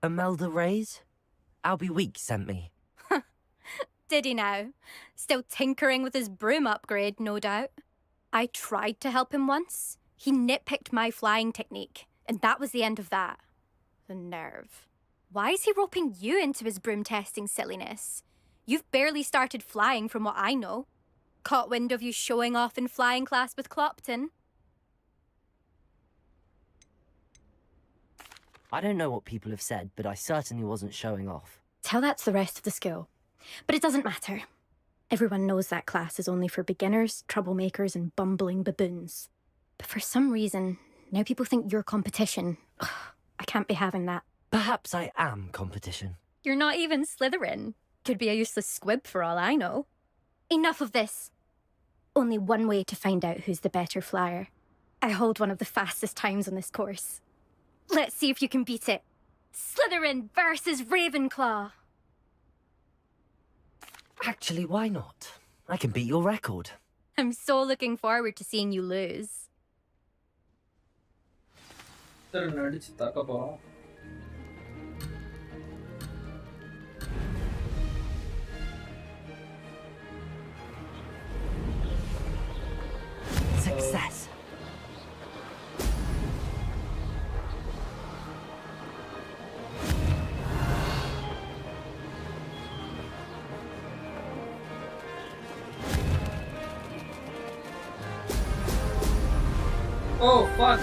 Imelda Reyes? Albie Weeks sent me. Did he now? Still tinkering with his broom upgrade, no doubt. I tried to help him once. He nitpicked my flying technique, and that was the end of that. The nerve. Why is he roping you into his broom testing silliness? You've barely started flying from what I know. Caught wind of you showing off in flying class with Clopton. I don't know what people have said, but I certainly wasn't showing off. Tell that's the rest of the school. But it doesn't matter. Everyone knows that class is only for beginners, troublemakers, and bumbling baboons. But for some reason, now people think you're competition. Ugh, I can't be having that. Perhaps I am competition. You're not even Slytherin. Could be a useless squib for all I know. Enough of this. Only one way to find out who's the better flyer. I hold one of the fastest times on this course. Let's see if you can beat it. Slytherin versus Ravenclaw. Actually, why not? I can beat your record. I'm so looking forward to seeing you lose. Success. Oh fuck.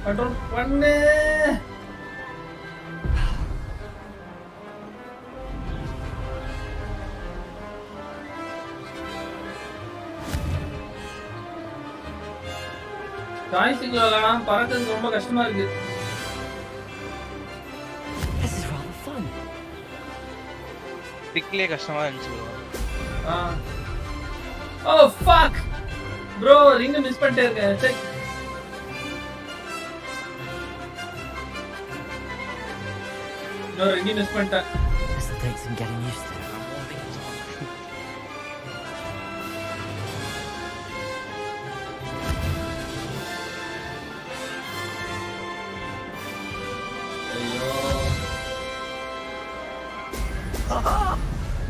Control பண்ணு. ஜாய்ஸ்டிக்ல விளையாடாம பறக்கிறது ரொம்ப கஷ்டமா இருக்கு. This is rather fun. டிக்லே கஷ்டமா இருந்துச்சு. Oh fuck. Bro, ring miss பண்ணிட்டே இருக்கேன். Check. No, ring miss பண்ணிட்டேன். This will take some getting used to.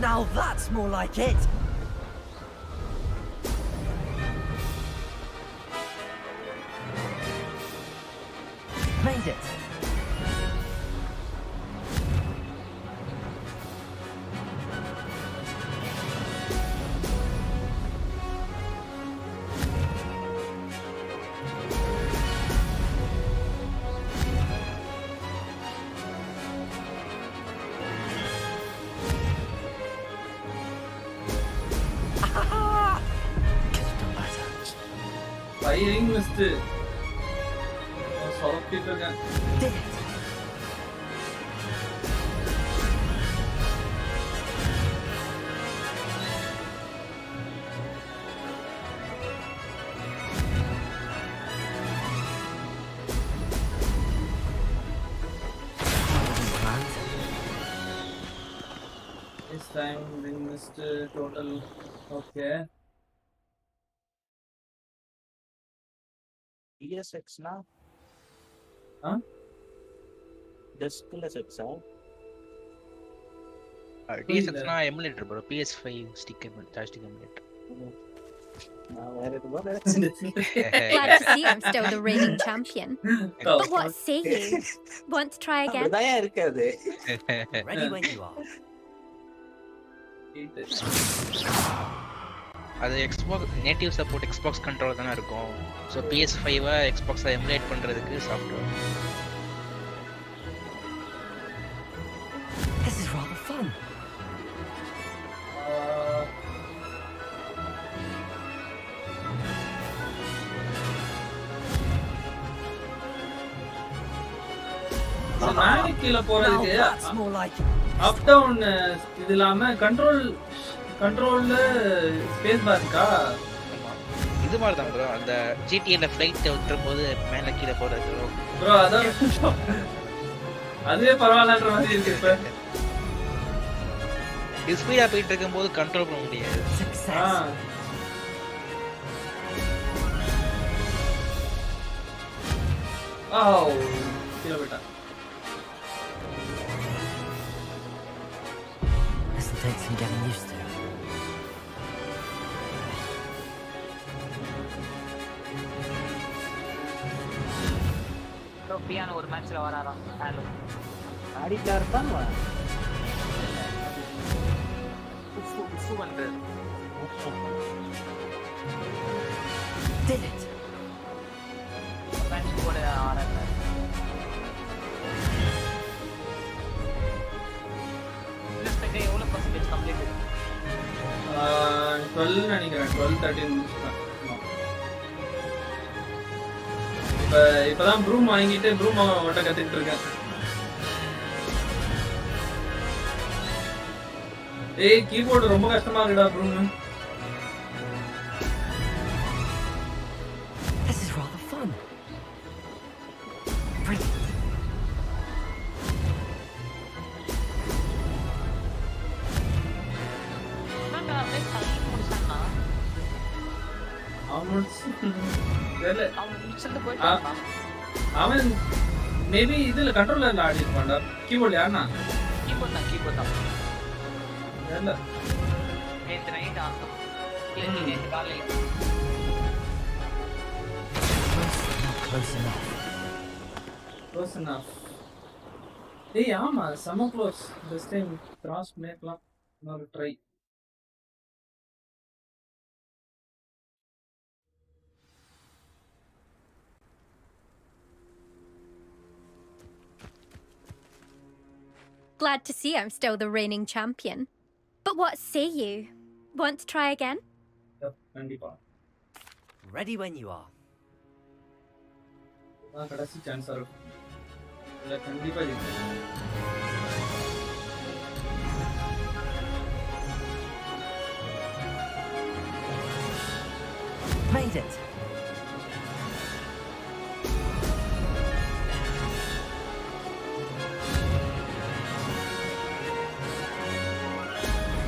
Now that's more like it. Made it. Firing missed. சொதப்பிட்டு இருக்கேன். This time we missed total. Okay. PSX na? Huh? Deskless X ah? PSX na emulator bro. PS5 stick joystick emulator. Glad to see I'm still the reigning champion. But what say you? Want to try again? Ready when you are. அது Xbox native support Xbox controller தான இருக்கும். So PS5 Xbox emulate பண்றதுக்கு software. This is rather fun. மேலே கீழே போறதுக்கு up down இது இல்லாம கண்ட்ரோல்ல ஸ்பேஸ் பார் இருக்கா? இது மாதிரி தான் ப்ரோ. அந்த GTAல ஃளைட் விட்டும்போது மேலே கீழே போறது ப்ரோ. அதான் அதுவே பரவாயில்லன்ற மாதிரி இருக்கு. இப்ப இது ஸ்பீடா போயிட்டு இருக்கும்போது கண்ட்ரோல் பண்ண முடியாது. கீழே போயிட்டா. This will take some getting used to. Piano ஒரு மேட்ச்ல வராராம். ஆடிட்டா இருப்பான் வா. உஃப் வந்து Did it. மேட்ச் போட ஆறாங்க. லிஸ்ட்ல எவ்வளவு பர்சன்டேஜ் கம்ப்ளீட்? 12 நினைக்கிறேன். 12-13 முடிச்சிட்டேன். இப்பதான் ப்ரூம் வாங்கிட்டு ப்ரூம் ஓட்ட கத்துக்கிட்டு இருக்கேன். ஏய் கீபோர்டு ரொம்ப கஷ்டமா இருக்குடா broom. This is rather fun. Brilliant. அவன் மேபி இதுல கண்ட்ரோலர்ல ஆடி இருப்பான்டா. கீபோர்ட் யாருனா? கீபோர்ட் தான். இல்ல நேத்து நைட் ஆகும். இல்ல நேத்து காலையில. Close enough. Close enough. ஏய் ஆமா சம க்ளோஸ். திஸ் டைம் கிராஸ் மேக்லாம் இன்னொரு try. Glad to see I'm still the reigning champion. But what say you? Want to try again? Yep, கண்டிப்பா. Ready when you are. நான் கடைசி சான்ஸ் இருக்கும். இல்ல கண்டிப்பா ஜெயிப்பேன். Made it.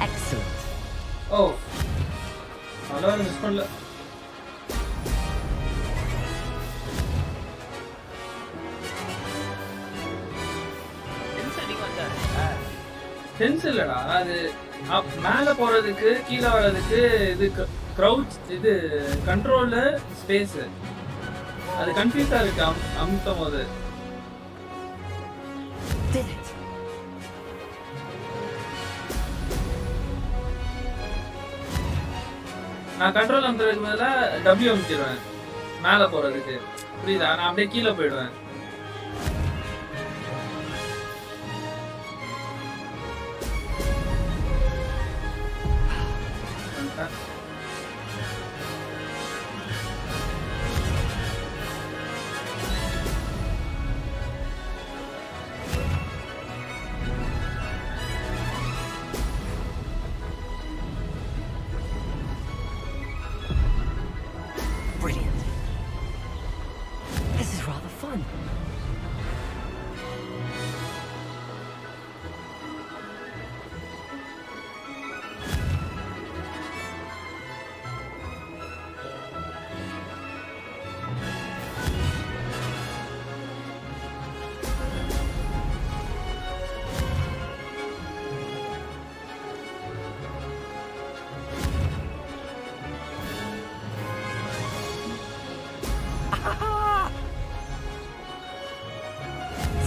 Excellent. Oh. அதான் miss பண்ணல. சென்ஸ் இல்லடா. அது மேல போறதுக்கு கீழே வர்றதுக்கு இது க்ரௌச் இது கண்ட்ரோல்ல ஸ்பேஸ். அது கன்ஃபியூஸா இருக்கு அமுத்தும் போது. did it. நான் கண்ட்ரோல் அமுத்துறதுக்கு பதிலா W அமுத்திடுவேன் மேல போறதுக்கு. புரியுதா? நான் அப்படியே கீழே போயிடுவேன். Brilliant. This is rather fun.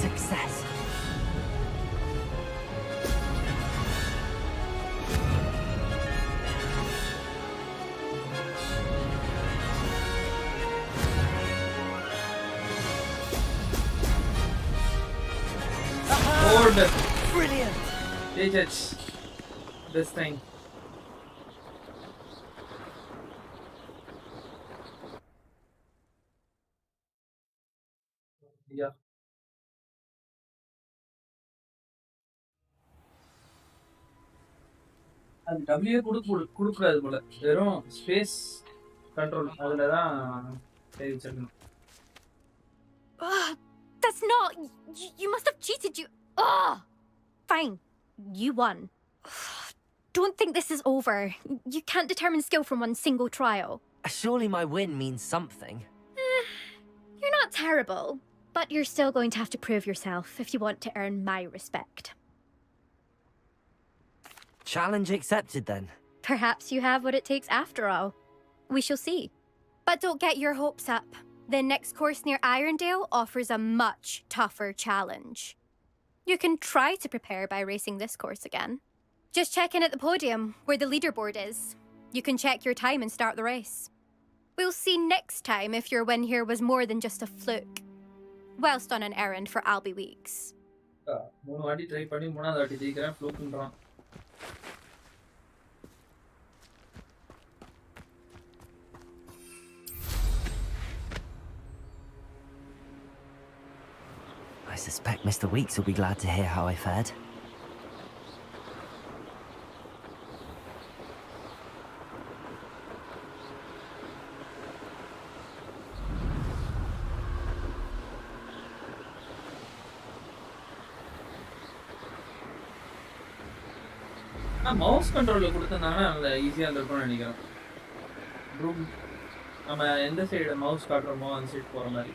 Success. Order. Brilliant. Teach it. This thing. Yeah. அது W கொடுக்கூடாது போல. வெறும் ஸ்பேஸ் கண்ட்ரோல் அதுல தான் சரி வச்சிருக்கணும். That's not. You must have cheated. Fine. You won. Don't think this is over. You can't determine skill from one single trial. Surely my win means something. You're not terrible, but you're still going to have to prove yourself if you want to earn my respect. Challenge accepted then. Perhaps you have what it takes after all. We shall see. But don't get your hopes up. The next course near Irondale offers a much tougher challenge. You can try to prepare by racing this course again. Just check in at the podium, where the leaderboard is. You can check your time and start the race. We'll see next time if your win here was more than just a fluke. Whilst on an errand for Albie Weeks. 3 வாட்டி try பண்ணி 3வது வாட்டி ஜெயிக்கிறேன் ஃப்ளூக்ன்றான். I suspect Mr. Weeks will be glad to hear how I fared. Mouse கண்ட்ரோல்ல கொடுத்தனால அந்த ஈஸியா இருக்கும்னு நினைக்கிறேன். ரூம் நம்ம எந்த சைடு மவுஸ் காட்டுறோமோ அந்த சைடு போற மாதிரி.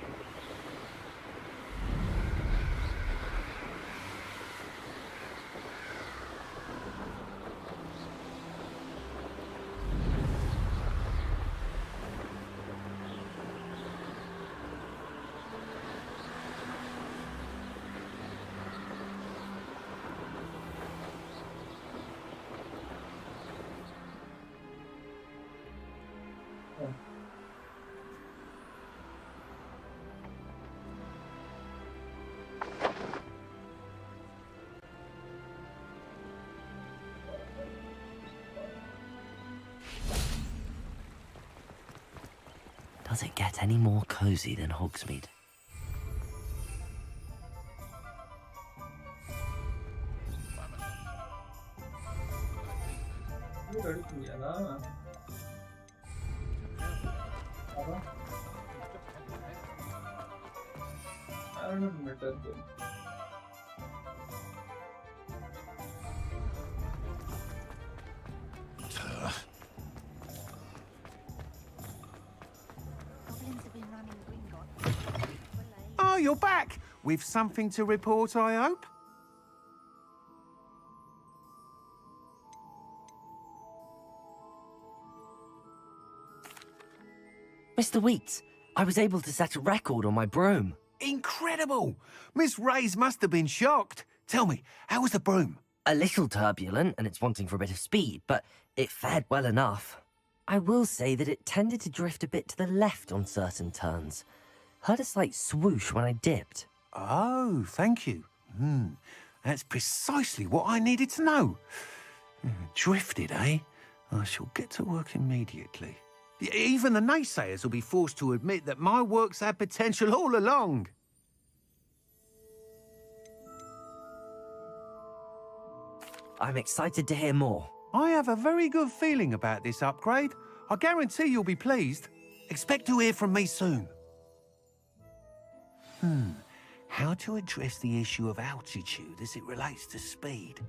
Does it get any more cozy than Hogsmeade? Oh, you're back! With something to report, I hope? Mr. Weeks, I was able to set a record on my broom. Incredible! Miss Ray's must have been shocked. Tell me, how was the broom? A little turbulent, and it's wanting for a bit of speed, but it fared well enough. I will say that it tended to drift a bit to the left on certain turns. Heard a slight swoosh when I dipped. Oh, thank you. That's precisely what I needed to know. Drifted, eh? I shall get to work immediately. Even the naysayers will be forced to admit that my work's had potential all along. I'm excited to hear more. I have a very good feeling about this upgrade. I guarantee you'll be pleased. Expect to hear from me soon. How to address the issue of altitude as it relates to speed?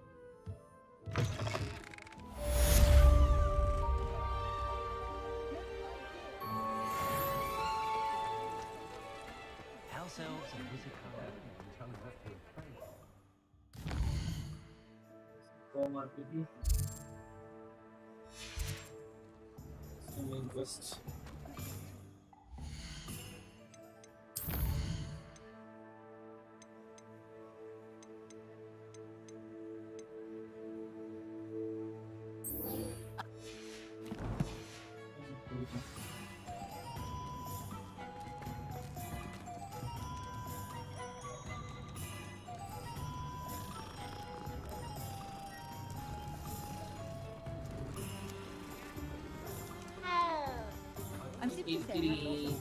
I'm simply saying.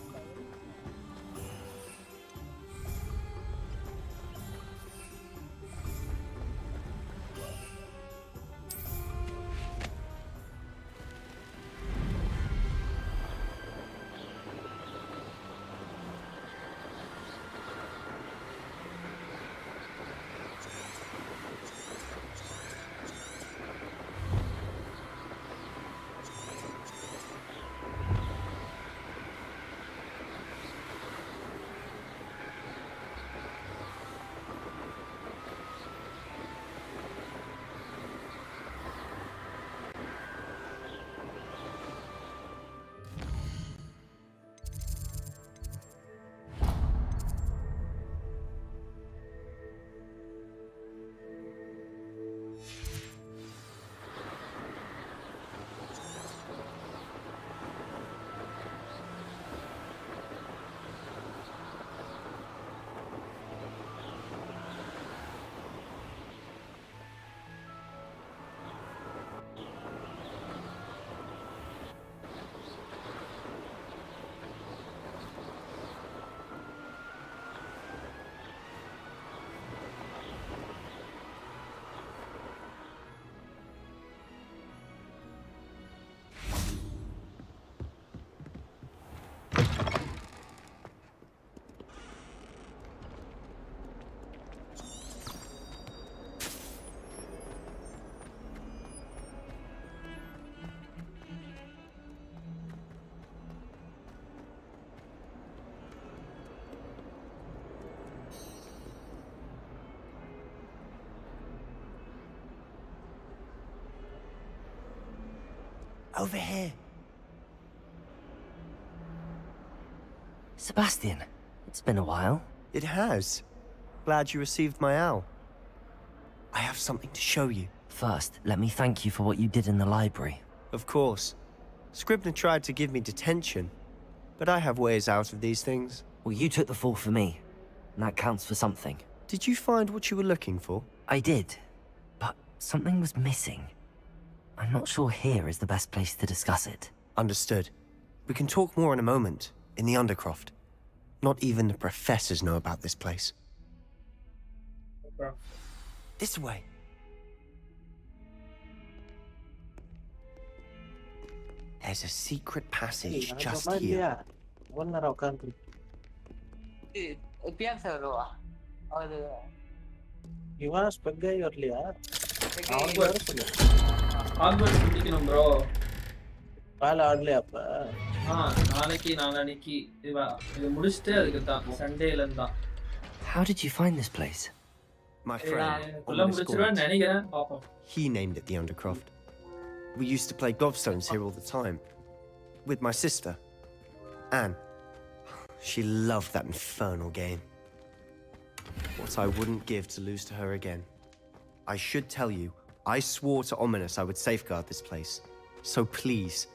Over here. Sebastian, it's been a while. It has. Glad you received my owl. I have something to show you. First, let me thank you for what you did in the library. Of course. Scribner tried to give me detention, but I have ways out of these things. Well, you took the fall for me, and that counts for something. Did you find what you were looking for? I did, but something was missing. I'm not sure here is the best place to discuss it. Understood. We can talk more in a moment, in the Undercroft. Not even the professors know about this place. This way. There's a secret passage just here. Hogwarts முடிக்கணும் bro. கால ஆடல அப்ப. நாளைக்கு இது முடிச்சிட்டு அதுக்கு தான் சண்டேல இருந்தா. How did you find this place? My friend, முடிச்சிருவேன்னு நினைக்கிறேன். பாப்போம். He named it the Undercroft. We used to play gobstones here all the time. With my sister, Anne. She loved that infernal game. what I wouldn't give to lose to her again. I should tell you, I swore to Ominous I would safeguard this place. So please,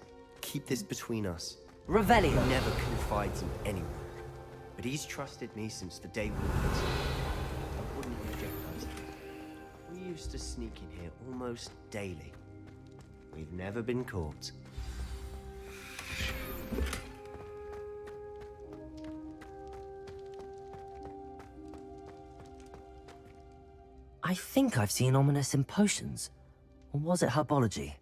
keep this between us. Revelio. He never confides in anyone. But he's trusted me since the day we met. I wouldn't reject those. We used to sneak in here almost daily. We've never been caught. I think I've seen Ominous in potions. Or was it herbology?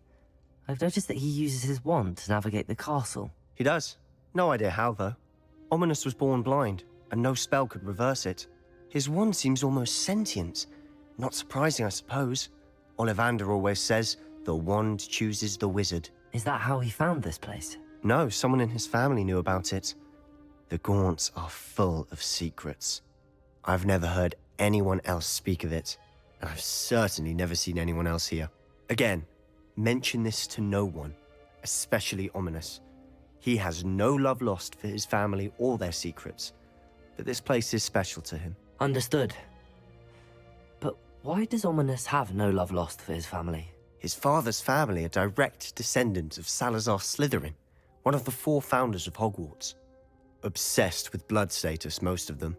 I've noticed that he uses his wand to navigate the castle. He does. No idea how, though. Ominous was born blind, and no spell could reverse it. His wand seems almost sentient. Not surprising, I suppose. Ollivander always says, the wand chooses the wizard. Is that how he found this place? No, someone in his family knew about it. The Gaunts are full of secrets. I've never heard anyone else speak of it, and I've certainly never seen anyone else here. Again, mention this to no one, especially Ominous. He has no love lost for his family or their secrets, but this place is special to him. Understood. But why does Ominous have no love lost for his family? His father's family are direct descendants of Salazar Slytherin, one of the 4 founders of Hogwarts. Obsessed with blood status, most of them.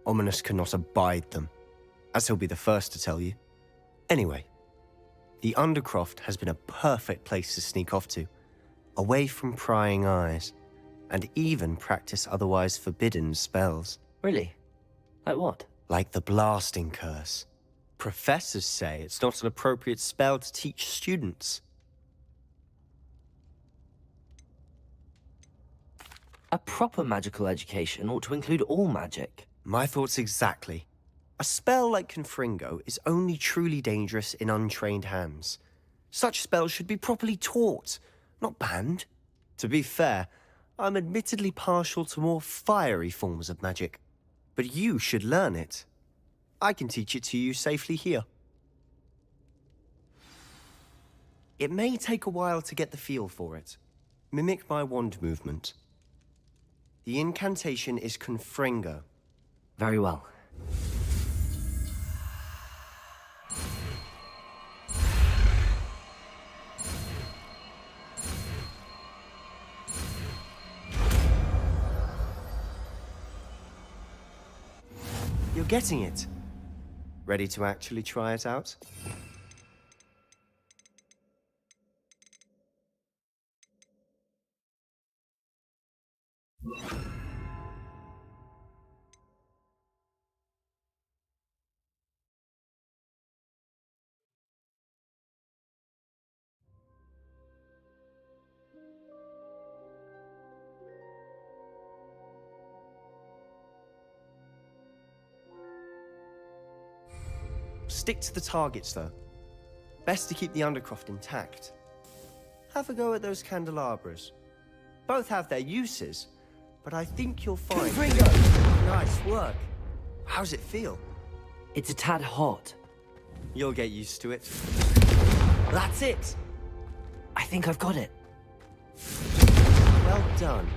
Ominous cannot abide them, as he'll be the first to tell you. Anyway, the Undercroft has been a perfect place to sneak off to, away from prying eyes, and even practice otherwise forbidden spells. Really? Like what? Like the blasting curse. Professors say it's not an appropriate spell to teach students. A proper magical education ought to include all magic. My thoughts exactly. A spell like Confringo is only truly dangerous in untrained hands. Such spells should be properly taught, not banned. To be fair, I'm admittedly partial to more fiery forms of magic. But you should learn it. I can teach it to you safely here. It may take a while to get the feel for it. Mimic my wand movement. The incantation is Confringo. Very well. You're getting it. Ready to actually try it out? Stick to the targets, though. Best to keep the Undercroft intact. Have a go at those candelabras. Both have their uses, but I think you'll find... Confringo! Nice work. How's it feel? It's a tad hot. You'll get used to it. That's it! I think I've got it. Well done.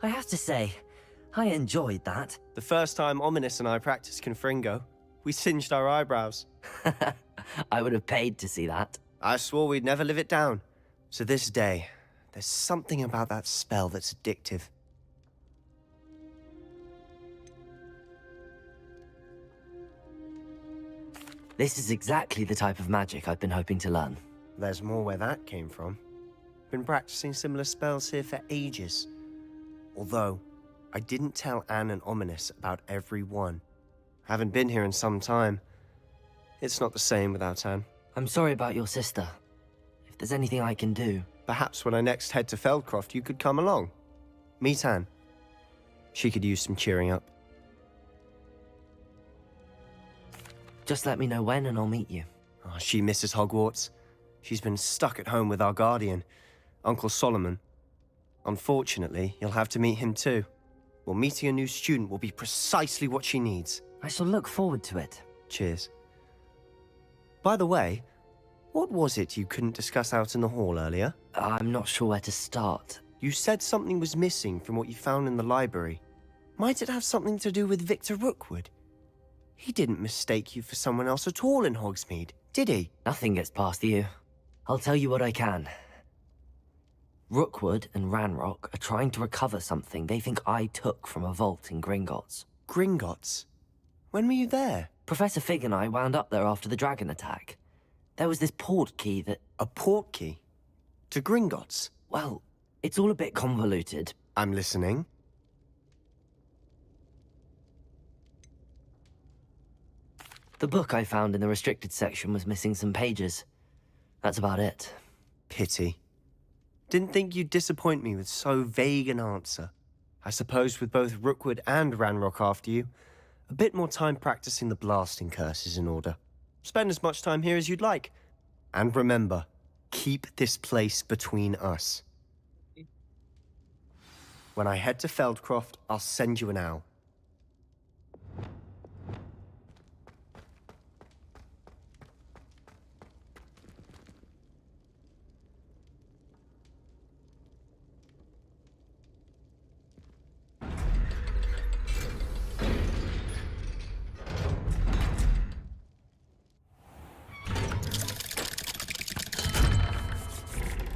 I have to say, I enjoyed that. The first time Ominous and I practiced Confringo, we singed our eyebrows. I would have paid to see that. I swore we'd never live it down. To this day, there's something about that spell that's addictive. This is exactly the type of magic I've been hoping to learn. There's more where that came from. Been practicing similar spells here for ages. Although, I didn't tell Anne and Ominous about every one. Haven't been here in some time. It's not the same without Anne. I'm sorry about your sister. If there's anything I can do... Perhaps when I next head to Feldcroft, you could come along. Meet Anne. She could use some cheering up. Just let me know when and I'll meet you. Oh, she misses Hogwarts. She's been stuck at home with our guardian, Uncle Solomon. Unfortunately, you'll have to meet him too. Well, meeting a new student will be precisely what she needs. I shall look forward to it. Cheers. By the way, What was it you couldn't discuss out in the hall earlier? I'm not sure where to start. You said something was missing from what you found in the library. Might it have something to do with Victor Rookwood? He didn't mistake you for someone else at all in Hogsmeade, did he? Nothing gets past you. I'll tell you what I can. Rookwood and Ranrock are trying to recover something they think I took from a vault in Gringotts. Gringotts? When were you there? Professor Fig and I wound up there after the dragon attack. There was this port key that... A port key? To Gringotts? Well, it's all a bit convoluted. I'm listening. The book I found in the restricted section was missing some pages. That's about it. Pity. Didn't think you'd disappoint me with so vague an answer. I suppose with both Rookwood and Ranrock after you, a bit more time practicing the blasting curse is in order. Spend as much time here as you'd like. And remember, keep this place between us. When I head to Feldcroft, I'll send you an owl.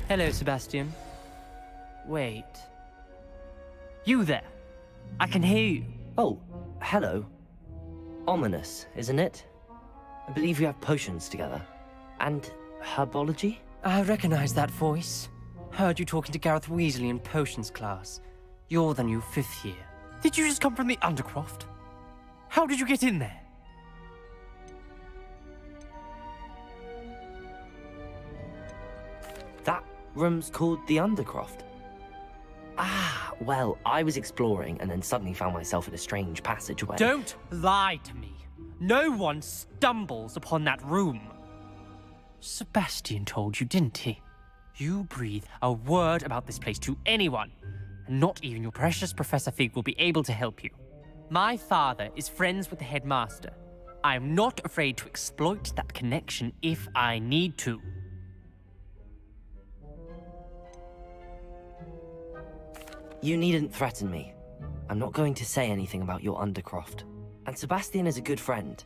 Hello, Sebastian. Wait. You there? I can hear you. Oh, hello. Ominous, isn't it? I believe we have potions together. And herbology? I recognize that voice. Heard you talking to Gareth Weasley in potions class. You're the new 5th year. Did you just come from the Undercroft? How did you get in there? That room's called the Undercroft. Ah, well, I was exploring and then suddenly found myself in a strange passageway. Don't lie to me. No one stumbles upon that room. Sebastian told you, didn't he? You breathe a word about this place to anyone, and not even your precious Professor Fig will be able to help you. My father is friends with the headmaster. I am not afraid to exploit that connection if I need to. You needn't threaten me. I'm not going to say anything about your Undercroft. And Sebastian is a good friend.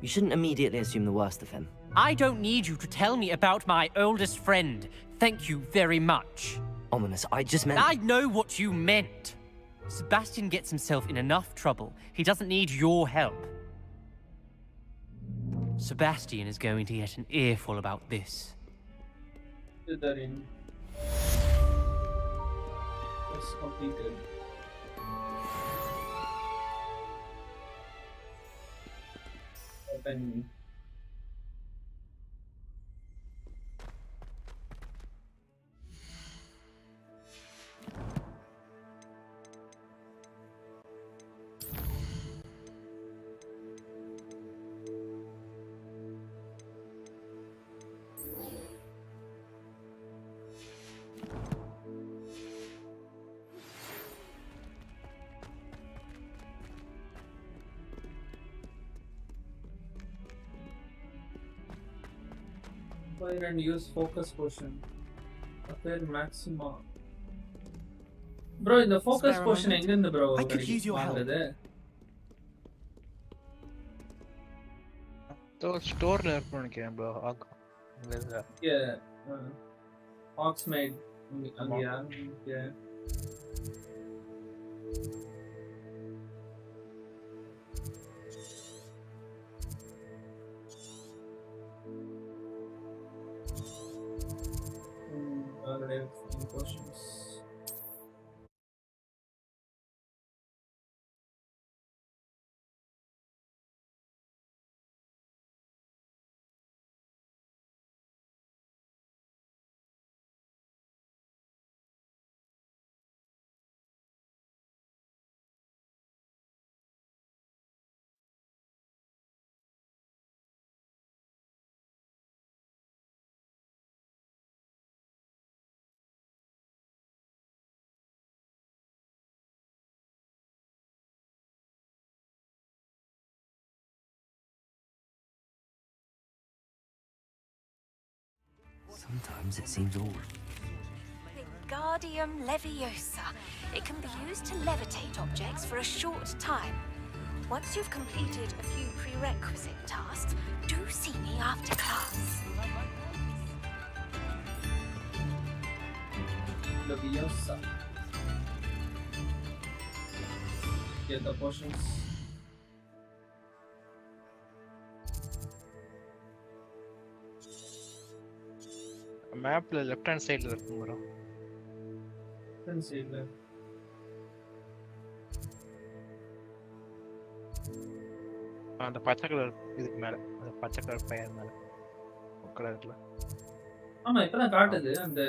You shouldn't immediately assume the worst of him. I don't need you to tell me about my oldest friend. Thank you very much. Ominous, I just meant... I know what you meant. Sebastian gets himself in enough trouble. He doesn't need your help. Sebastian is going to get an earful about this. It's completed. Open. Acquire and use focus potion. Acquire maxima. Bro, in the focus potion எங்க இருந்து bro? I could use your help. ஸ்டோர்ல இருக்கும்னு நினைக்கிறேன் bro. Yeah. Hogsmeade. Yeah. Potions. Sometimes it seems all... Wingardium Leviosa. It can be used to levitate objects for a short time. Once you've completed a few prerequisite tasks, do see me after class. Leviosa. Get the potions. மேப்ல left hand சைடுல இருக்கும் bro. Left hand side la. அந்த பச்சை colour இதுக்கு மேல, அந்த பச்சை colour பையன் மேல கலர்ல. ஆமா இப்பதான் காட்டுது அந்த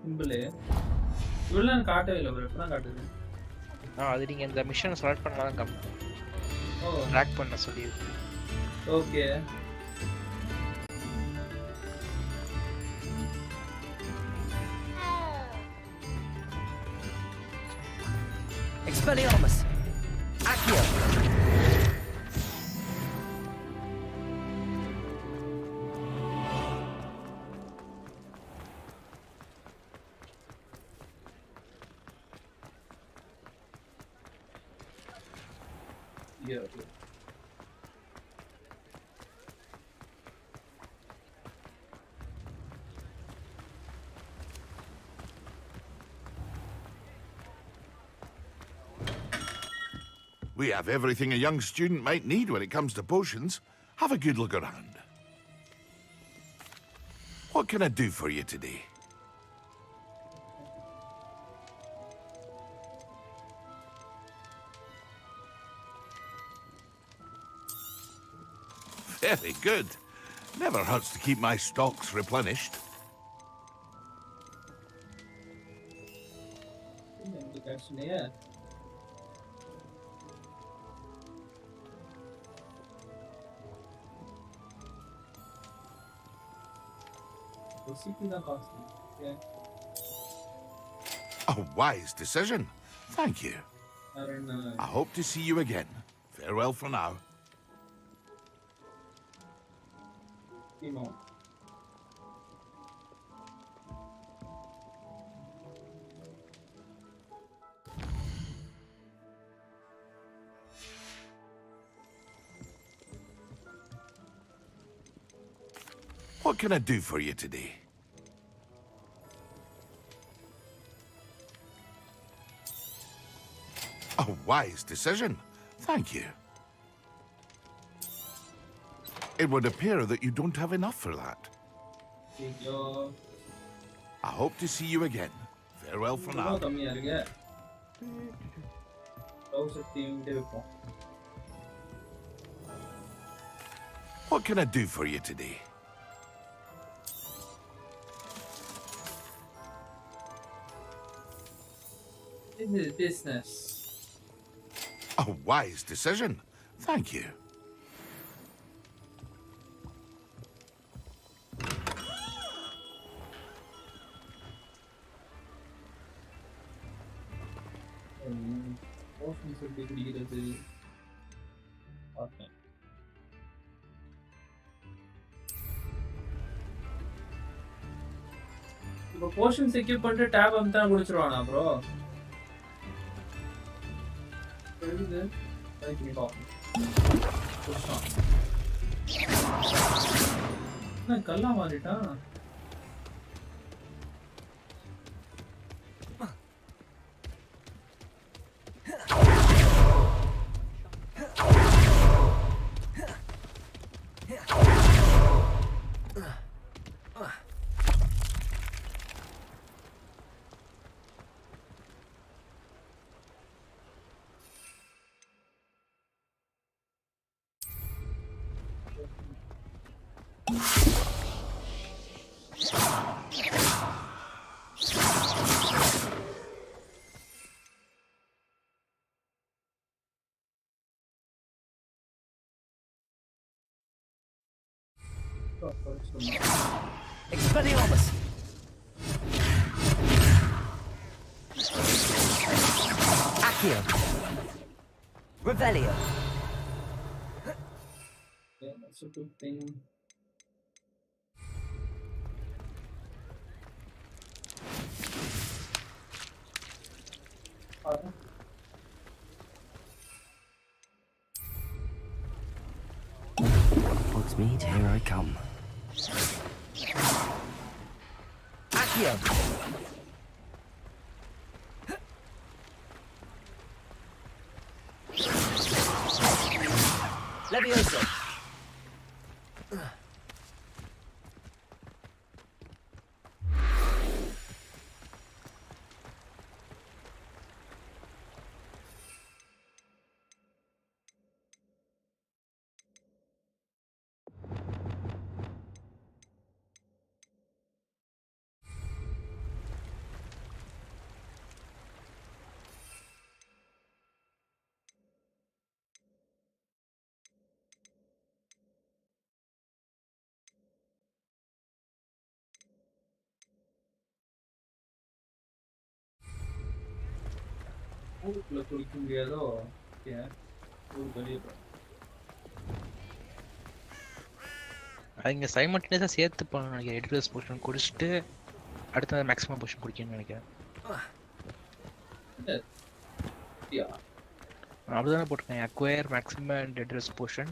சிம்பிள். இவ்வளவு காட்டவே இல்ல bro. இப்பதான் காட்டுது. அது நீங்க இந்த மிஷன் செலக்ட் பண்ணா தான் காமிக்கும். ட்ராக் பண்ண சொல்லி. Okay. Expelliarmus! Accio! Yeah. We have everything a young student might need when it comes to potions. Have a good look around. What can I do for you today? Very good. Never hurts to keep my stocks replenished. Yeah. Yeah. A wise decision. Thank you. I don't know. I hope to see you again. Farewell for now. What can I do for you today? A wise decision. Thank you. It would appear that you don't have enough for that. I hope to see you again. Farewell for now. What can I do for you today? This is business. A wise decision. Thank you. இப்போ portion secure பண்ணிட்டு top அமுத்தா குடிச்சிருவானா bro? தெரியுது. Try பண்ணி பாப்போம். என்ன கல்லா மாறிட்டான்? Expelliarmus! Accio! Revelio! Yeah, that's a good thing. Hogsmeade, here I come. Accio! Levioso! ஊருக்குள்ள குளிக்க முடியாதோ? ஏன் ஊர் வெளியே போ. அவங்க சைமல்டேனியஸாக சேர்த்து போகணும்னு நினைக்கிறேன். எடிட்டர்ஸ் போர்ஷன் குடிச்சிட்டு அடுத்த மேக்ஸிமம் போர்ஷன் குடிக்கணும்னு நினைக்கிறேன். அப்படிதானே போட்டிருக்கேன். Acquire maximum and editors portion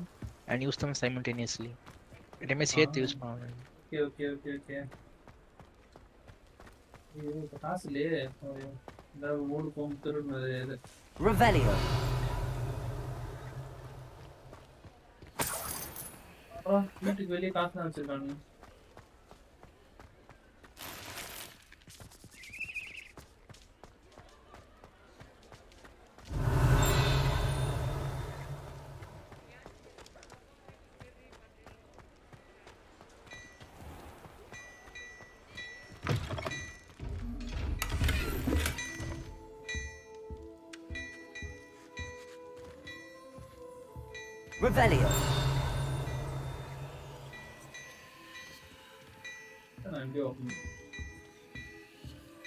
and use them simultaneously. ரெண்டுமே சேர்த்து யூஸ் பண்ணணும். Okay okay okay okay. இப்போ காசு இல்லையே. இந்த ஊடு போகும் திரும்ப Revelio. வீட்டுக்கு வெளியே காசு தான் வச்சிருக்காங்க. Revelio.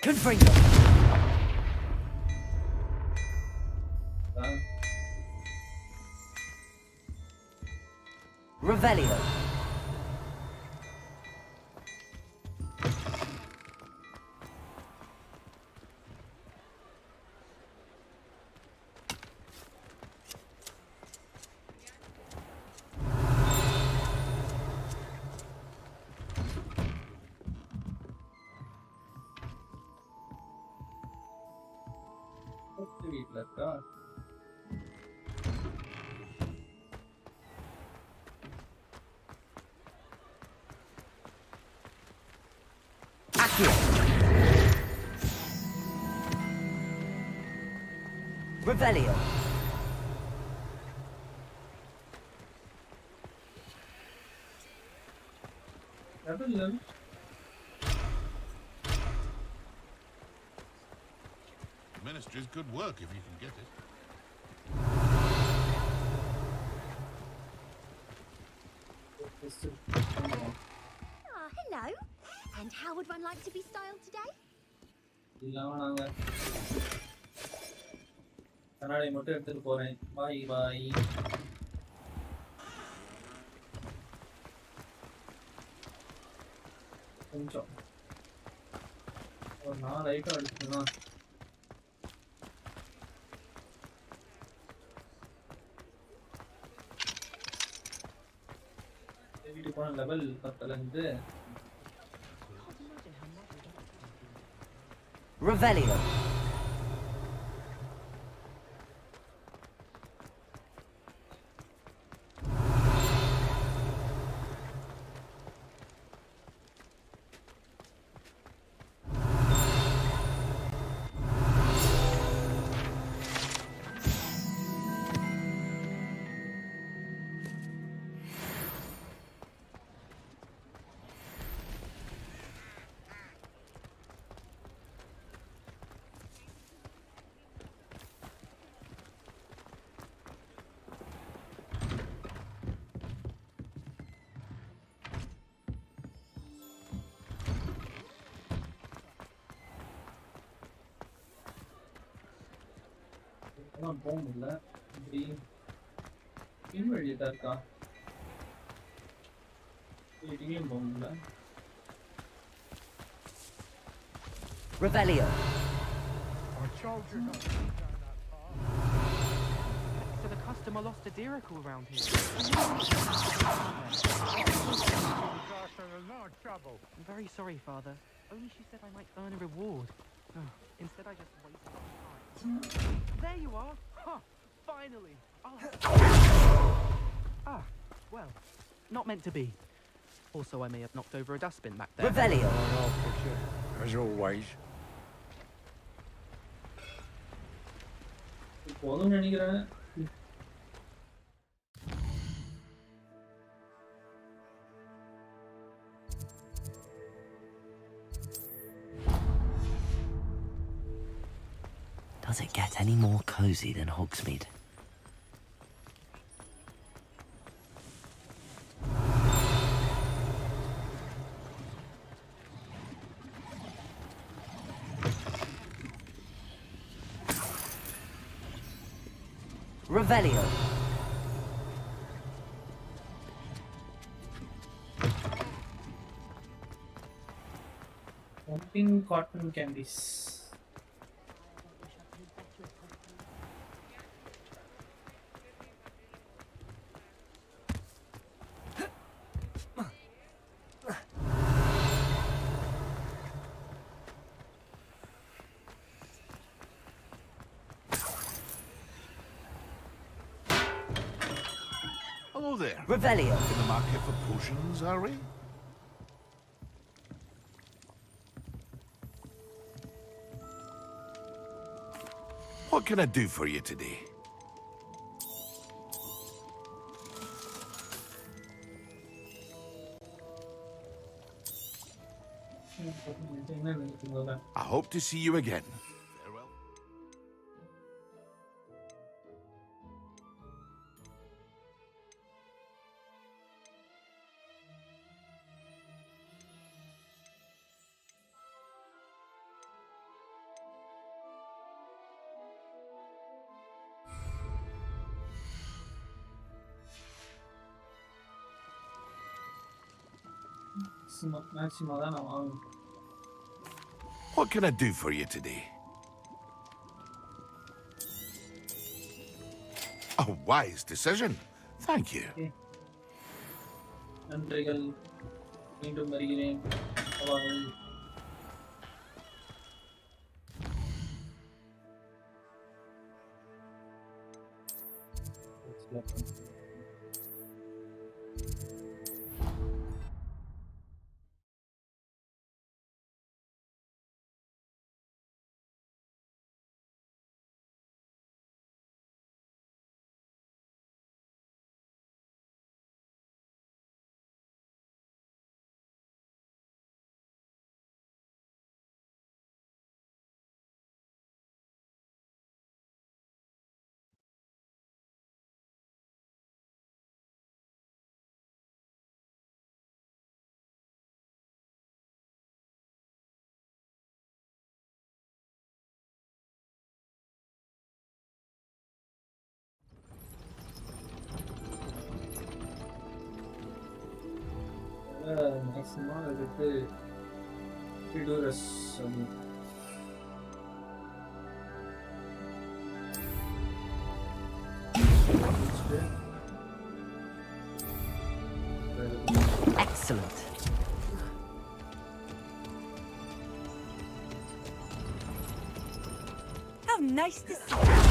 Confringo. Revelio. வீட்டில் இருக்கா? Accio. Revelio. Revelio. Ministry's good work if you can get it. Hello. And how would one like to be styled today? கண்ணாடி மட்டும் எடுத்துட்டு போறேன். பாய் பாய். கொஞ்சம் ஒரு 4 ஐட்டம் அடிச்சுனா வீட்டுக்கு போன லெவல் 10ல இருந்து Revelio. போக முடியல. இப்படி பின் வழியா இருக்கா? வீட்டுக்கும் போக முடியல. Revelio. Our So the customer lost a Dirical around here. I'm very sorry, Father. Only she said I might earn a reward. Instead, I just wasted time. There you are! Huh! Finally! Ah, well, not meant to be. Also, I may have knocked over a dustbin back there. Revelio. As always. போதும்னு நினைக்கிறேன். Does it get any more cozy than Hogsmeade? Revelio. Pumpkin cotton candies. Hello there. Revelio. In the market for potions, are we? What can I do for you today? I hope to see you again. Farewell. Maxima தான் நான் வாங்குவேன். What can I do for you today? A wise decision. Thank you. நன்றிகள். மீண்டும் வருகிறேன். வாருங்கள். Maxima அதுக்கு Fedorus Excellent. How nice to see you.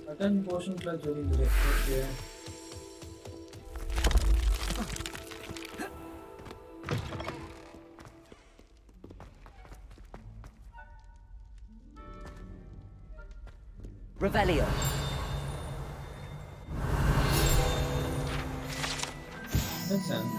Attend potion plus during the okay. Revelio. Makes sense.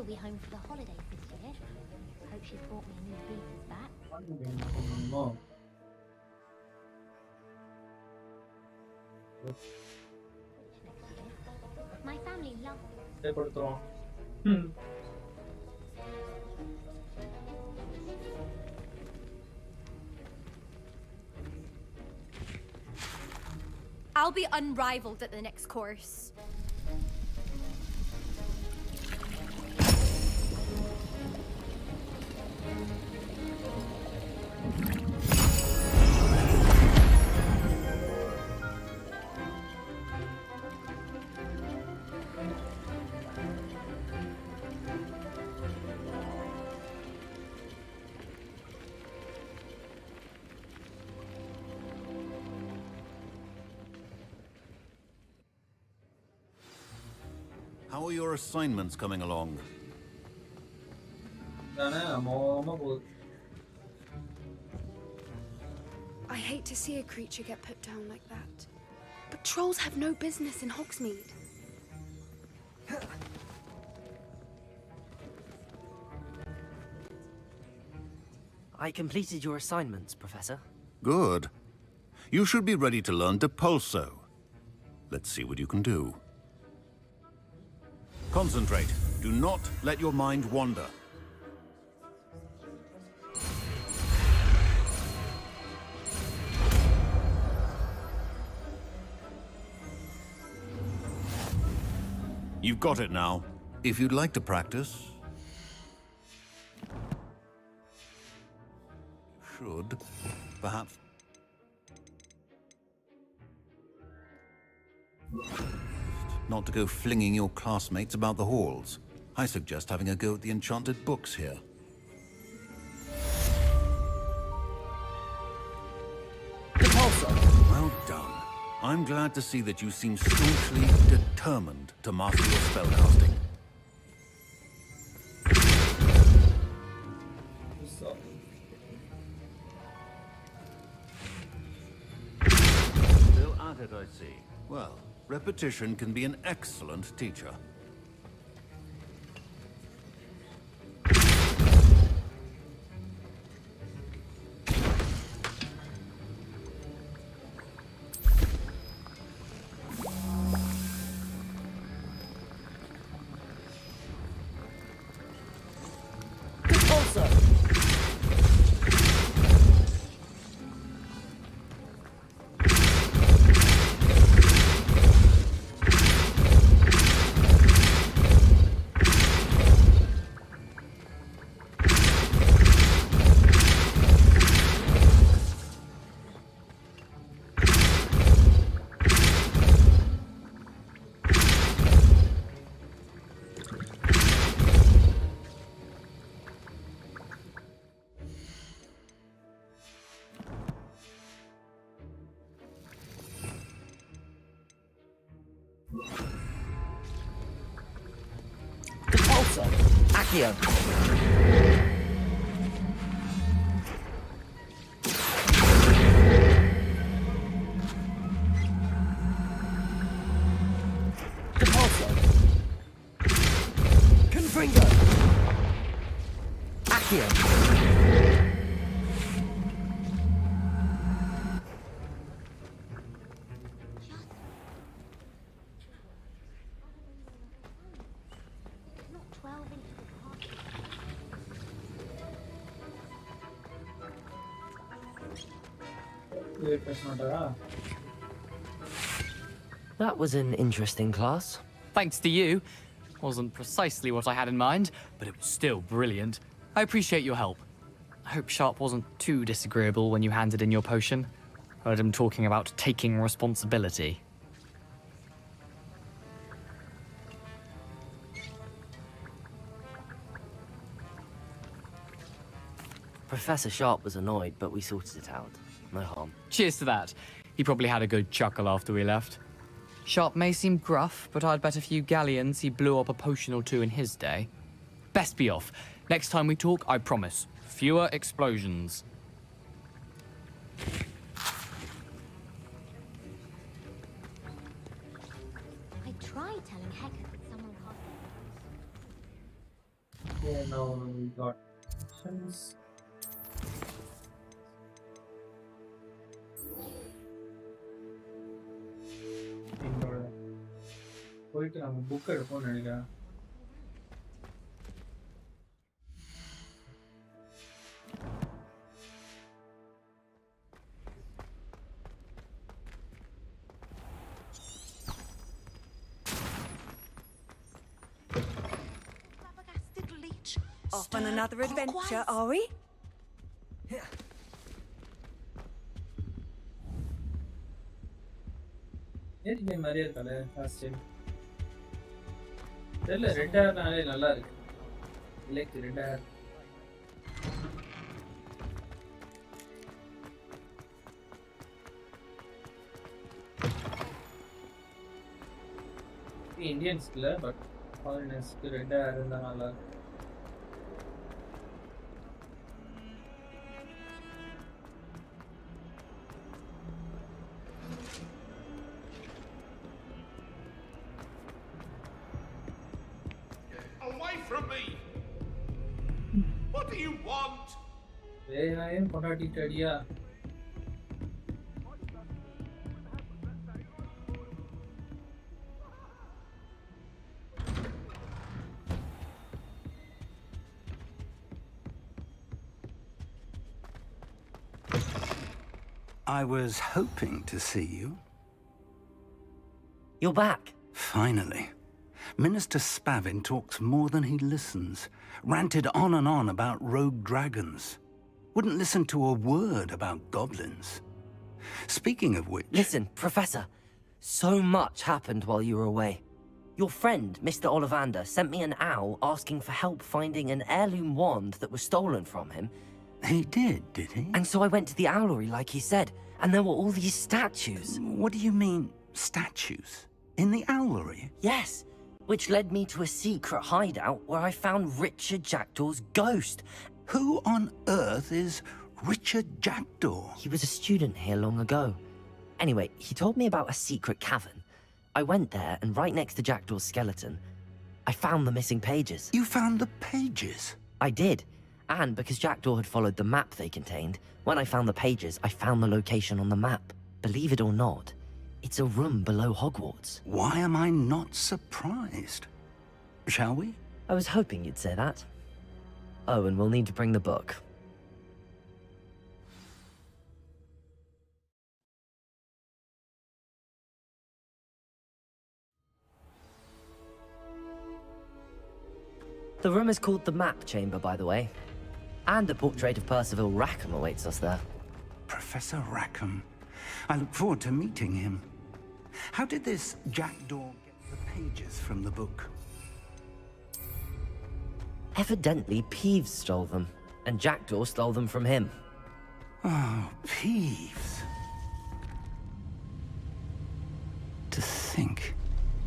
be home for the holidays this year. Hope she's brought me a new Beavers back. My family loves I'll be unrivaled at the next course. How are your assignments coming along? I hate to see a creature get put down like that. But trolls have no business in Hogsmeade. I completed your assignments, Professor. Good. You should be ready to learn Depulso. Let's see what you can do. Concentrate. Do not let your mind wander. You've got it now. If you'd like to practice... should, perhaps... not to go flinging your classmates about the halls. I suggest having a go at the enchanted books here. Well done. I'm glad to see that you seem staunchly determined to master your spellcasting. Still at it, I see. Well, repetition can be an excellent teacher. Accio. Depulso. Confringo. Accio. That was an interesting class. Thanks to you. Wasn't precisely what I had in mind, but it was still brilliant. I appreciate your help. I hope Sharp wasn't too disagreeable when you handed in your potion. Heard him talking about taking responsibility. Professor Sharp was annoyed, but we sorted it out. No harm. Cheers to that. He probably had a good chuckle after we left. Sharp may seem gruff, but I'd bet a few galleons he blew up a potion or two in his day. Best be off. Next time we talk, I promise. Fewer explosions. I tried telling Hector that someone can't. Okay, now we got options. போயிட்டு நம்ம book எடுப்போம்னு நினைக்கிறேன். Off on another adventure, are we? ஏறிக்கை மாதிரியே இருக்கானே last time. தெரியல, red ஹேர்னாலே நல்லா இருக்கு. இல்லைக்கு ரெட் ஹேர். இந்தியன்ஸ்க்குல பட் ஃபாரினர்ஸ்க்கு ரெட் ஹேர் இருந்தா நல்லா இருக்கும். Away from me! What do you want? ஏன் கொண்டாடிட்டு அடியா? I was hoping to see you. You're back. Finally. Minister Spavin talks more than he listens. Ranted on and on about rogue dragons. Wouldn't listen to a word about goblins. Speaking of which... Listen, Professor. So much happened while you were away. Your friend, Mr. Ollivander, sent me an owl asking for help finding an heirloom wand that was stolen from him. He did he? And so I went to the owlery like he said, and there were all these statues. What do you mean, statues? In the owlery? Yes, which led me to a secret hideout where I found Richard Jackdaw's ghost. Who on earth is Richard Jackdaw? He was a student here long ago. Anyway, he told me about a secret cavern. I went there, and right next to Jackdaw's skeleton, I found the missing pages. You found the pages? I did. And because Jackdaw had followed the map they contained, when I found the pages, I found the location on the map. Believe it or not, it's a room below Hogwarts. Why am I not surprised? Shall we? I was hoping you'd say that. Oh, and we'll need to bring the book. The room is called the Map Chamber, by the way. And a portrait of Percival Rackham awaits us there. Professor Rackham. I look forward to meeting him. How did this Jackdaw get the pages from the book? Evidently, Peeves stole them, and Jackdaw stole them from him. Oh, Peeves. To think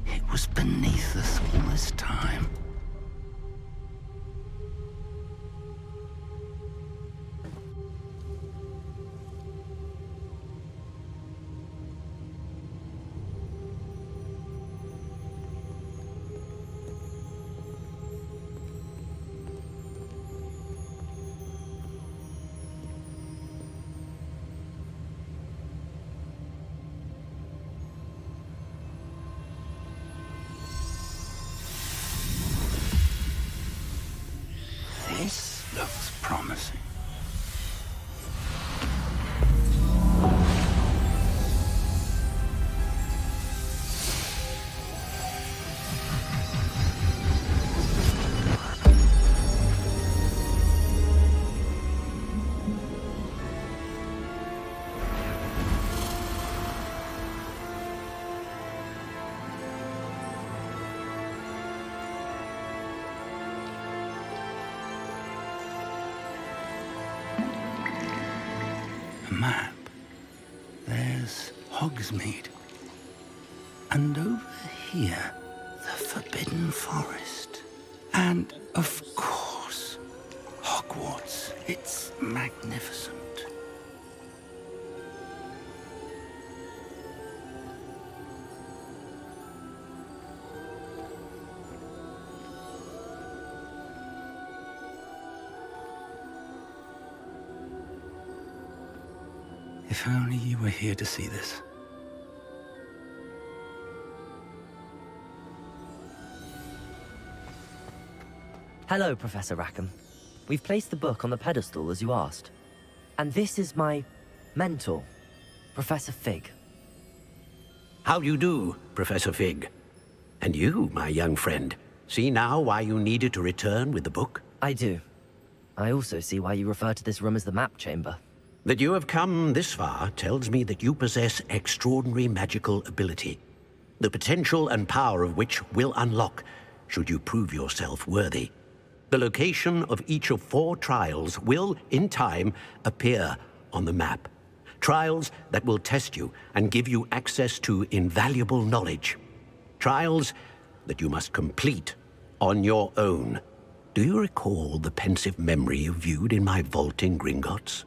it was beneath us all this time. This looks promising. Map. There's Hogsmeade. And over here, the Forbidden Forest. And, of course, Hogwarts. It's magnificent. If only you were here to see this. Hello, Professor Rackham. We've placed the book on the pedestal as you asked. And this is my mentor, Professor Fig. How do you do, Professor Fig? And you, my young friend, see now why you needed to return with the book? I do. I also see why you refer to this room as the map chamber. That you have come this far tells me that you possess extraordinary magical ability, the potential and power of which will unlock should you prove yourself worthy. The location of each of 4 trials will, in time, appear on the map. Trials that will test you and give you access to invaluable knowledge. Trials that you must complete on your own. Do you recall the pensive memory you viewed in my vault in Gringotts?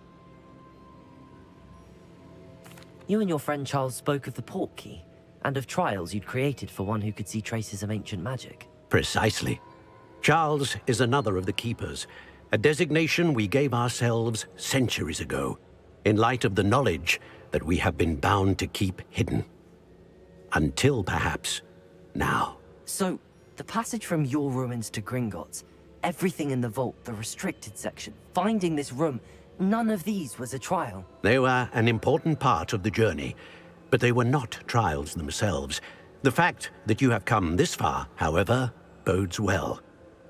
You and your friend Charles spoke of the port key, and of trials you'd created for one who could see traces of ancient magic. Precisely. Charles is another of the Keepers, a designation we gave ourselves centuries ago, in light of the knowledge that we have been bound to keep hidden. Until, perhaps, now. So, the passage from your ruins to Gringotts, everything in the vault, the restricted section, finding this room, none of these was a trial. They were an important part of the journey, but they were not trials themselves. The fact that you have come this far, however, bodes well.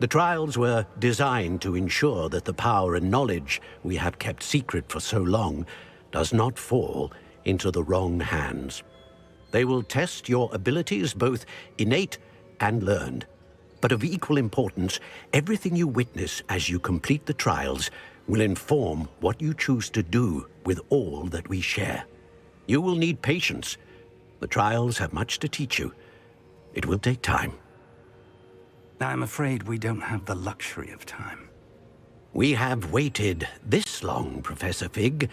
The trials were designed to ensure that the power and knowledge we have kept secret for so long does not fall into the wrong hands. They will test your abilities, both innate and learned. But of equal importance, everything you witness as you complete the trials will inform what you choose to do with all that we share. You will need patience. The trials have much to teach you. It will take time. I'm afraid we don't have the luxury of time. We have waited this long, Professor Fig.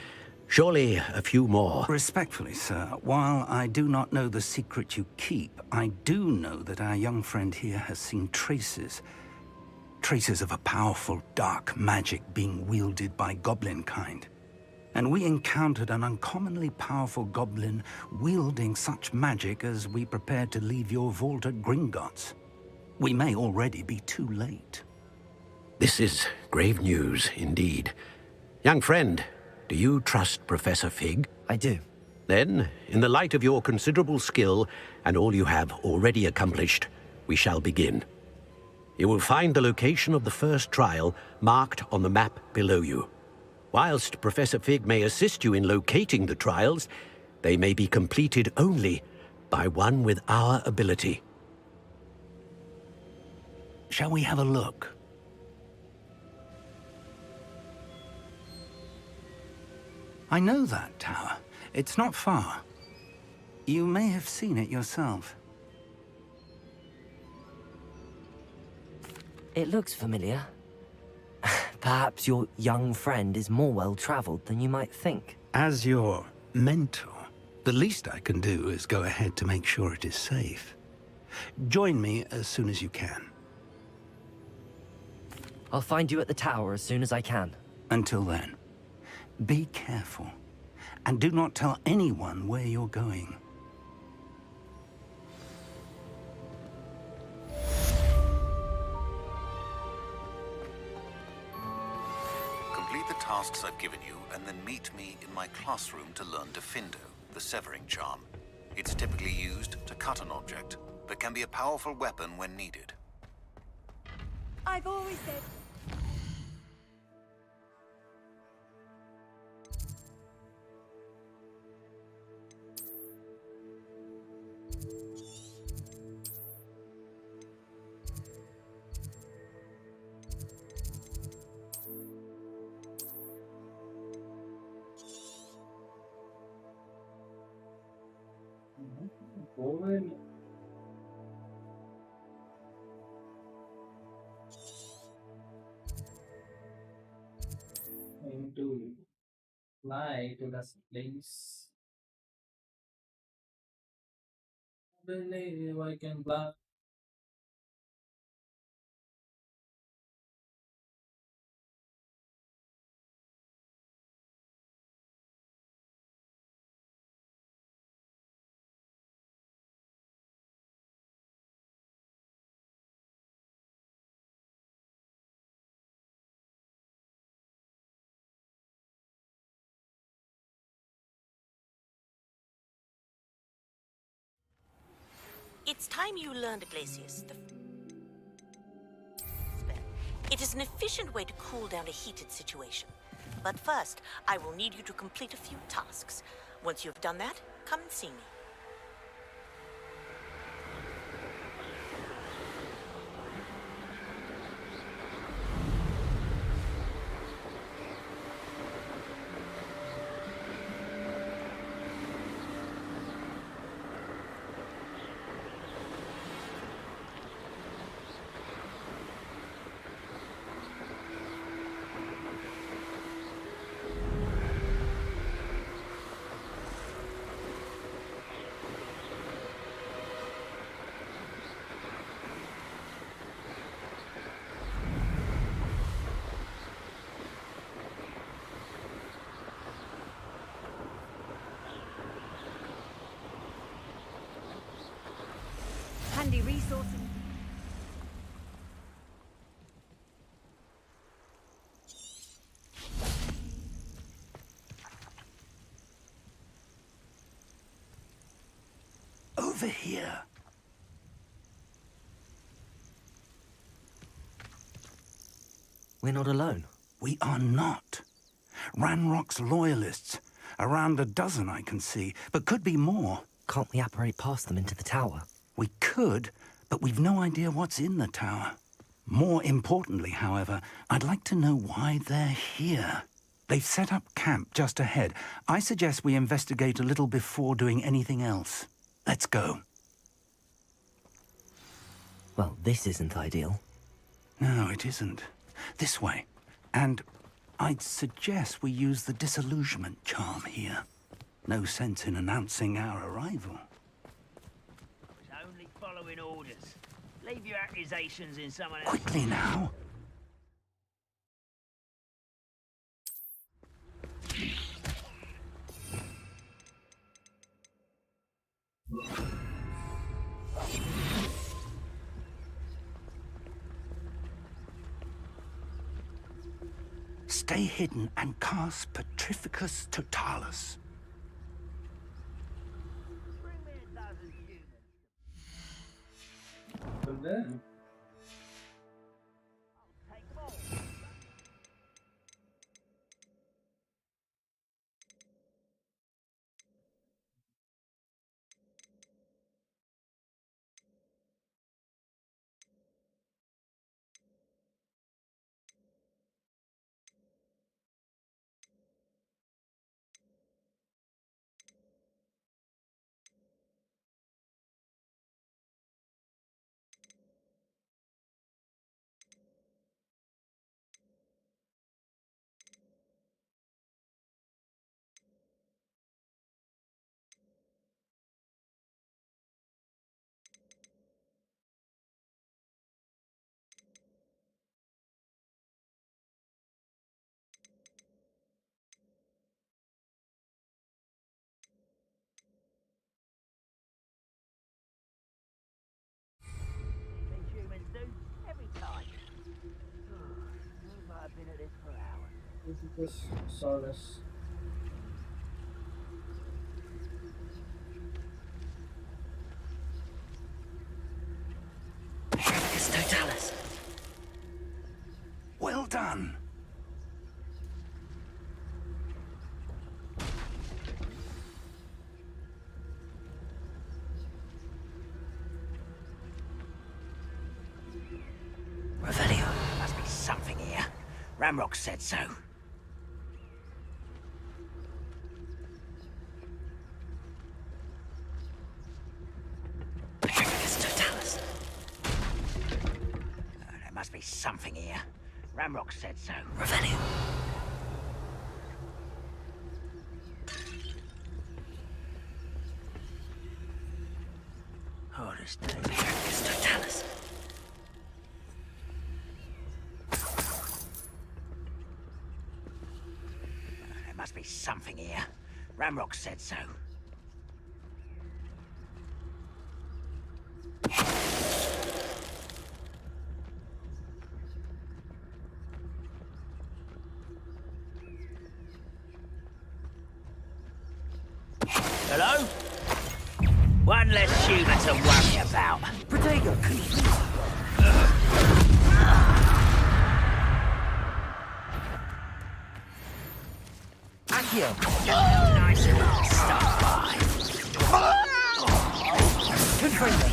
Surely a few more. Respectfully, sir, while I do not know the secret you keep, I do know that our young friend here has seen traces. Traces of a powerful dark magic being wielded by goblin kind. And we encountered an uncommonly powerful goblin wielding such magic as we prepared to leave your vault at Gringotts. We may already be too late. This is grave news, indeed. Young friend, do you trust Professor Fig? I do. Then, in the light of your considerable skill and all you have already accomplished, we shall begin. You will find the location of the first trial marked on the map below you. Whilst Professor Fig may assist you in locating the trials, they may be completed only by one with our ability. Shall we have a look? I know that tower. It's not far. You may have seen it yourself. It looks familiar. Perhaps your young friend is more well-traveled than you might think. As your mentor, the least I can do is go ahead to make sure it is safe. Join me as soon as you can. I'll find you at the tower as soon as I can. Until then, be careful, and do not tell anyone where you're going. Complete the tasks I've given you, and then meet me in my classroom to learn Defindo, the severing charm. It's typically used to cut an object, but can be a powerful weapon when needed. I've always said... Into fly to the place. Believe I can fly. It's time you learned, Glacius. It is an efficient way to cool down a heated situation. But first, I will need you to complete a few tasks. Once you've done that, come and see me. Handy resources. Over here. We're not alone. We are not. Ranrock's loyalists. Around a dozen I can see, but could be more. Can't we apparate past them into the tower? We could, but we've no idea what's in the tower. More importantly, however, I'd like to know why they're here. They've set up camp just ahead. I suggest we investigate a little before doing anything else. Let's go. Well, this isn't ideal. No, it isn't. This way. And I'd suggest we use the disillusionment charm here. No sense in announcing our arrival. Only following orders. Leave your accusations in someone else. Quickly now. Stay hidden and cast Petrificus Totalis. Saurus. Petrificus Totalis. Well done. Revelio. Must be something here. Ranrock said so. There must be something here. Ranrock said so. Revelio. Oh, this day. Petrificus Totalis. There must be something here. Ranrock said so. Hello? One less human to worry about. Protego! Accio! Nice little stop by. Confringo!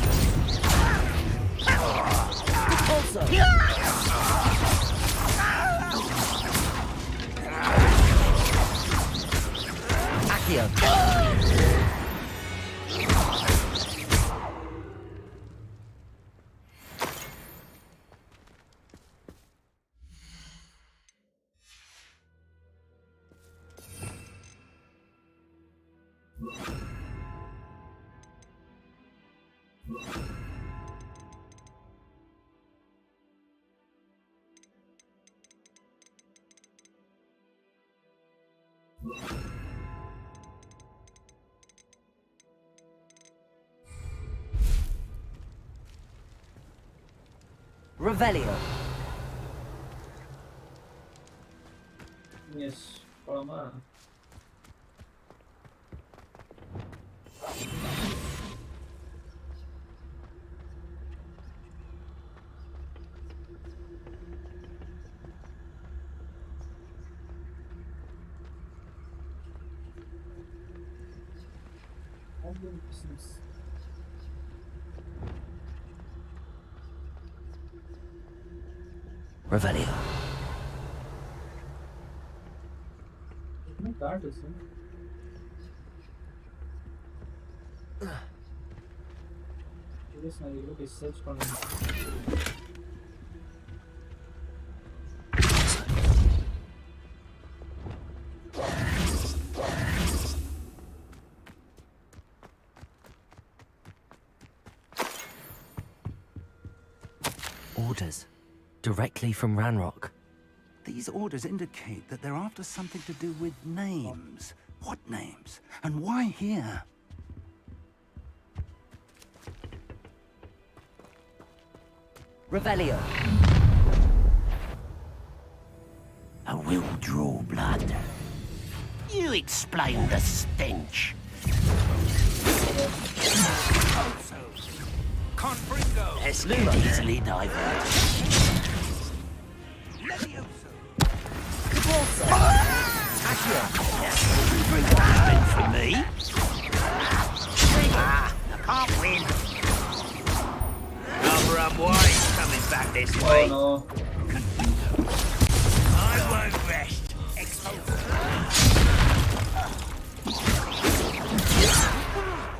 Also! Accio! Revelio. Yes, போலாமா? Revelio. என்ன card sir? இதுஸ் நான் இதுல போய் search பண்ணனும். Orders. Directly from Ranrock. These orders indicate that they're after something to do with names. What names? And why here? Revelio. I will draw blood. You explain the stench. Confringo. Let's get easily diverted. Accio. Meant for me? I can't win. Another unwise coming back this way. Oh no. I won't rest.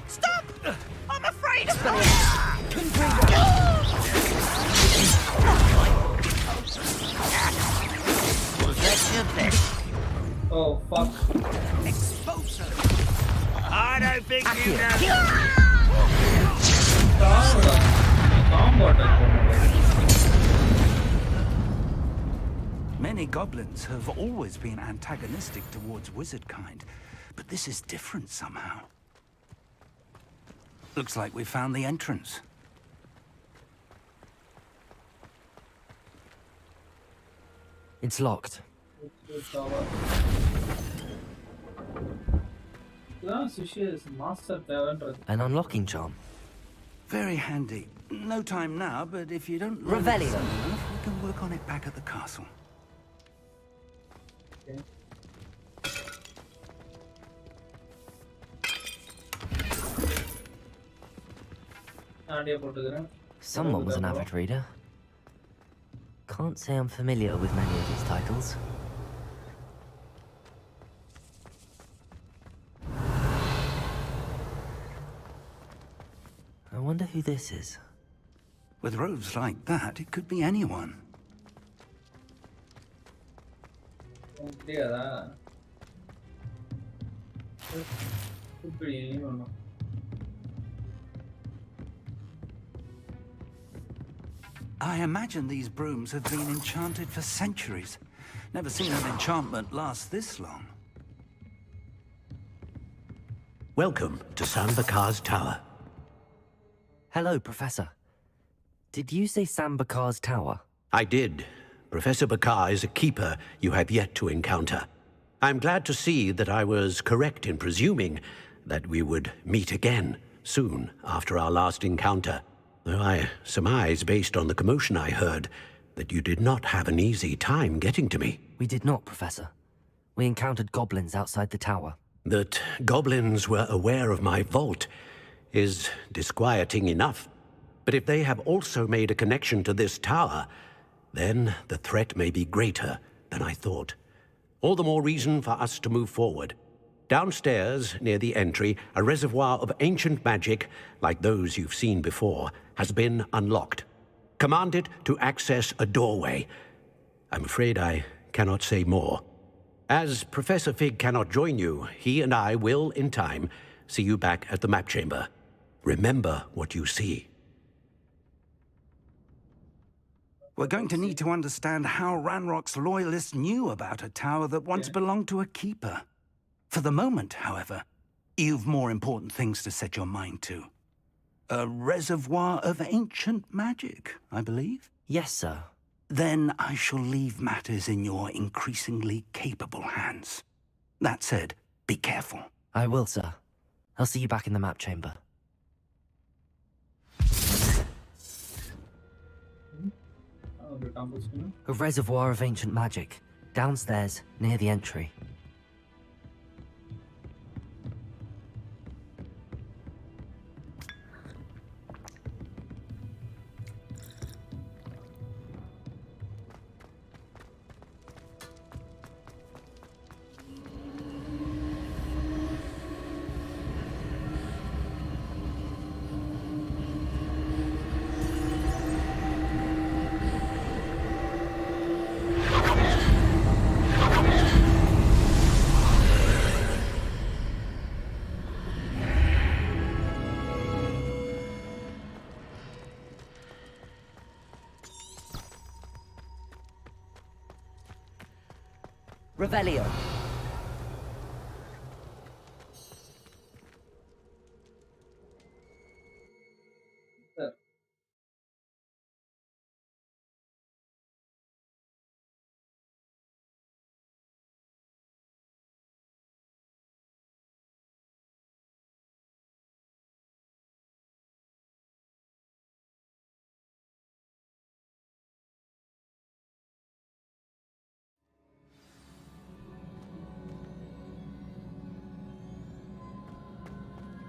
Stop! I'm afraid of Was that your best? Oh fuck. Exposure. I don't think you know. Combo attack. Many goblins have always been antagonistic towards wizard kind, but this is different somehow. Looks like we found the entrance. It's locked. An unlocking charm. Very handy. No time now, but if you don't Revelio. soon enough, we can work on it back at the castle. Okay. Someone was an avid reader. Can't say I'm familiar with many of these titles. I wonder who this is. With robes like that, it could be anyone. I imagine these brooms have been enchanted for centuries. Never seen an enchantment last this long. Welcome to Sambakar's Tower. Hello, Professor. Did you say Sambakar's Tower? I did. Professor Bakar is a keeper you have yet to encounter. I'm glad to see that I was correct in presuming that we would meet again soon after our last encounter, though I surmise, based on the commotion I heard, that you did not have an easy time getting to me. We did not, Professor. We encountered goblins outside the tower. That goblins were aware of my vault is disquieting enough. But if they have also made a connection to this tower, then the threat may be greater than I thought. All the more reason for us to move forward. Downstairs, near the entry, a reservoir of ancient magic, like those you've seen before, has been unlocked. Command it to access a doorway. I'm afraid I cannot say more. As Professor Fig cannot join you, he and I will, in time, see you back at the map chamber. Remember what you see. We're going to need to understand how Ranrock's loyalists knew about a tower that once belonged to a keeper. For the moment, however, you've more important things to set your mind to. A reservoir of ancient magic, I believe? Yes, sir. Then I shall leave matters in your increasingly capable hands. That said, be careful. I will, sir. I'll see you back in the map chamber. A reservoir of ancient magic, downstairs, near the entry. Revelio.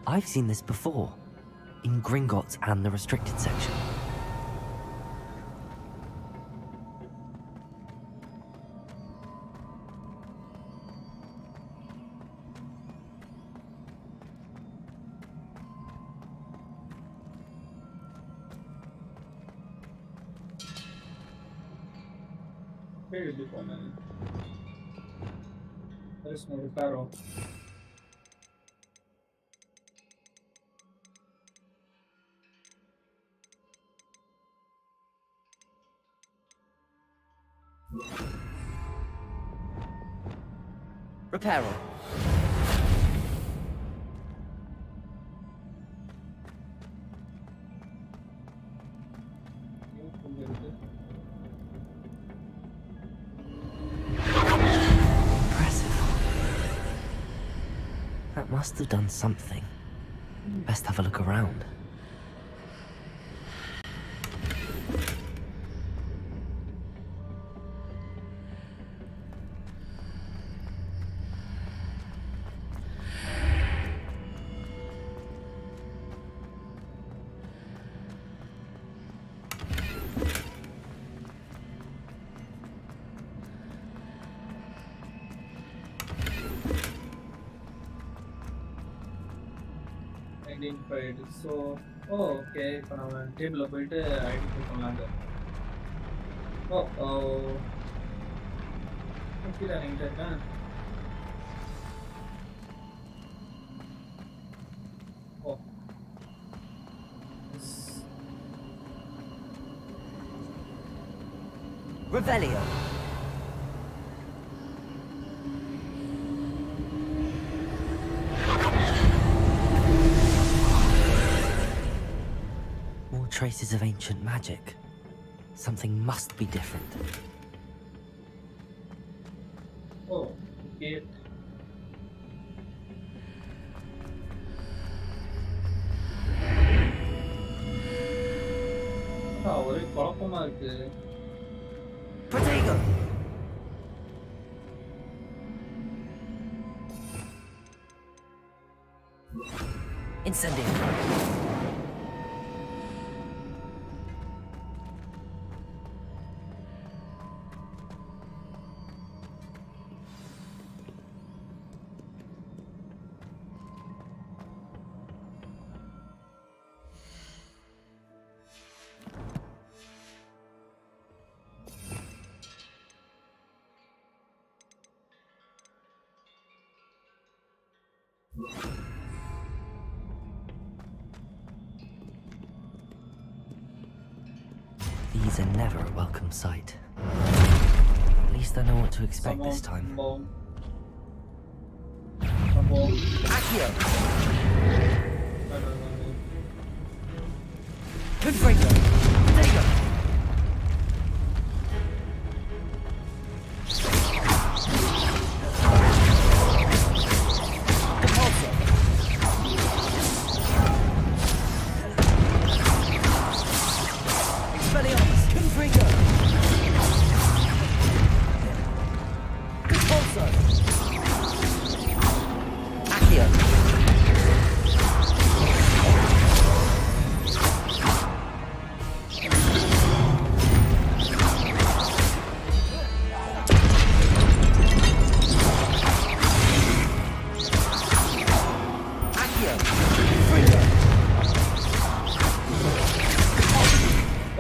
I've seen this before, in Gringotts and the restricted section. Very good one. There's no reparo. Reparo. That must have done something. Best have a look around. Identified. So, oh, okay. For our table of it, identify. Oh. Okay, running that. Oh. Revelio. More traces of ancient magic. Something must be different. Oh, gate. ஒரே குழப்பமா இருக்கு. Potato. Incendiary. These are never a welcome sight. At least I know what to expect this time. Accio! Confringo! Potato!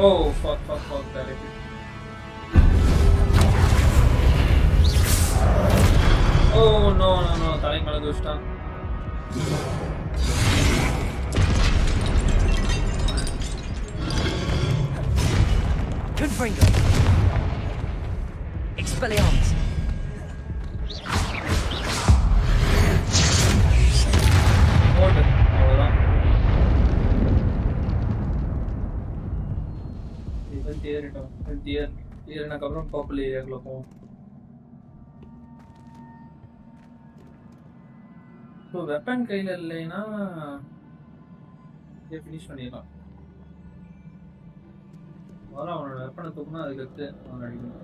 Oh, fuck, directly. Oh, no, தலை மேல தூஷ்டான். Confringo. Expelliarmus. ஓடு, அவ்வளவுதான். இவன் தேறிட்டோம். தேறினக்கப்புறம் purple ஏரியாக்குள்ள போவோம். இப்போ வெப்பன் கையில் இல்லைன்னா ஃபினிஷ் பண்ணிடலாம். முதல்ல அவனோட வெப்பனை தூக்குனா அதுக்கு அவன் அடிக்கணும்.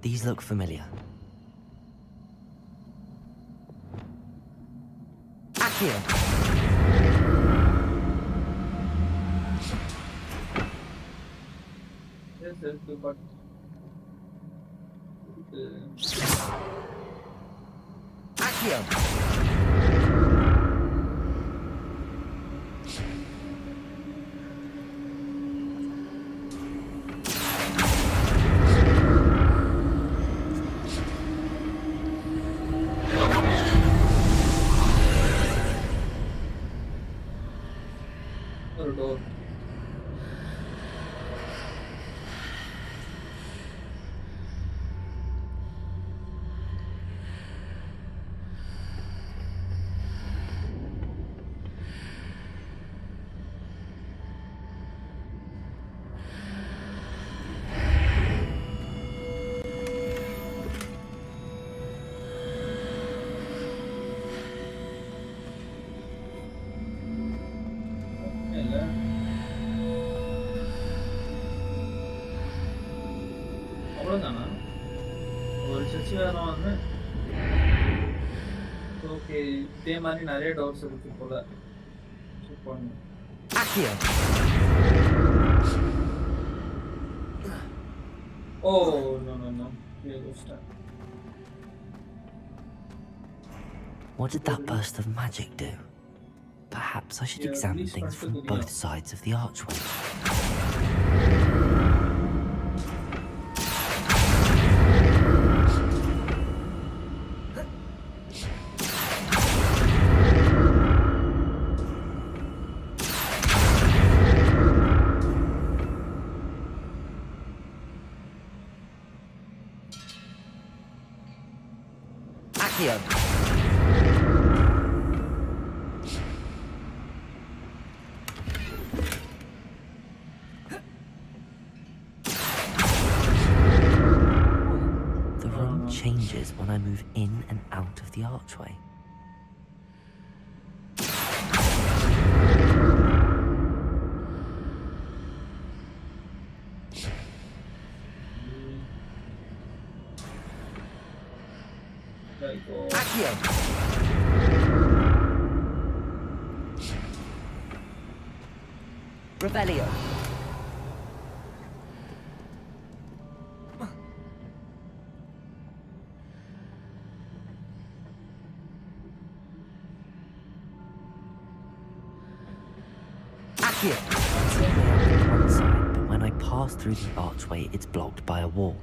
These look familiar. Accio! Yes, but Accio! door. அவ்வளோதானா ஒரு சர்ச் வேணும் வந்து ஓகே இதே மாதிரி நிறைய டோர்ஸ் இருக்கு போல செக் பண்ணு oh no What did that burst of magic do? Perhaps I should examine things from both sides of the archway. Accio! changes when I move in and out of the archway. Accio! Revelio. Accio! One side, but when I pass through the archway, it's blocked by a wall.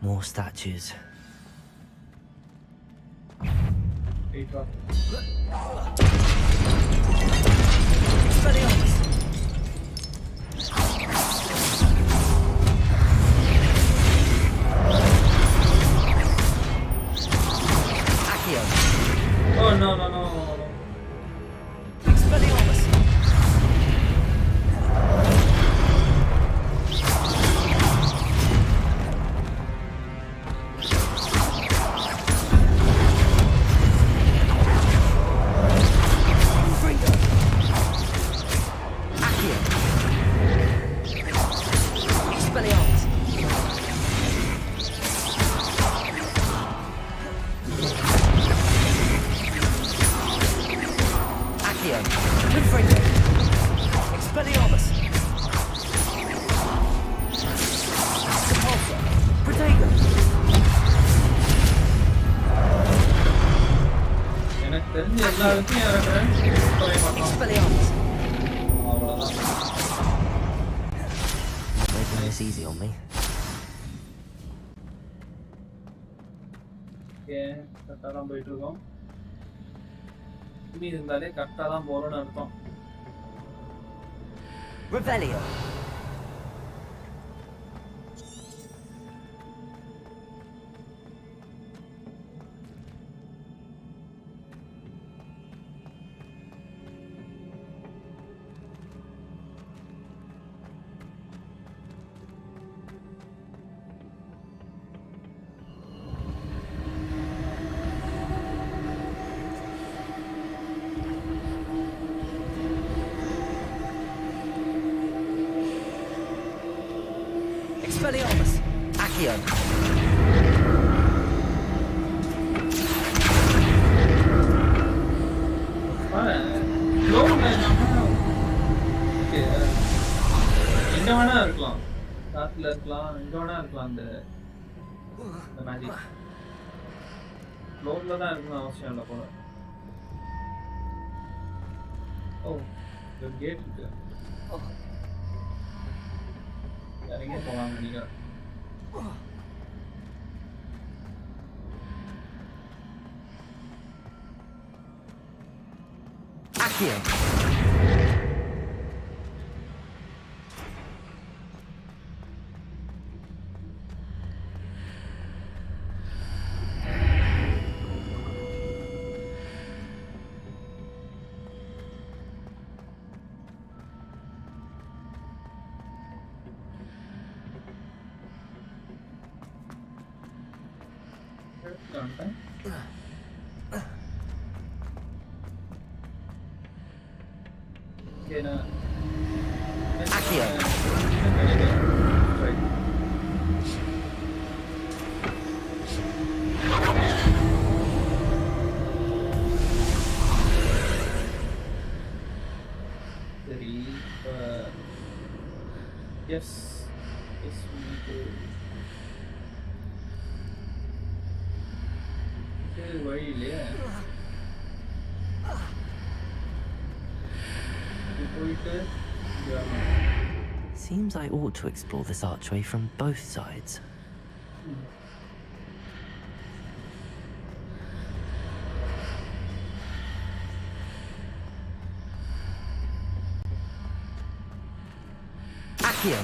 More statues. Oh no no no no no. எனக்கு தெரிஞ்ச எல்லாருக்கும் இறக்குறேன் அவ்வளோதான். Making this easy on me. Okay கரெக்டாக தான் போயிட்டு இருக்கோம். இனி இருந்தாலே கரெக்டாக தான் போகிறோன்னு அர்த்தம். Revelio. Expelliarmus! Accio! எங்க வேணா இருக்கலாம், காத்துல இருக்கலாம், எங்க வேணா இருக்கலாம். அந்த மேஜிக் ஃப்ளோர்ல தான் இருக்கணும் அவசியம் இல்லை போல. ஓ ஒரு கேட் இருக்கு, இறங்கி போகலாம் நினைக்கிறேன். Accio! Yes, yes, we need to. இது வழி இல்லையா? போயிட்டு Seems I ought to explore this archway from both sides. Accio!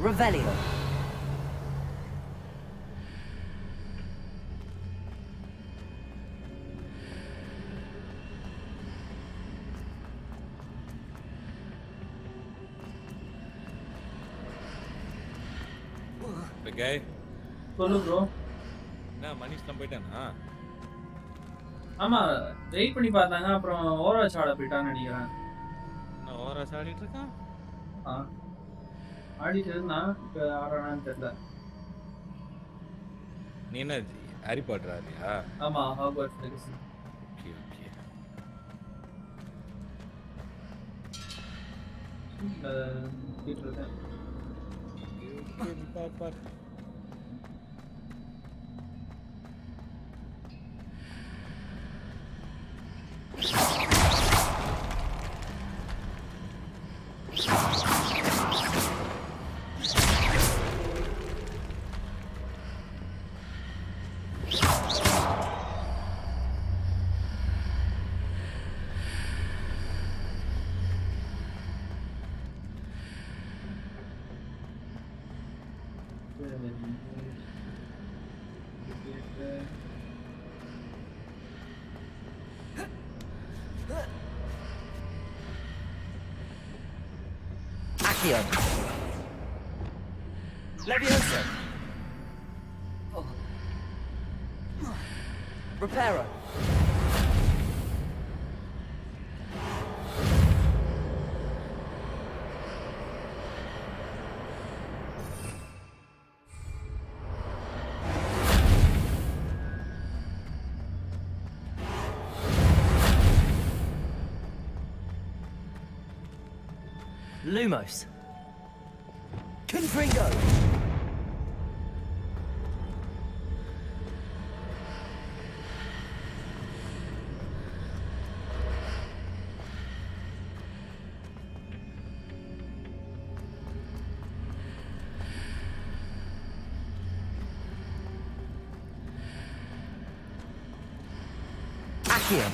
Revelio. Guy. சொல்லு ப்ரோ. நான் மணிஷ்லாம் போயிட்டானா? ஆமா, வெயிட் பண்ணி பார்த்தாங்க. அப்புறம் ஓவர்வாட்ச் ஆட போயிட்டான்னு நினைக்கிறேன். நான் ஓவர்வாட்ச் ஆடிட்டு இருக்கேன். ஆடிட்டு இருந்தான். இப்போ ஆடுறானான்னு தெரியல. நீ என்ன ஹாரி பாட்டர் ஆடியா? ஆமா, ஹாக்வர்ட்ஸ் லெகசி. Okay okay. கேட்குறேன். பார். Accio. Leviosa. Oh. Reparo. Lumos. Confringo. Accio.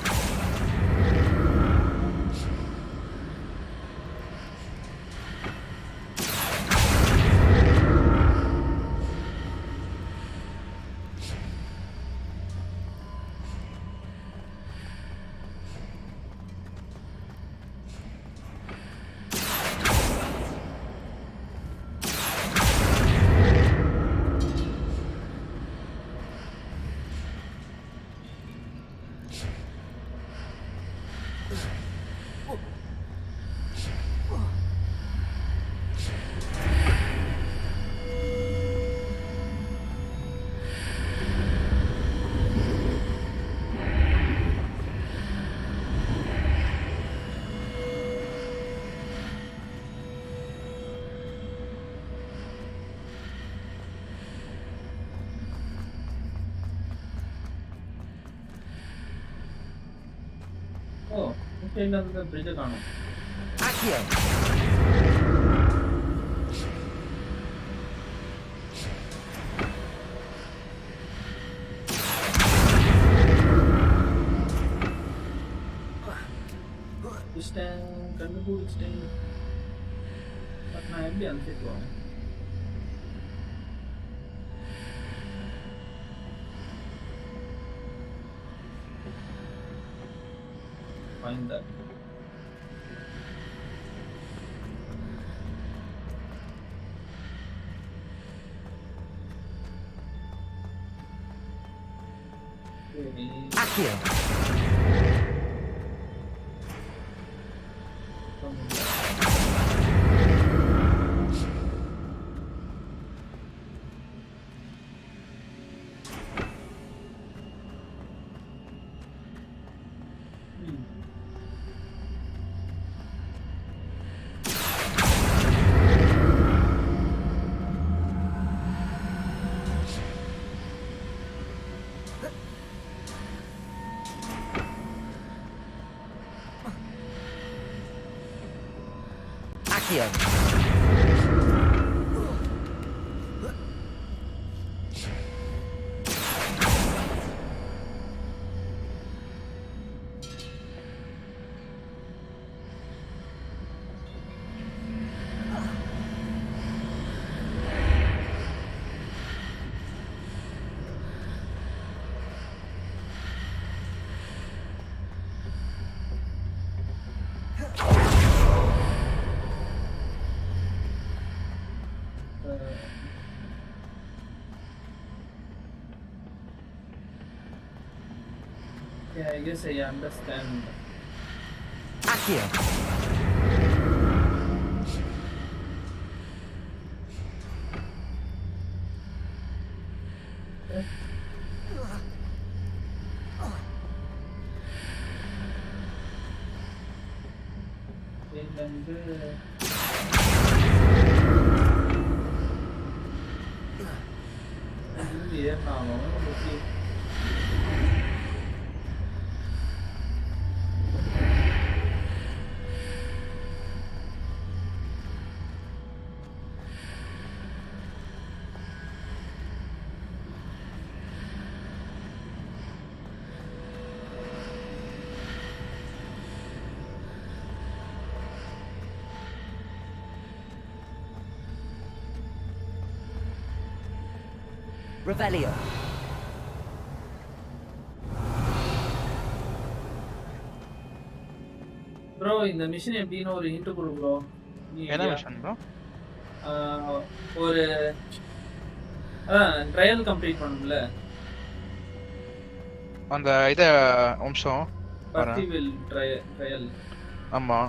Oh, okay, another bridge on. Accio. Stand, contribute, stand. But now I'm the unfit one. Find that. Accio. Accio. Okay, I guess I understand. Accio. Revelio. Bro, இந்த mission எப்படின்னு ஒரு hint கொடு bro. என்ன mission bro? ஒரு trial complete பண்ணனும்ல. அந்த இத அம்சம் பர்டிவில் trial. ஆமா.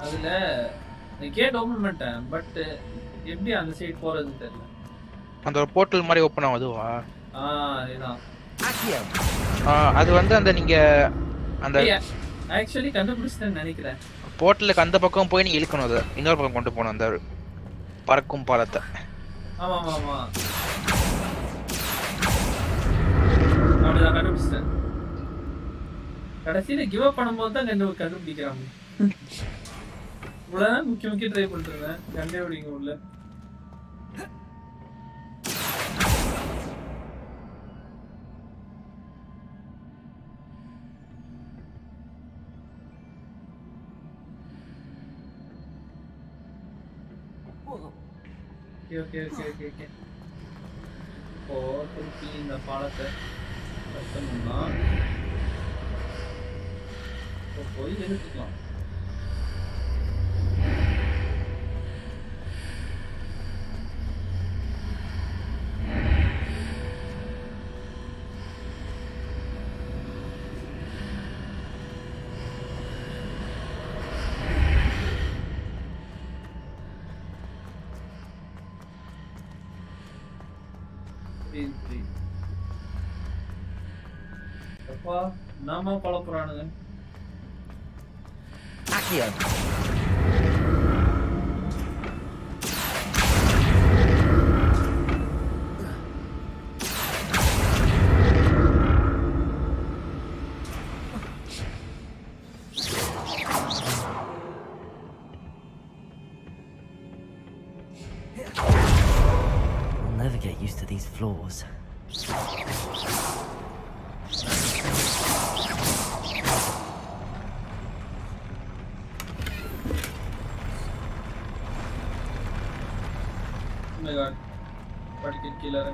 அதுல நான் கேட் ஓபன் பண்ணிட்டேன். பட் எப்படி அந்த சைடு போறதுன்னு தெரியல. அந்த போர்ட்டல் மாதிரி ஓபன் ஆகுதுவா? இதுதான். அது வந்து அந்த நீங்க அந்த ஆக்சுவலி கண்டுபிடிச்சிட்டேன்னு நினைக்கிறேன். போர்ட்டலுக்கு அந்த பக்கம் போய் நீங்க இழுக்கணும் அது. இன்னொரு பக்கம் கொண்டு போகணும் அந்த பறக்கும் பாலத்தை. ஆமா ஆமா ஆமா. அப்படிதான் கண்டுபிடிச்சிட்டேன். கடைசியில கிவ் அப் பண்ணும்போது தான் கண்டுபிடிக்கிறாங்க. உள்ள முக்கிய ட்ரை பண்றேன். கண்டுபிடிங்க உள்ள. Okay. திருப்பி இந்த பாலத்தை கட்டணும்னா போய் எடுத்துக்கலாம். அப்பா நாம பழப்புறானுங்க. Accio. I'll never get used to these floors. Oh my god. Particle killer.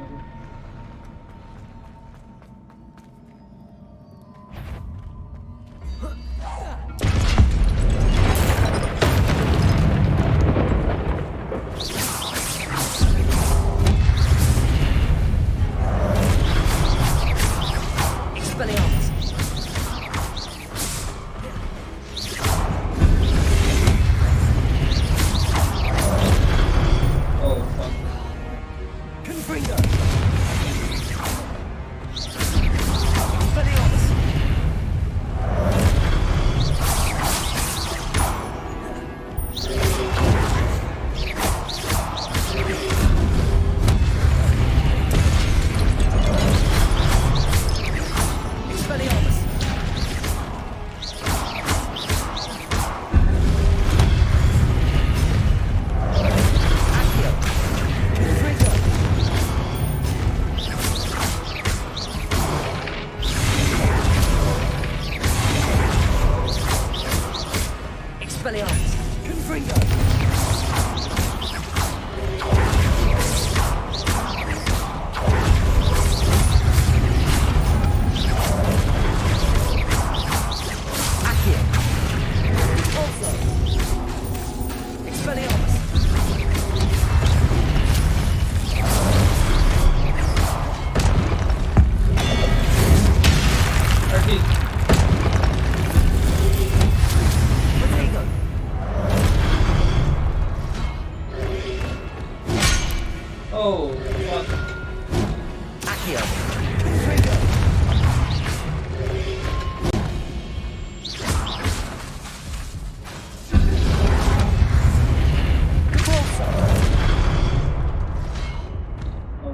Accio.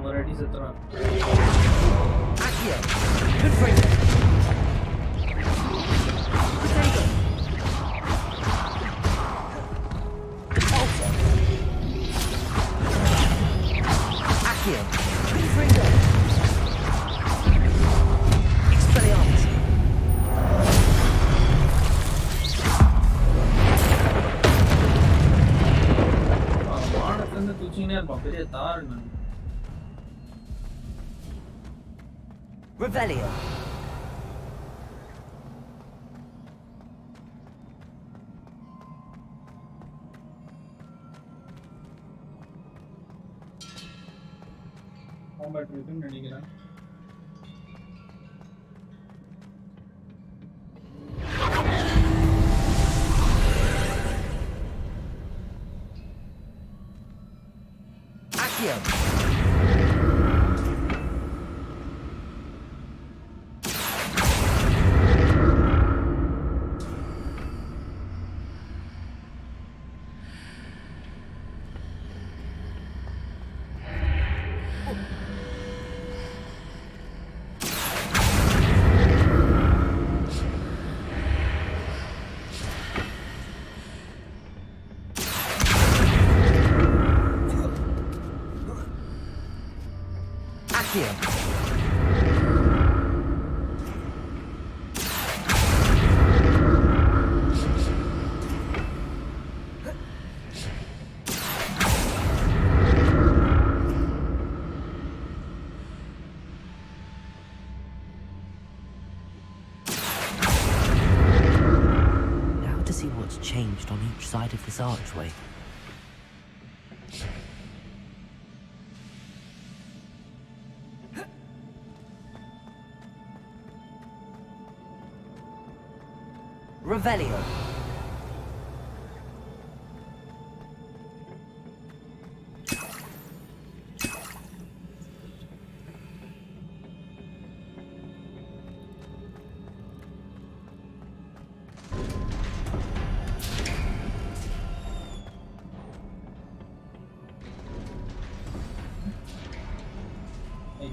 ஒரு அடி செத்துறான். Accio. Confringo. Potato. Alter. Accio. Confringo. Expelliarmus. வானத்துல தூச்சினே இருப்பான் பெரிய தார் நான். Revelio. காம்பேட் இருக்குன்னு நினைக்கிறேன். Accio. Accio. Now to see what's changed on each side of this archway. Revelio.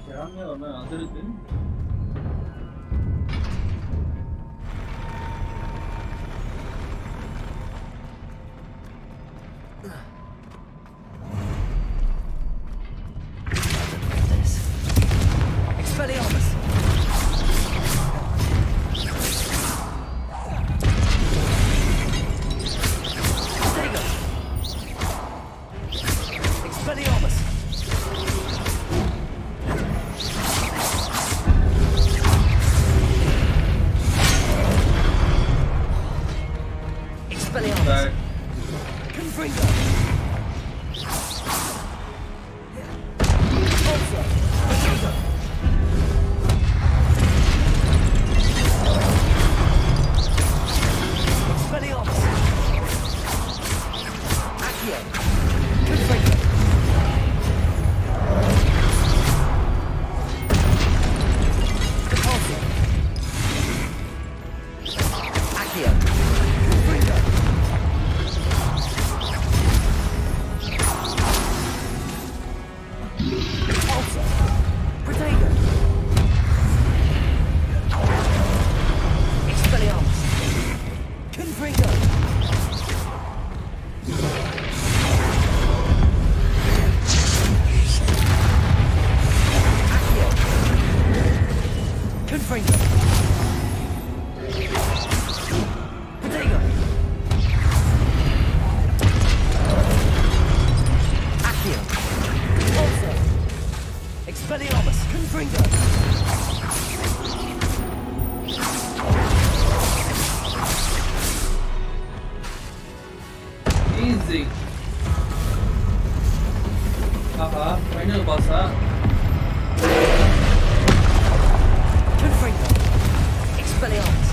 கிளம்பி ஒன்று அதிருக்கு. Expelliarmus. Stego. Expelliarmus. Expelliarmus. Confringo. Also. Potato. Expelliarmus. Accio. Confringo. Repulsor. Accio. Confringo. Also. Potato. Expelliarmus. Confringo. Accio. Confringo. Potato. Accio. Also. Expelliarmus. Confringo. Easy. Final boss. Confringo. Expelliarmus.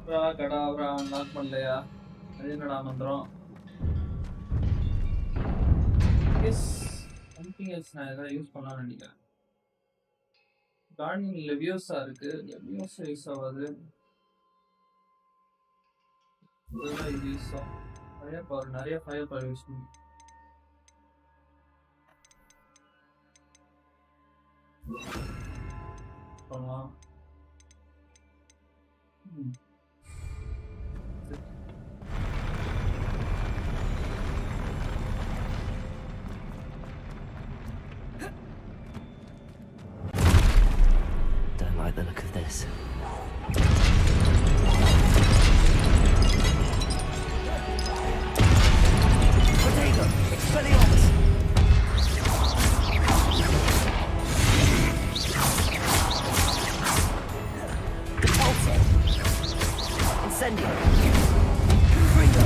கடா unlock பண்ணலையா? அது என்னடா மந்திரம்? S something else நான் ஏதாவது use பண்ணலாம்னு நினைக்கிறேன். Gardening லெவியோஸா இருக்கு. லெவியோஸ் use ஆகாது. இதெல்லாம் இது யூஸ் ஆகும். நிறைய ஃபயர் பவர் யூஸ் பண்ணி பண்ணலாம். Don't like the look of this. Potato, Expelliarmus! Repulsor! Incendio! Confringo!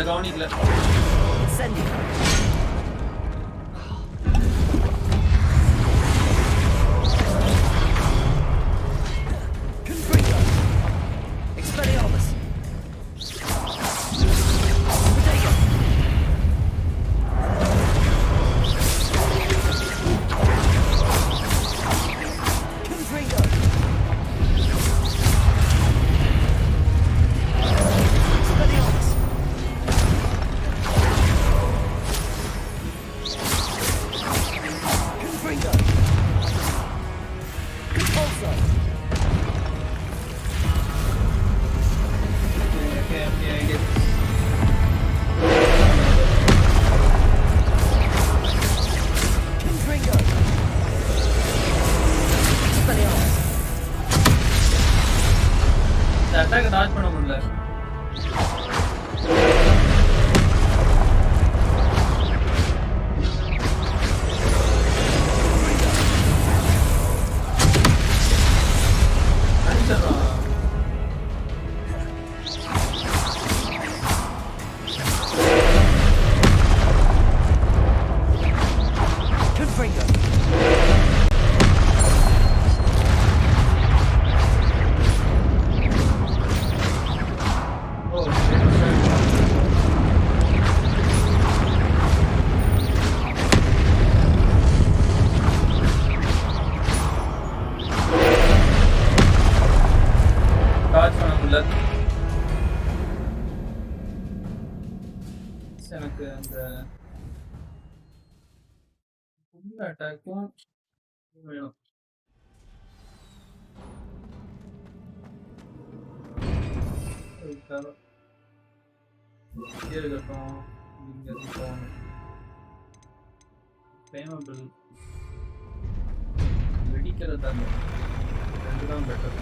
கவனிக்கல. அட்டாக் டாச் பண்ண முடியல. எனக்கு அந்த அட்டாக்கும் வேணும். இருக்கட்டும், இங்க இருக்கட்டும். பேமபிள் வெடிக்கிறது தான் ரெண்டு தான் better.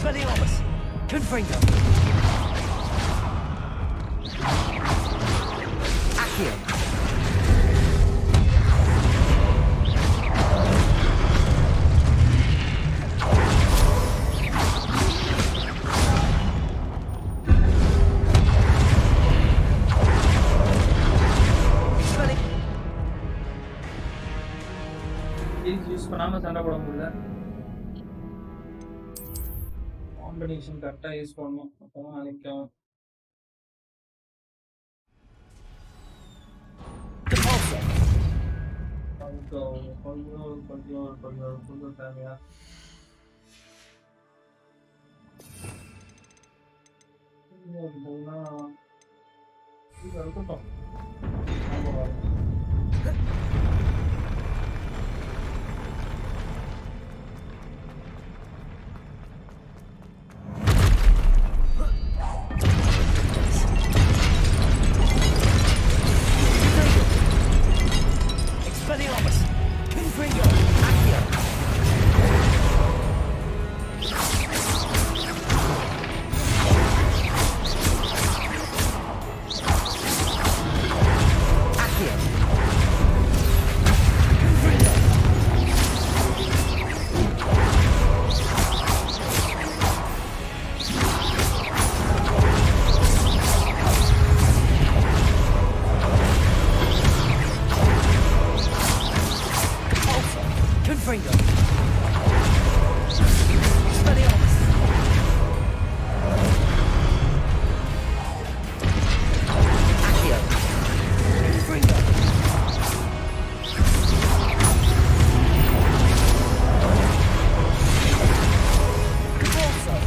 Expelliarmus! Confringo! Accio! Use பண்ணாம சண்டை போட முடியல. காம்பினேஷன் கரெக்டா யூஸ் பண்ணணும், அப்பதான் நினைக்கும். கொஞ்சம் தேவையா? இருக்கட்டும். Expelliarmus! Confringo! Accio! Accio! Confringo! Confringo! Expelliarmus! Accio! Confringo! CORSAIR!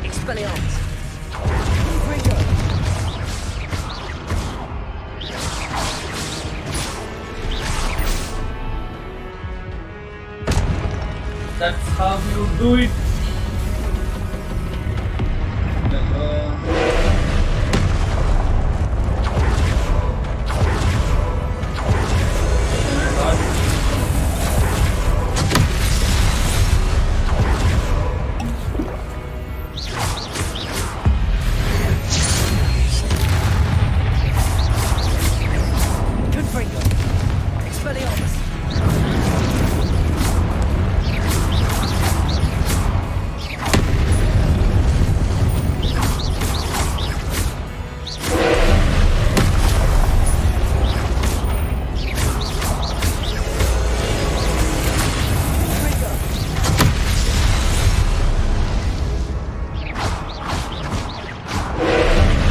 Expelliarmus! Confringo! That's how you do it. Confringo! Expelliarmus!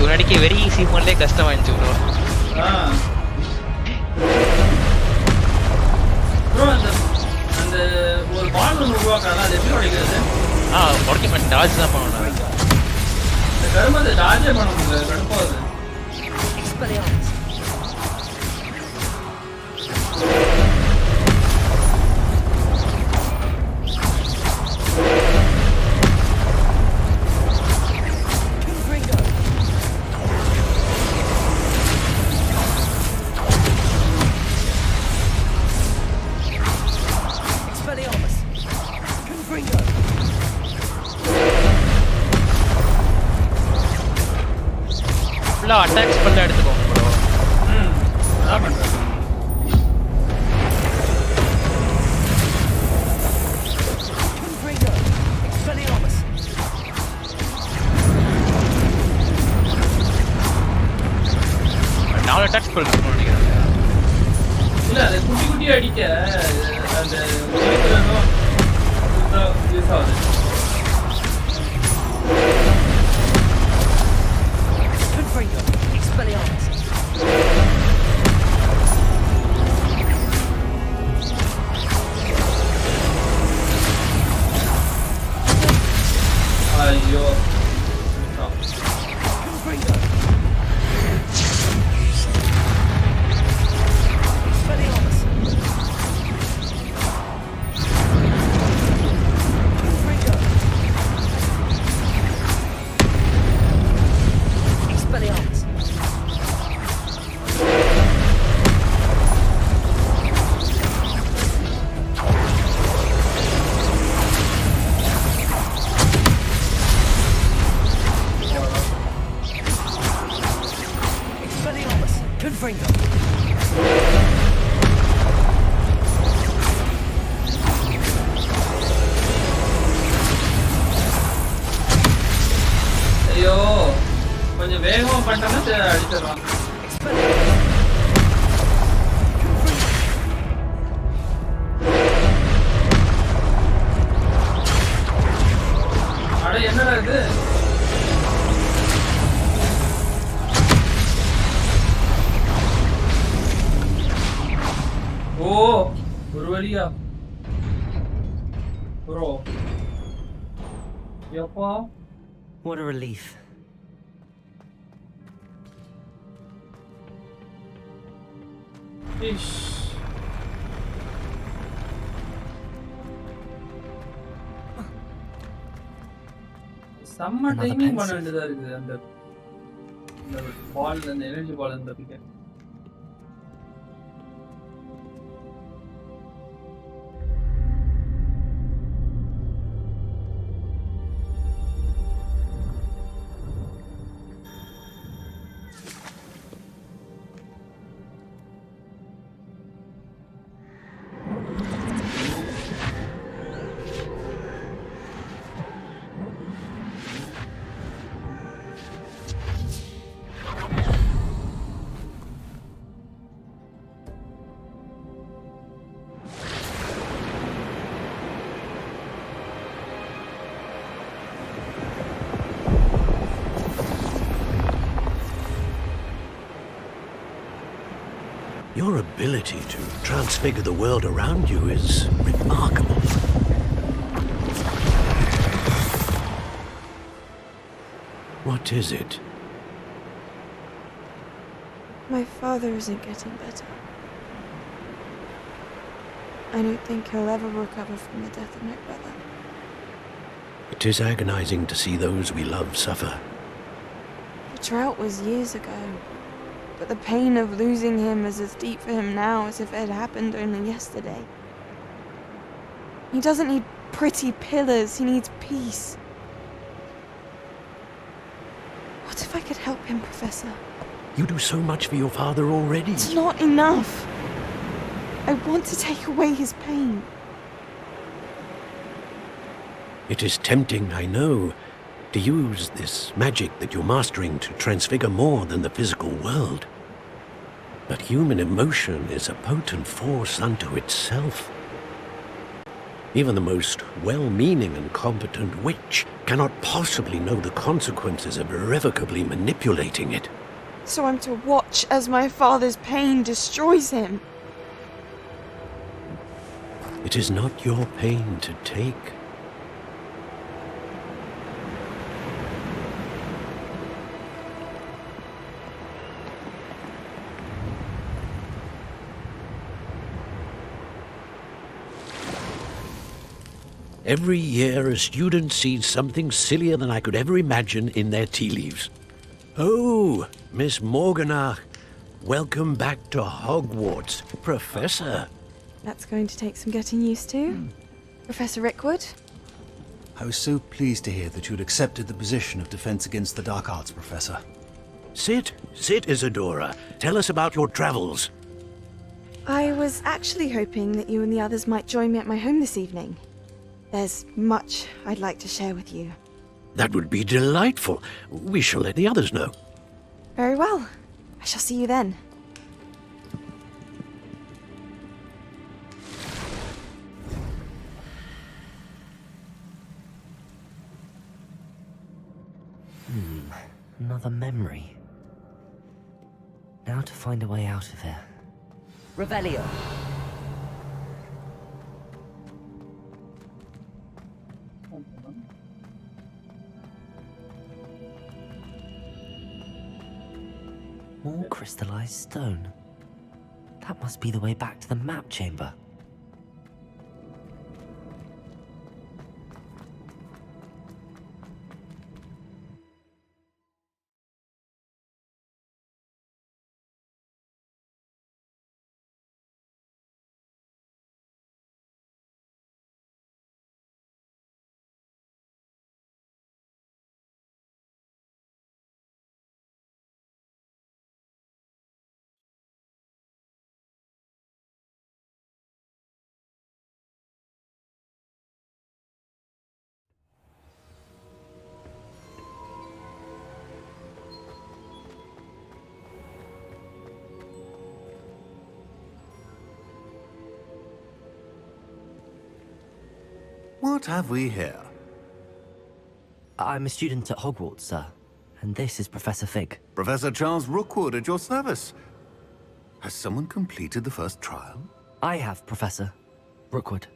இவனடிக்கு வெரி ஈஸி மோட்லயே கஷ்டமா இருந்துச்சு ப்ரோ. ப்ரோ அந்த ஒரு பால் ஒன்று உருவாக்குறாங்க, அது எப்படி உடைக்கிறது? உடைக்க மாட்டேன், டாஜ் தான் பண்ணணும். இந்த கருமத்தை டாஜே பண்ண முடியல, கடுப்பாகுது. Expelliarmus! Confringo! Expelliarmus! Confringo! ஃபுல்லா அட்டாக்ஸ் பண்ண எடுத்துக்கோங்க ப்ரோ. அதான் பண்றேன். Confringo! Expelliarmus! 4 அட்டாக்ஸ் பண்ண நினைக்கிறேன். இல்ல அது குட்டி குட்டி அடிக்க அந்த யூஸ் ஆகுது. ஐயோ ஐயோ கொஞ்சம் வேகமா பண்ணனா அடிச்சிடலாம். அட என்னடா இது? ஓ ஒரு வழியா ப்ரோ எப்பா. What a relief. Ish. செம்ம டைமிங் பண்ண வேண்டியதா இருக்குது அந்த பால், அந்த எனர்ஜி பால் இருந்ததுக்கு. Your ability to transfigure the world around you is remarkable. What is it? My father isn't getting better. I don't think he'll ever recover from the death of my brother. It is agonizing to see those we love suffer. The drought was years ago, but the pain of losing him is as deep for him now as if it had happened only yesterday. He doesn't need pretty pillars, he needs peace. What if I could help him, Professor? You do so much for your father already. It's not enough. I want to take away his pain. It is tempting, I know, to use this magic that you're mastering to transfigure more than the physical world. But human emotion is a potent force unto itself. Even the most well-meaning and competent witch cannot possibly know the consequences of irrevocably manipulating it. So I'm to watch as my father's pain destroys him. It is not your pain to take. Every year, a student sees something sillier than I could ever imagine in their tea leaves. Oh, Miss Morganach, welcome back to Hogwarts, Professor. That's going to take some getting used to. Professor Rickwood? I was so pleased to hear that you'd accepted the position of Defense Against the Dark Arts, Professor. Sit, Isadora. Tell us about your travels. I was actually hoping that you and the others might join me at my home this evening. There's much I'd like to share with you. That would be delightful. We shall let the others know. Very well. I shall see you then. Another memory. Now to find a way out of here. Revelio. More crystallized stone. That must be the way back to the map chamber. What have we here? I'm a student at Hogwarts, sir. And this is Professor Fig. Professor Charles Rookwood at your service. Has someone completed the first trial? I have, Professor Rookwood.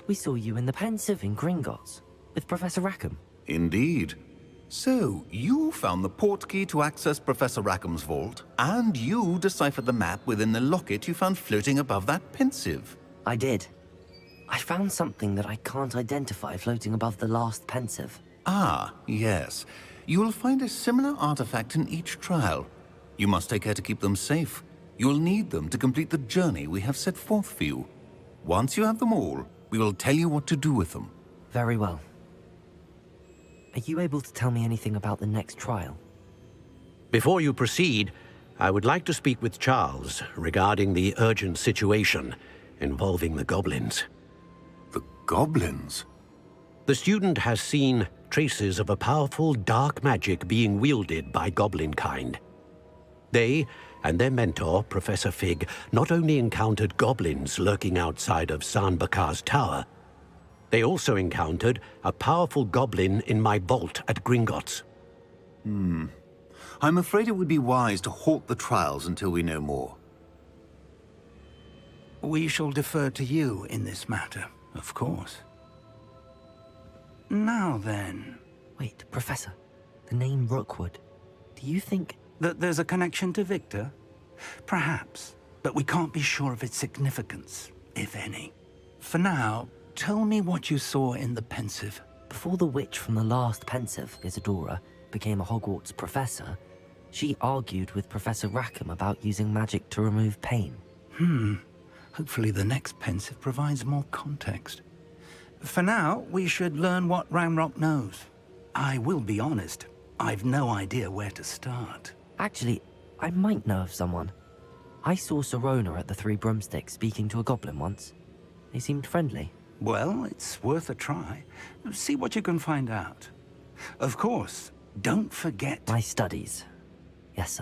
We saw you in the Pensive in Gringotts with Professor Rackham. Indeed. So, you found the portkey to access Professor Rackham's vault, and you deciphered the map within the locket you found floating above that Pensive. I did. I found something that I can't identify floating above the last Pensive. Ah, yes. You will find a similar artifact in each trial. You must take care to keep them safe. You will need them to complete the journey we have set forth for you. Once you have them all, we will tell you what to do with them. Very well. Are you able to tell me anything about the next trial? Before you proceed, I would like to speak with Charles regarding the urgent situation involving the goblins. The goblins? The student has seen traces of a powerful dark magic being wielded by goblin kind. They and their mentor, Professor Fig, not only encountered goblins lurking outside of Sanbakar's tower, they also encountered a powerful goblin in my vault at Gringotts. I'm afraid it would be wise to halt the trials until we know more. We shall defer to you in this matter, of course. Now then... Wait, Professor. The name Rookwood. Do you think... that there's a connection to Victor? Perhaps, but we can't be sure of its significance, if any. For now, tell me what you saw in the Pensive. Before the witch from the last Pensive, Isadora, became a Hogwarts professor, she argued with Professor Rackham about using magic to remove pain. Hopefully the next Pensive provides more context. For now, we should learn what Ranrock knows. I will be honest, I've no idea where to start. Actually, I might know of someone. I saw Sirona at the Three Broomsticks speaking to a goblin once. They seemed friendly. Well, it's worth a try. See what you can find out. Of course, don't forget... my studies. Yes,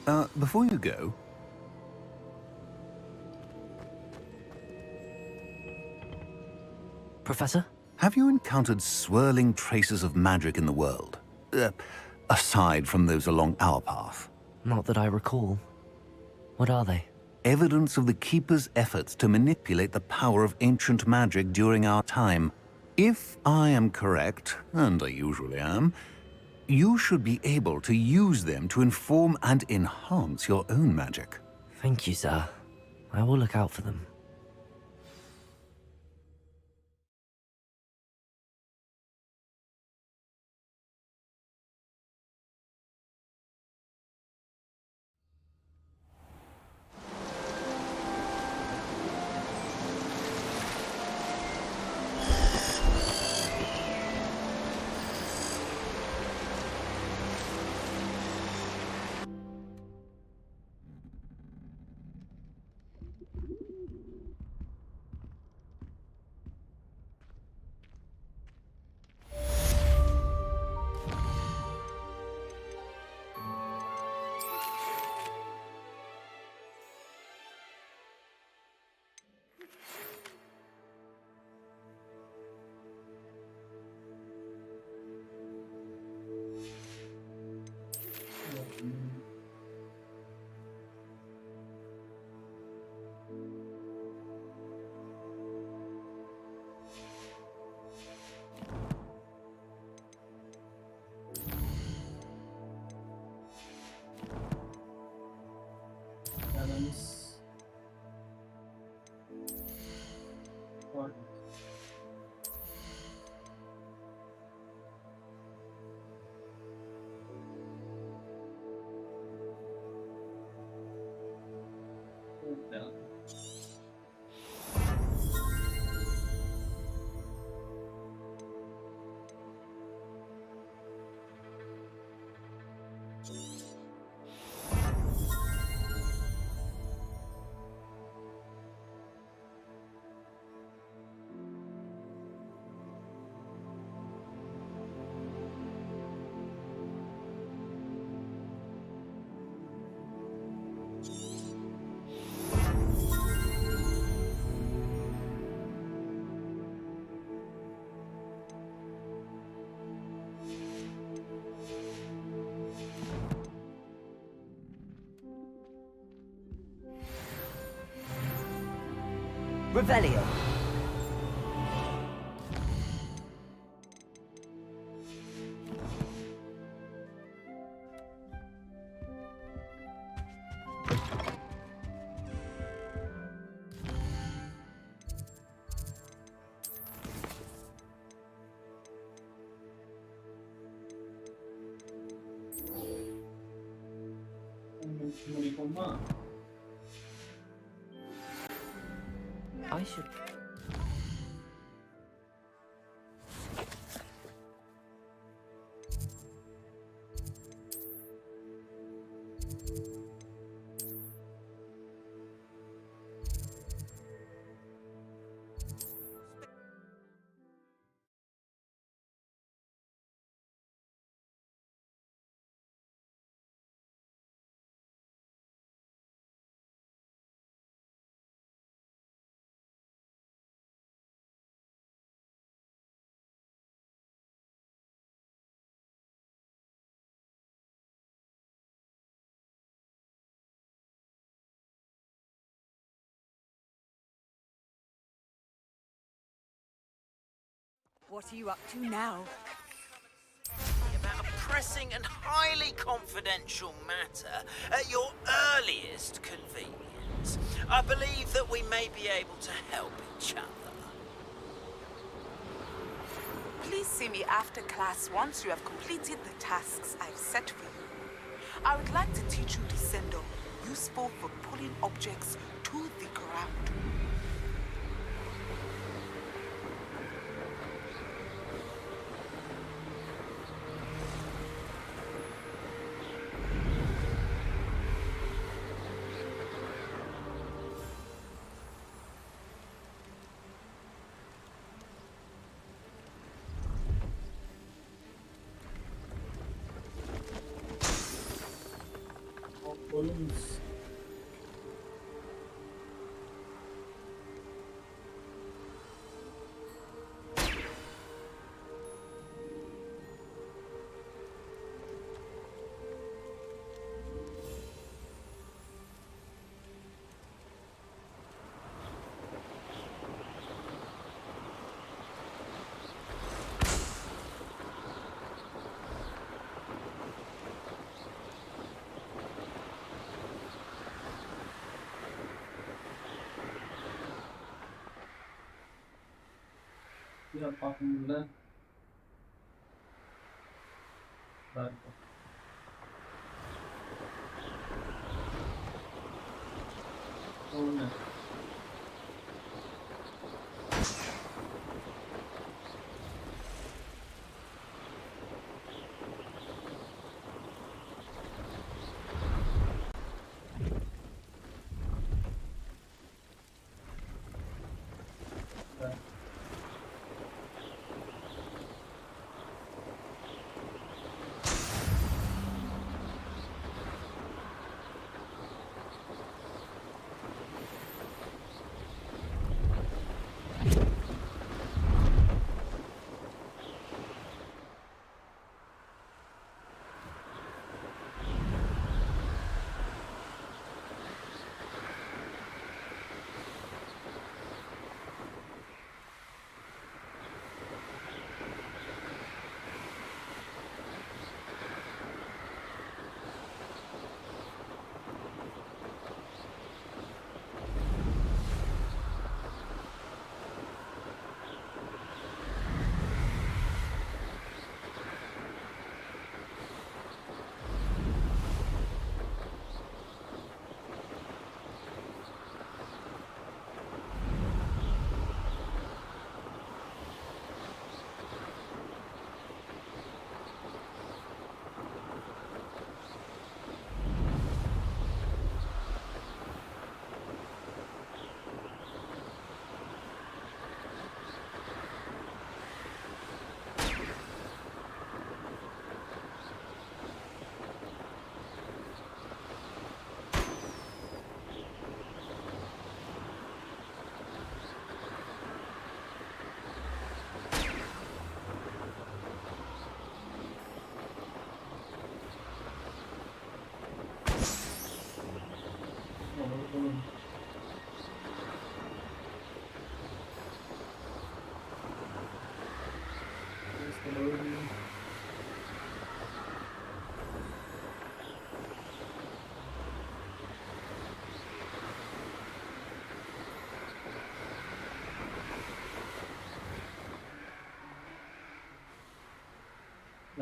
sir. Before you go... Professor? Have you encountered swirling traces of magic in the world? Aside from those along our path? Not that I recall. What are they? Evidence of the Keeper's efforts to manipulate the power of ancient magic during our time. If I am correct, and I usually am, you should be able to use them to inform and enhance your own magic. Thank you, sir. I will look out for them. Revelio. I should. What are you up to now? About a pressing and highly confidential matter at your earliest convenience. I believe that we may be able to help each other. Please see me after class once you have completed the tasks I've set for you. I would like to teach you Descendo, useful for pulling objects to the ground. Balloons. இதை பார்க்க முடியல. ஒன்று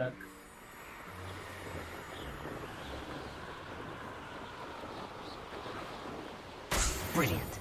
Black. Brilliant.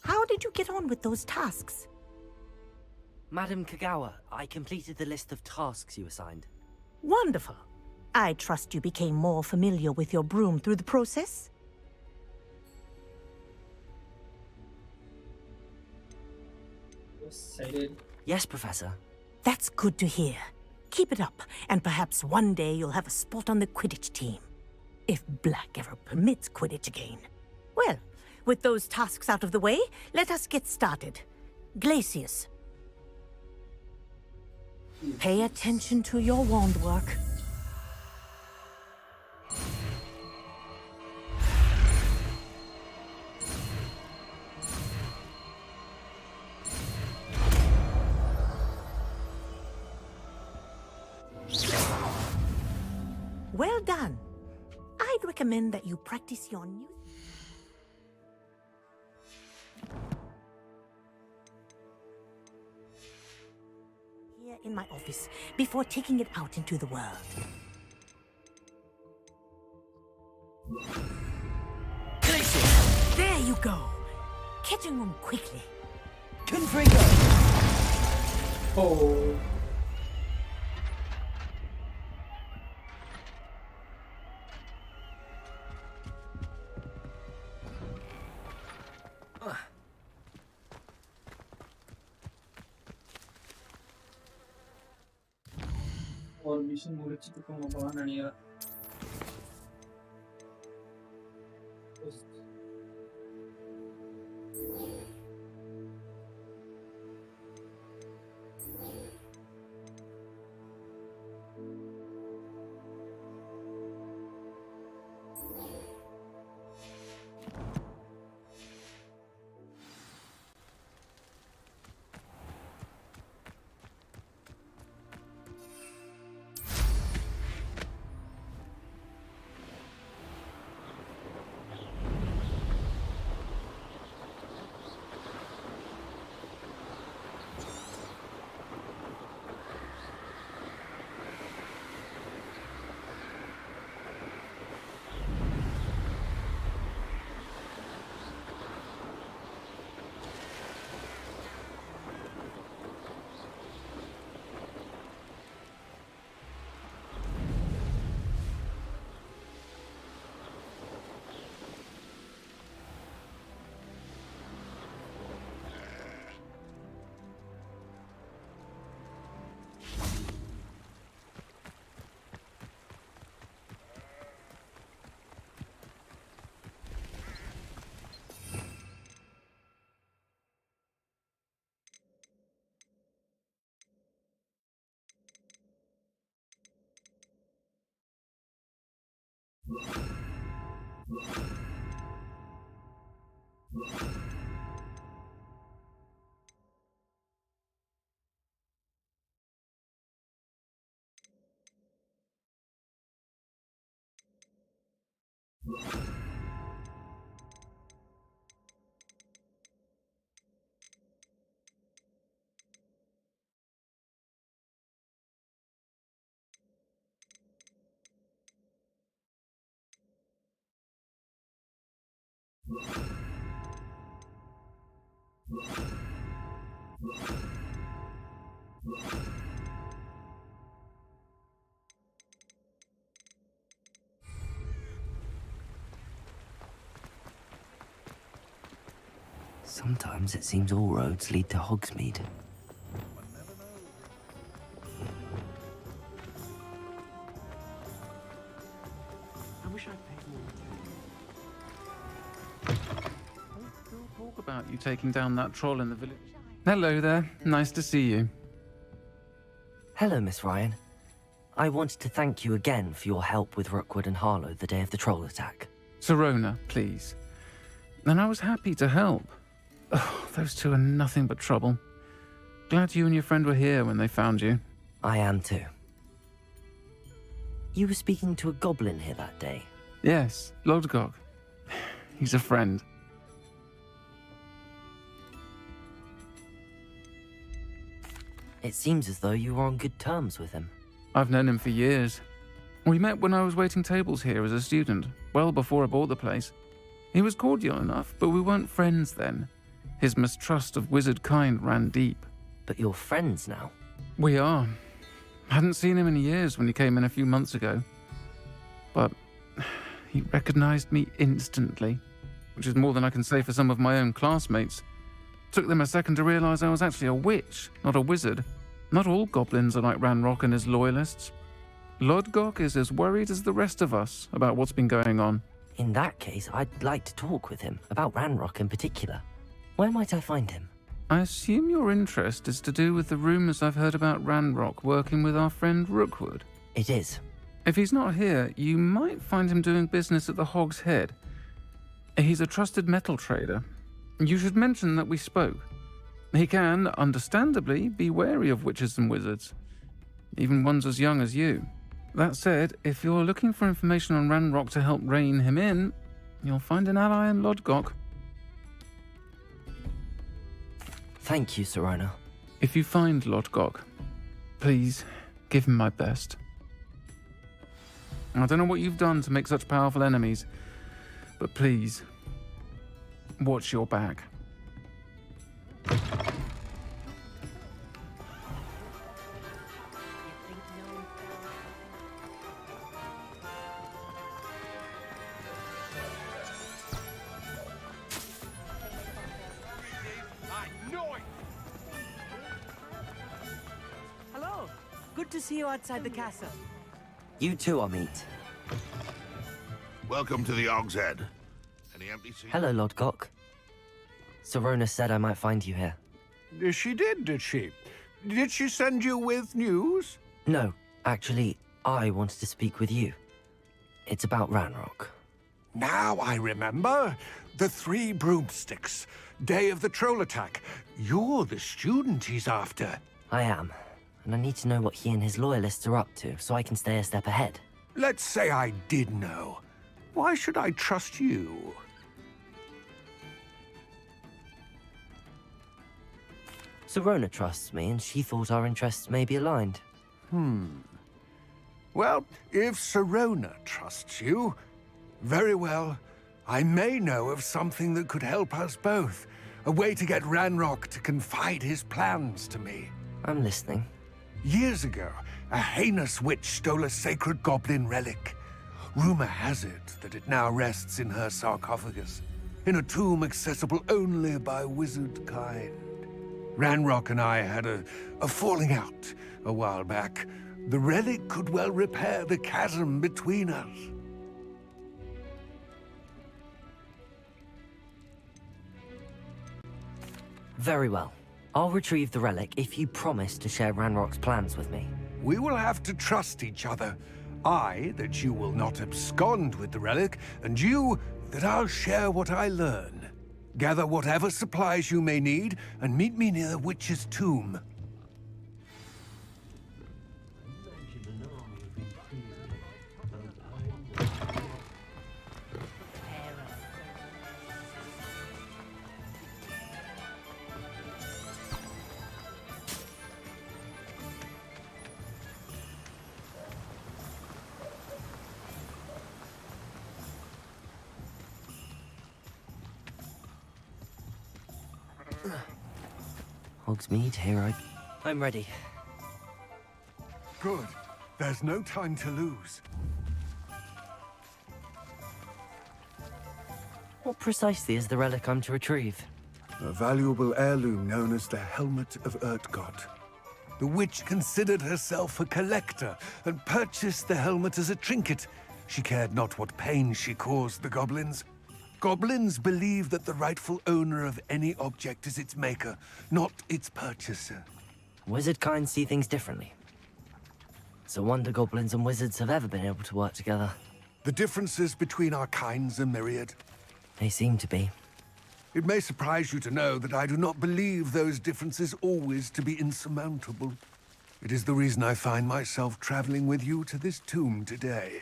How did you get on with those tasks? Madam Kagawa, I completed the list of tasks you assigned. Wonderful. I trust you became more familiar with your broom through the process? Yes, I did. Yes, Professor. That's good to hear. Keep it up, and perhaps one day you'll have a spot on the Quidditch team. If Black ever permits Quidditch again. Well, with those tasks out of the way, let us get started. Glacius. Pay attention to your wand work. Well done. I'd recommend that you practice your new... here in my office before taking it out into the world. There you go. Catching them quickly. Confringo! Oh. ஒரு mission முடிச்சிட்டு போகலாம்னு நினைக்கிறேன். Sometimes it seems all roads lead to Hogsmeade. I wish I'd paid more attention. talk about you taking down that troll in the village. Hello there. Nice to see you. Hello, Miss Ryan. I wanted to thank you again for your help with Rookwood and Harlow the day of the troll attack. Sirona, please. And I was happy to help. Oh, those two are nothing but trouble. Glad you and your friend were here when they found you. I am too. You were speaking to a goblin here that day. Yes, Lodgok. He's a friend. It seems as though you were on good terms with him. I've known him for years. We met when I was waiting tables here as a student, well before I bought the place. He was cordial enough, but we weren't friends then. His mistrust of wizard kind ran deep. But you're friends now? We are. Hadn't seen him in years when he came in a few months ago. But he recognized me instantly, which is more than I can say for some of my own classmates. Took them a second to realize I was actually a witch, not a wizard. Not all goblins are like Ranrock and his loyalists. Lodgok is as worried as the rest of us about what's been going on. In that case, I'd like to talk with him, about Ranrock in particular. Where might I find him? I assume your interest is to do with the rumors I've heard about Ranrock working with our friend Rookwood. It is. If he's not here, you might find him doing business at the Hog's Head. He's a trusted metal trader. You should mention that we spoke. He can, understandably, be wary of witches and wizards, even ones as young as you. That said, if you're looking for information on Ranrock to help rein him in, you'll find an ally in Lodgok. Thank you, Sirona. If you find Lodgok, please give him my best. I don't know what you've done to make such powerful enemies, but please, watch your back. Hello. Good to see you outside the castle. You too, Amit. Welcome to the Hog's Head. Any empty seats? Hello, Lodgok. Sirona said I might find you here. She did she? Did she send you with news? No, actually, I wanted to speak with you. It's about Ranrock. Now I remember. The 3 broomsticks. Day of the troll attack. You're the student he's after. I am, and I need to know what he and his loyalists are up to so I can stay a step ahead. Let's say I did know. Why should I trust you? Sirona trusts me, and she thought our interests may be aligned. Well, if Sirona trusts you, very well. I may know of something that could help us both. A way to get Ranrock to confide his plans to me. I'm listening. Years ago, a heinous witch stole a sacred goblin relic. Rumor has it that it now rests in her sarcophagus, in a tomb accessible only by wizard kind. Ranrock and I had a falling out a while back. The relic could well repair the chasm between us. Very well. I'll retrieve the relic if you promise to share Ranrock's plans with me. We will have to trust each other. I, that you will not abscond with the relic, and you, that I'll share what I learn. Gather whatever supplies you may need, and meet me near the witch's tomb. Hogsmeade, here I'm ready. Good. There's no time to lose. What precisely is the relic I'm to retrieve? A valuable heirloom known as the Helmet of Urtgott. The witch considered herself a collector and purchased the helmet as a trinket. She cared not what pain she caused the goblins. Goblins believe that the rightful owner of any object is its maker, not its purchaser. Wizard kind see things differently. It's a wonder goblins and wizards have ever been able to work together. The differences between our kinds are myriad. They seem to be. It may surprise you to know that I do not believe those differences always to be insurmountable. It is the reason I find myself traveling with you to this tomb today.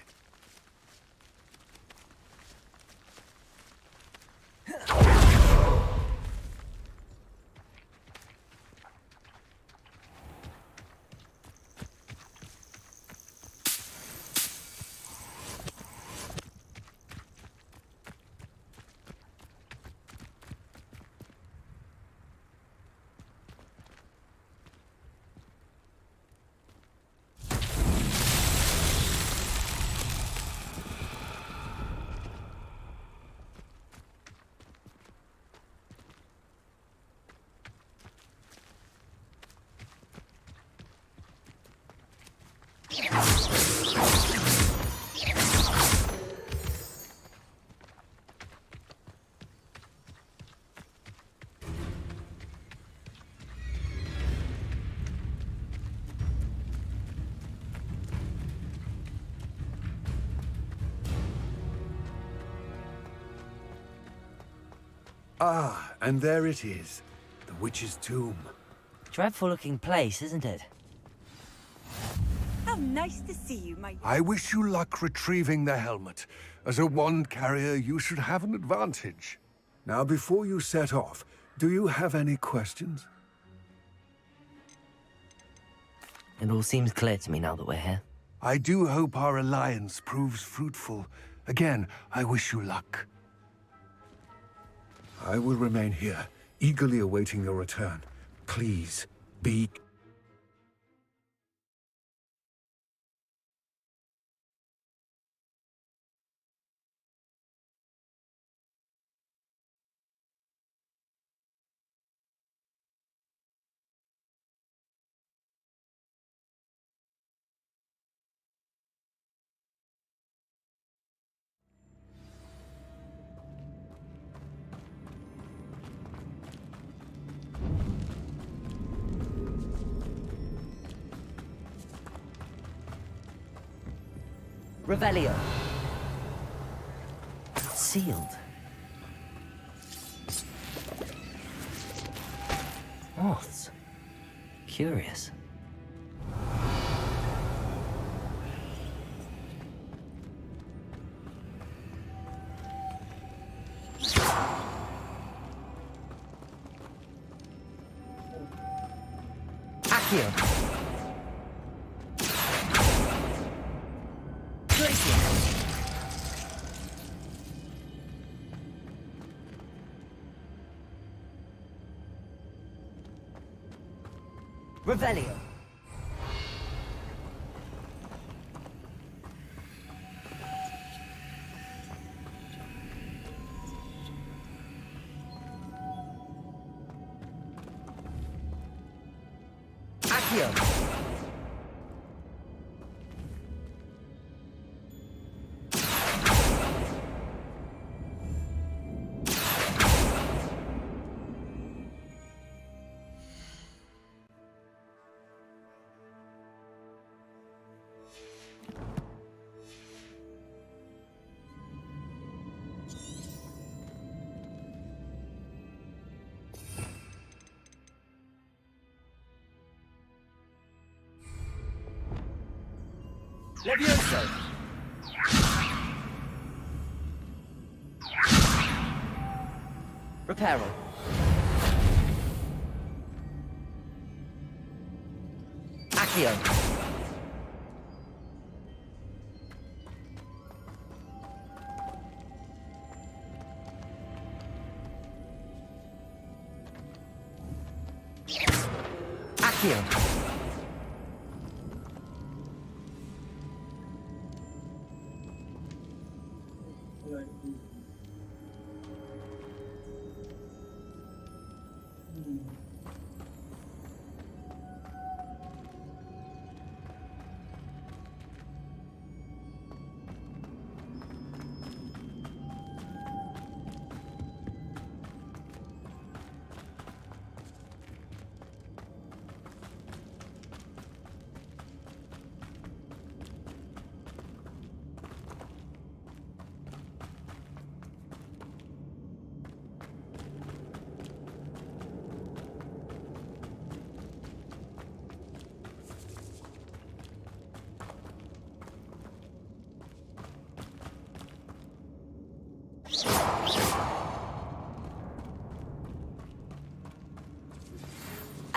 Ah, and there it is. The witch's tomb. Dreadful looking place, isn't it? How nice to see you, my... I wish you luck retrieving the helmet. As a wand carrier, you should have an advantage. Now, before you set off, do you have any questions? It all seems clear to me now that we're here. I do hope our alliance proves fruitful. Again, I wish you luck. I will remain here, eagerly awaiting your return. Please, be... Revelio. It's sealed. Moths. Curious. Accio. Revelio. Accio. Levioso. Reparo. Accio. Accio.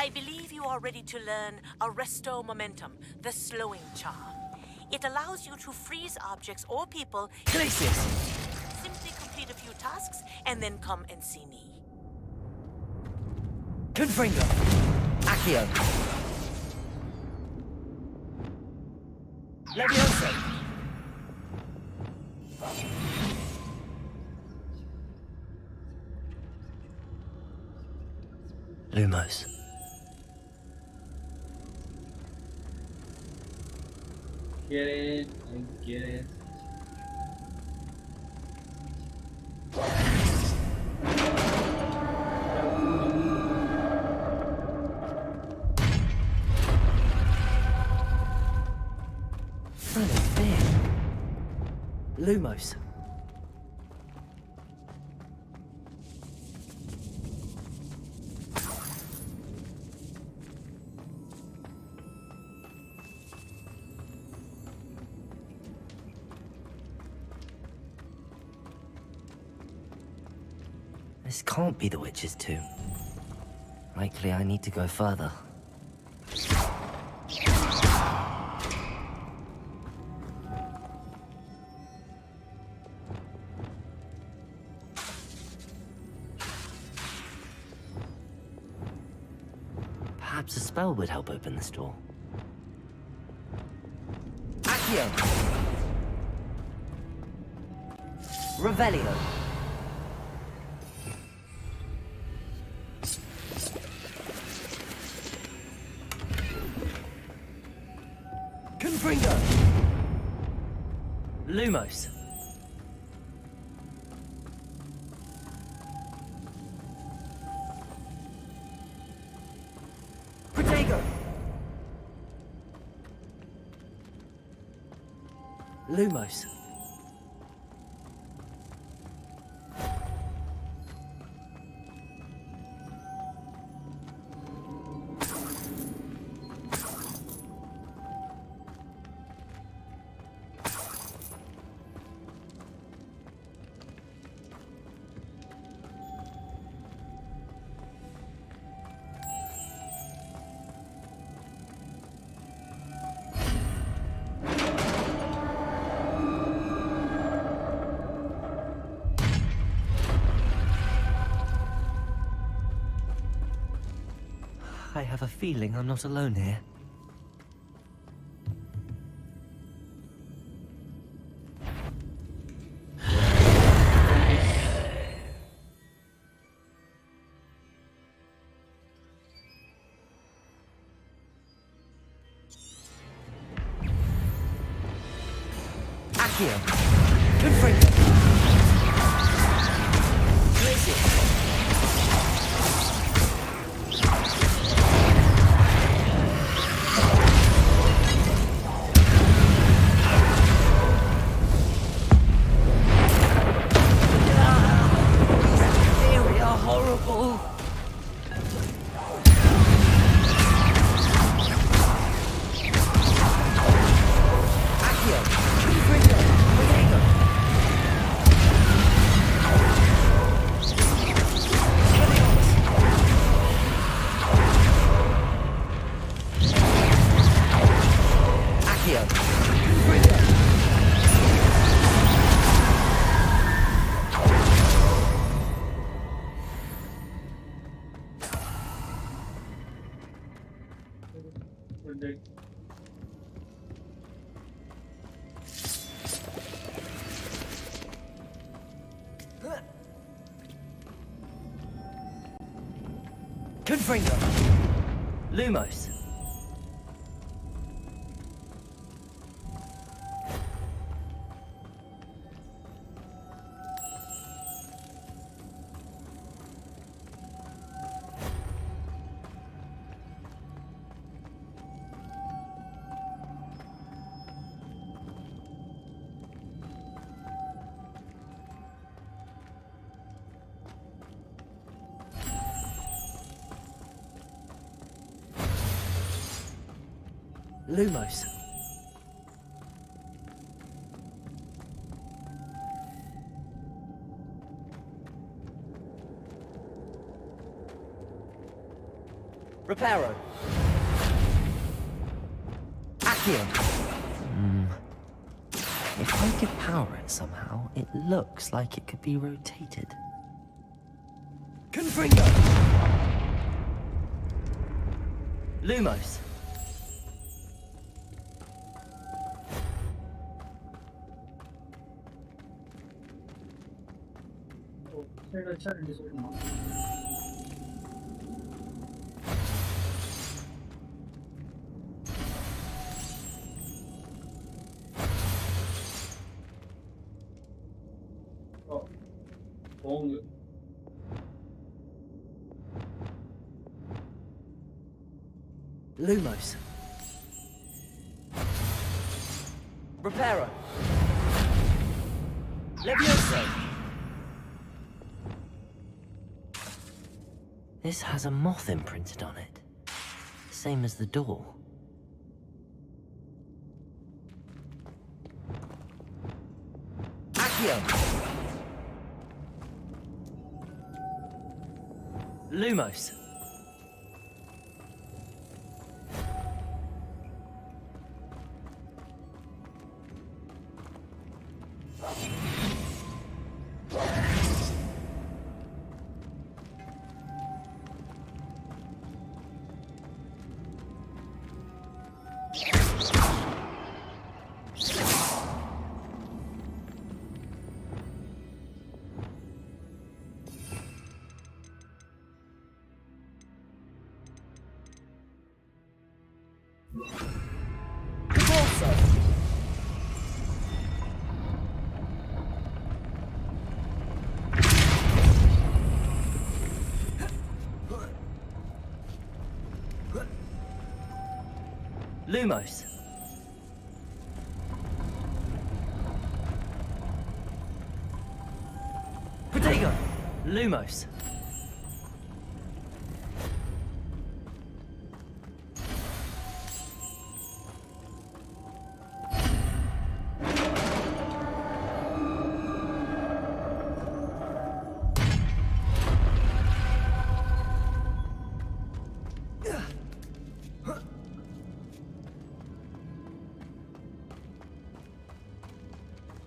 I believe you are ready to learn Arresto Momentum, the slowing charm. It allows you to freeze objects or people. Glacius! Simply complete a few tasks and then come and see me. Confringo! Accio! Levioso! Lumos. Get it, I get it. Lumos. This can't be the witch's tomb. Likely I need to go further. Perhaps a spell would help open this door. Accio! Revelio! Confringo! Lumos! Protego! Lumos. I have a feeling I'm not alone here. Accio! Confringo! Glacius! Confringo! Lumos! Lumos. Reparo. Accio. If I could power it somehow, it looks like it could be rotated. Confringo. Lumos. Lumos. Reparo. Levioso. This has a moth imprinted on it. Same as the door. Accio. Lumos. Lumos. Protego. Lumos.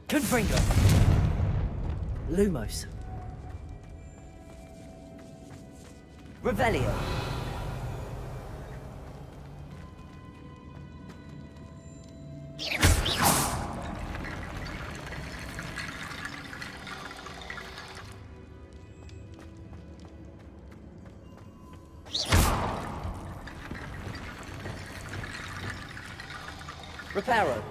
Confringo. Lumos. Revelio. Reparo.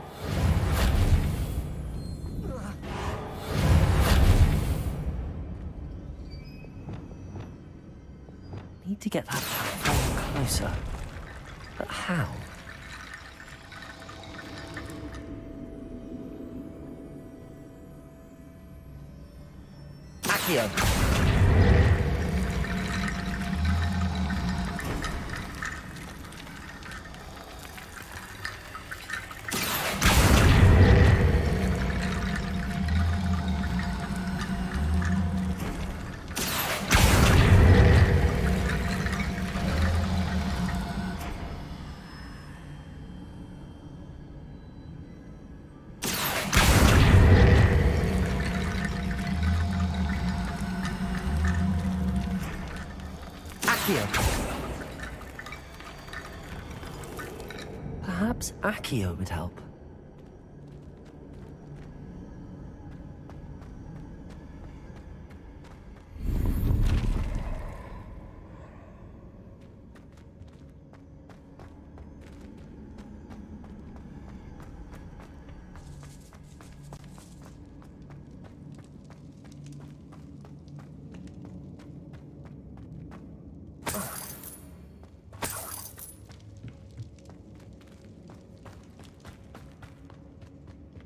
Need to get that platform closer. But how? Accio. Perhaps Accio would help.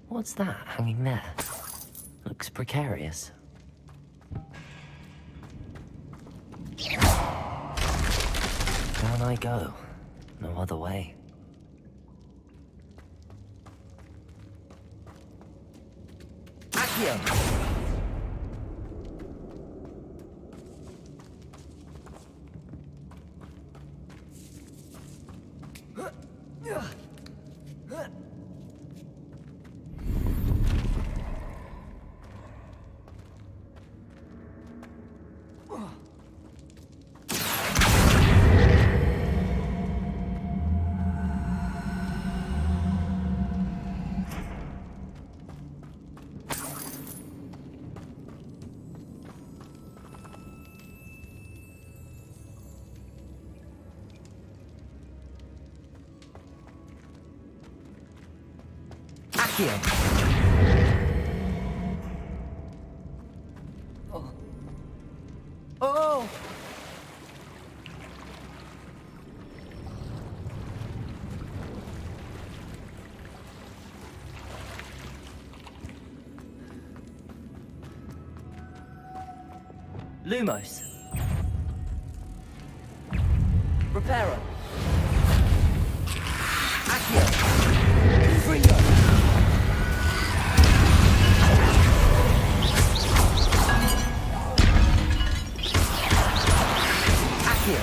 What's that hanging there? Looks precarious. Down I go. No other way. Accio! Accio. Oh! Lumos. Reparo. Accio. Fringo. Accio.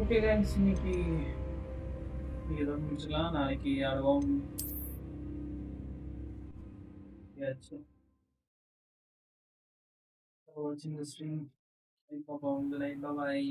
Okay guys, இன்னைக்கு இதோட முடிச்சுக்கலாம். நாளைக்கு ஆடுவோம். Watching the stream. Bye bye.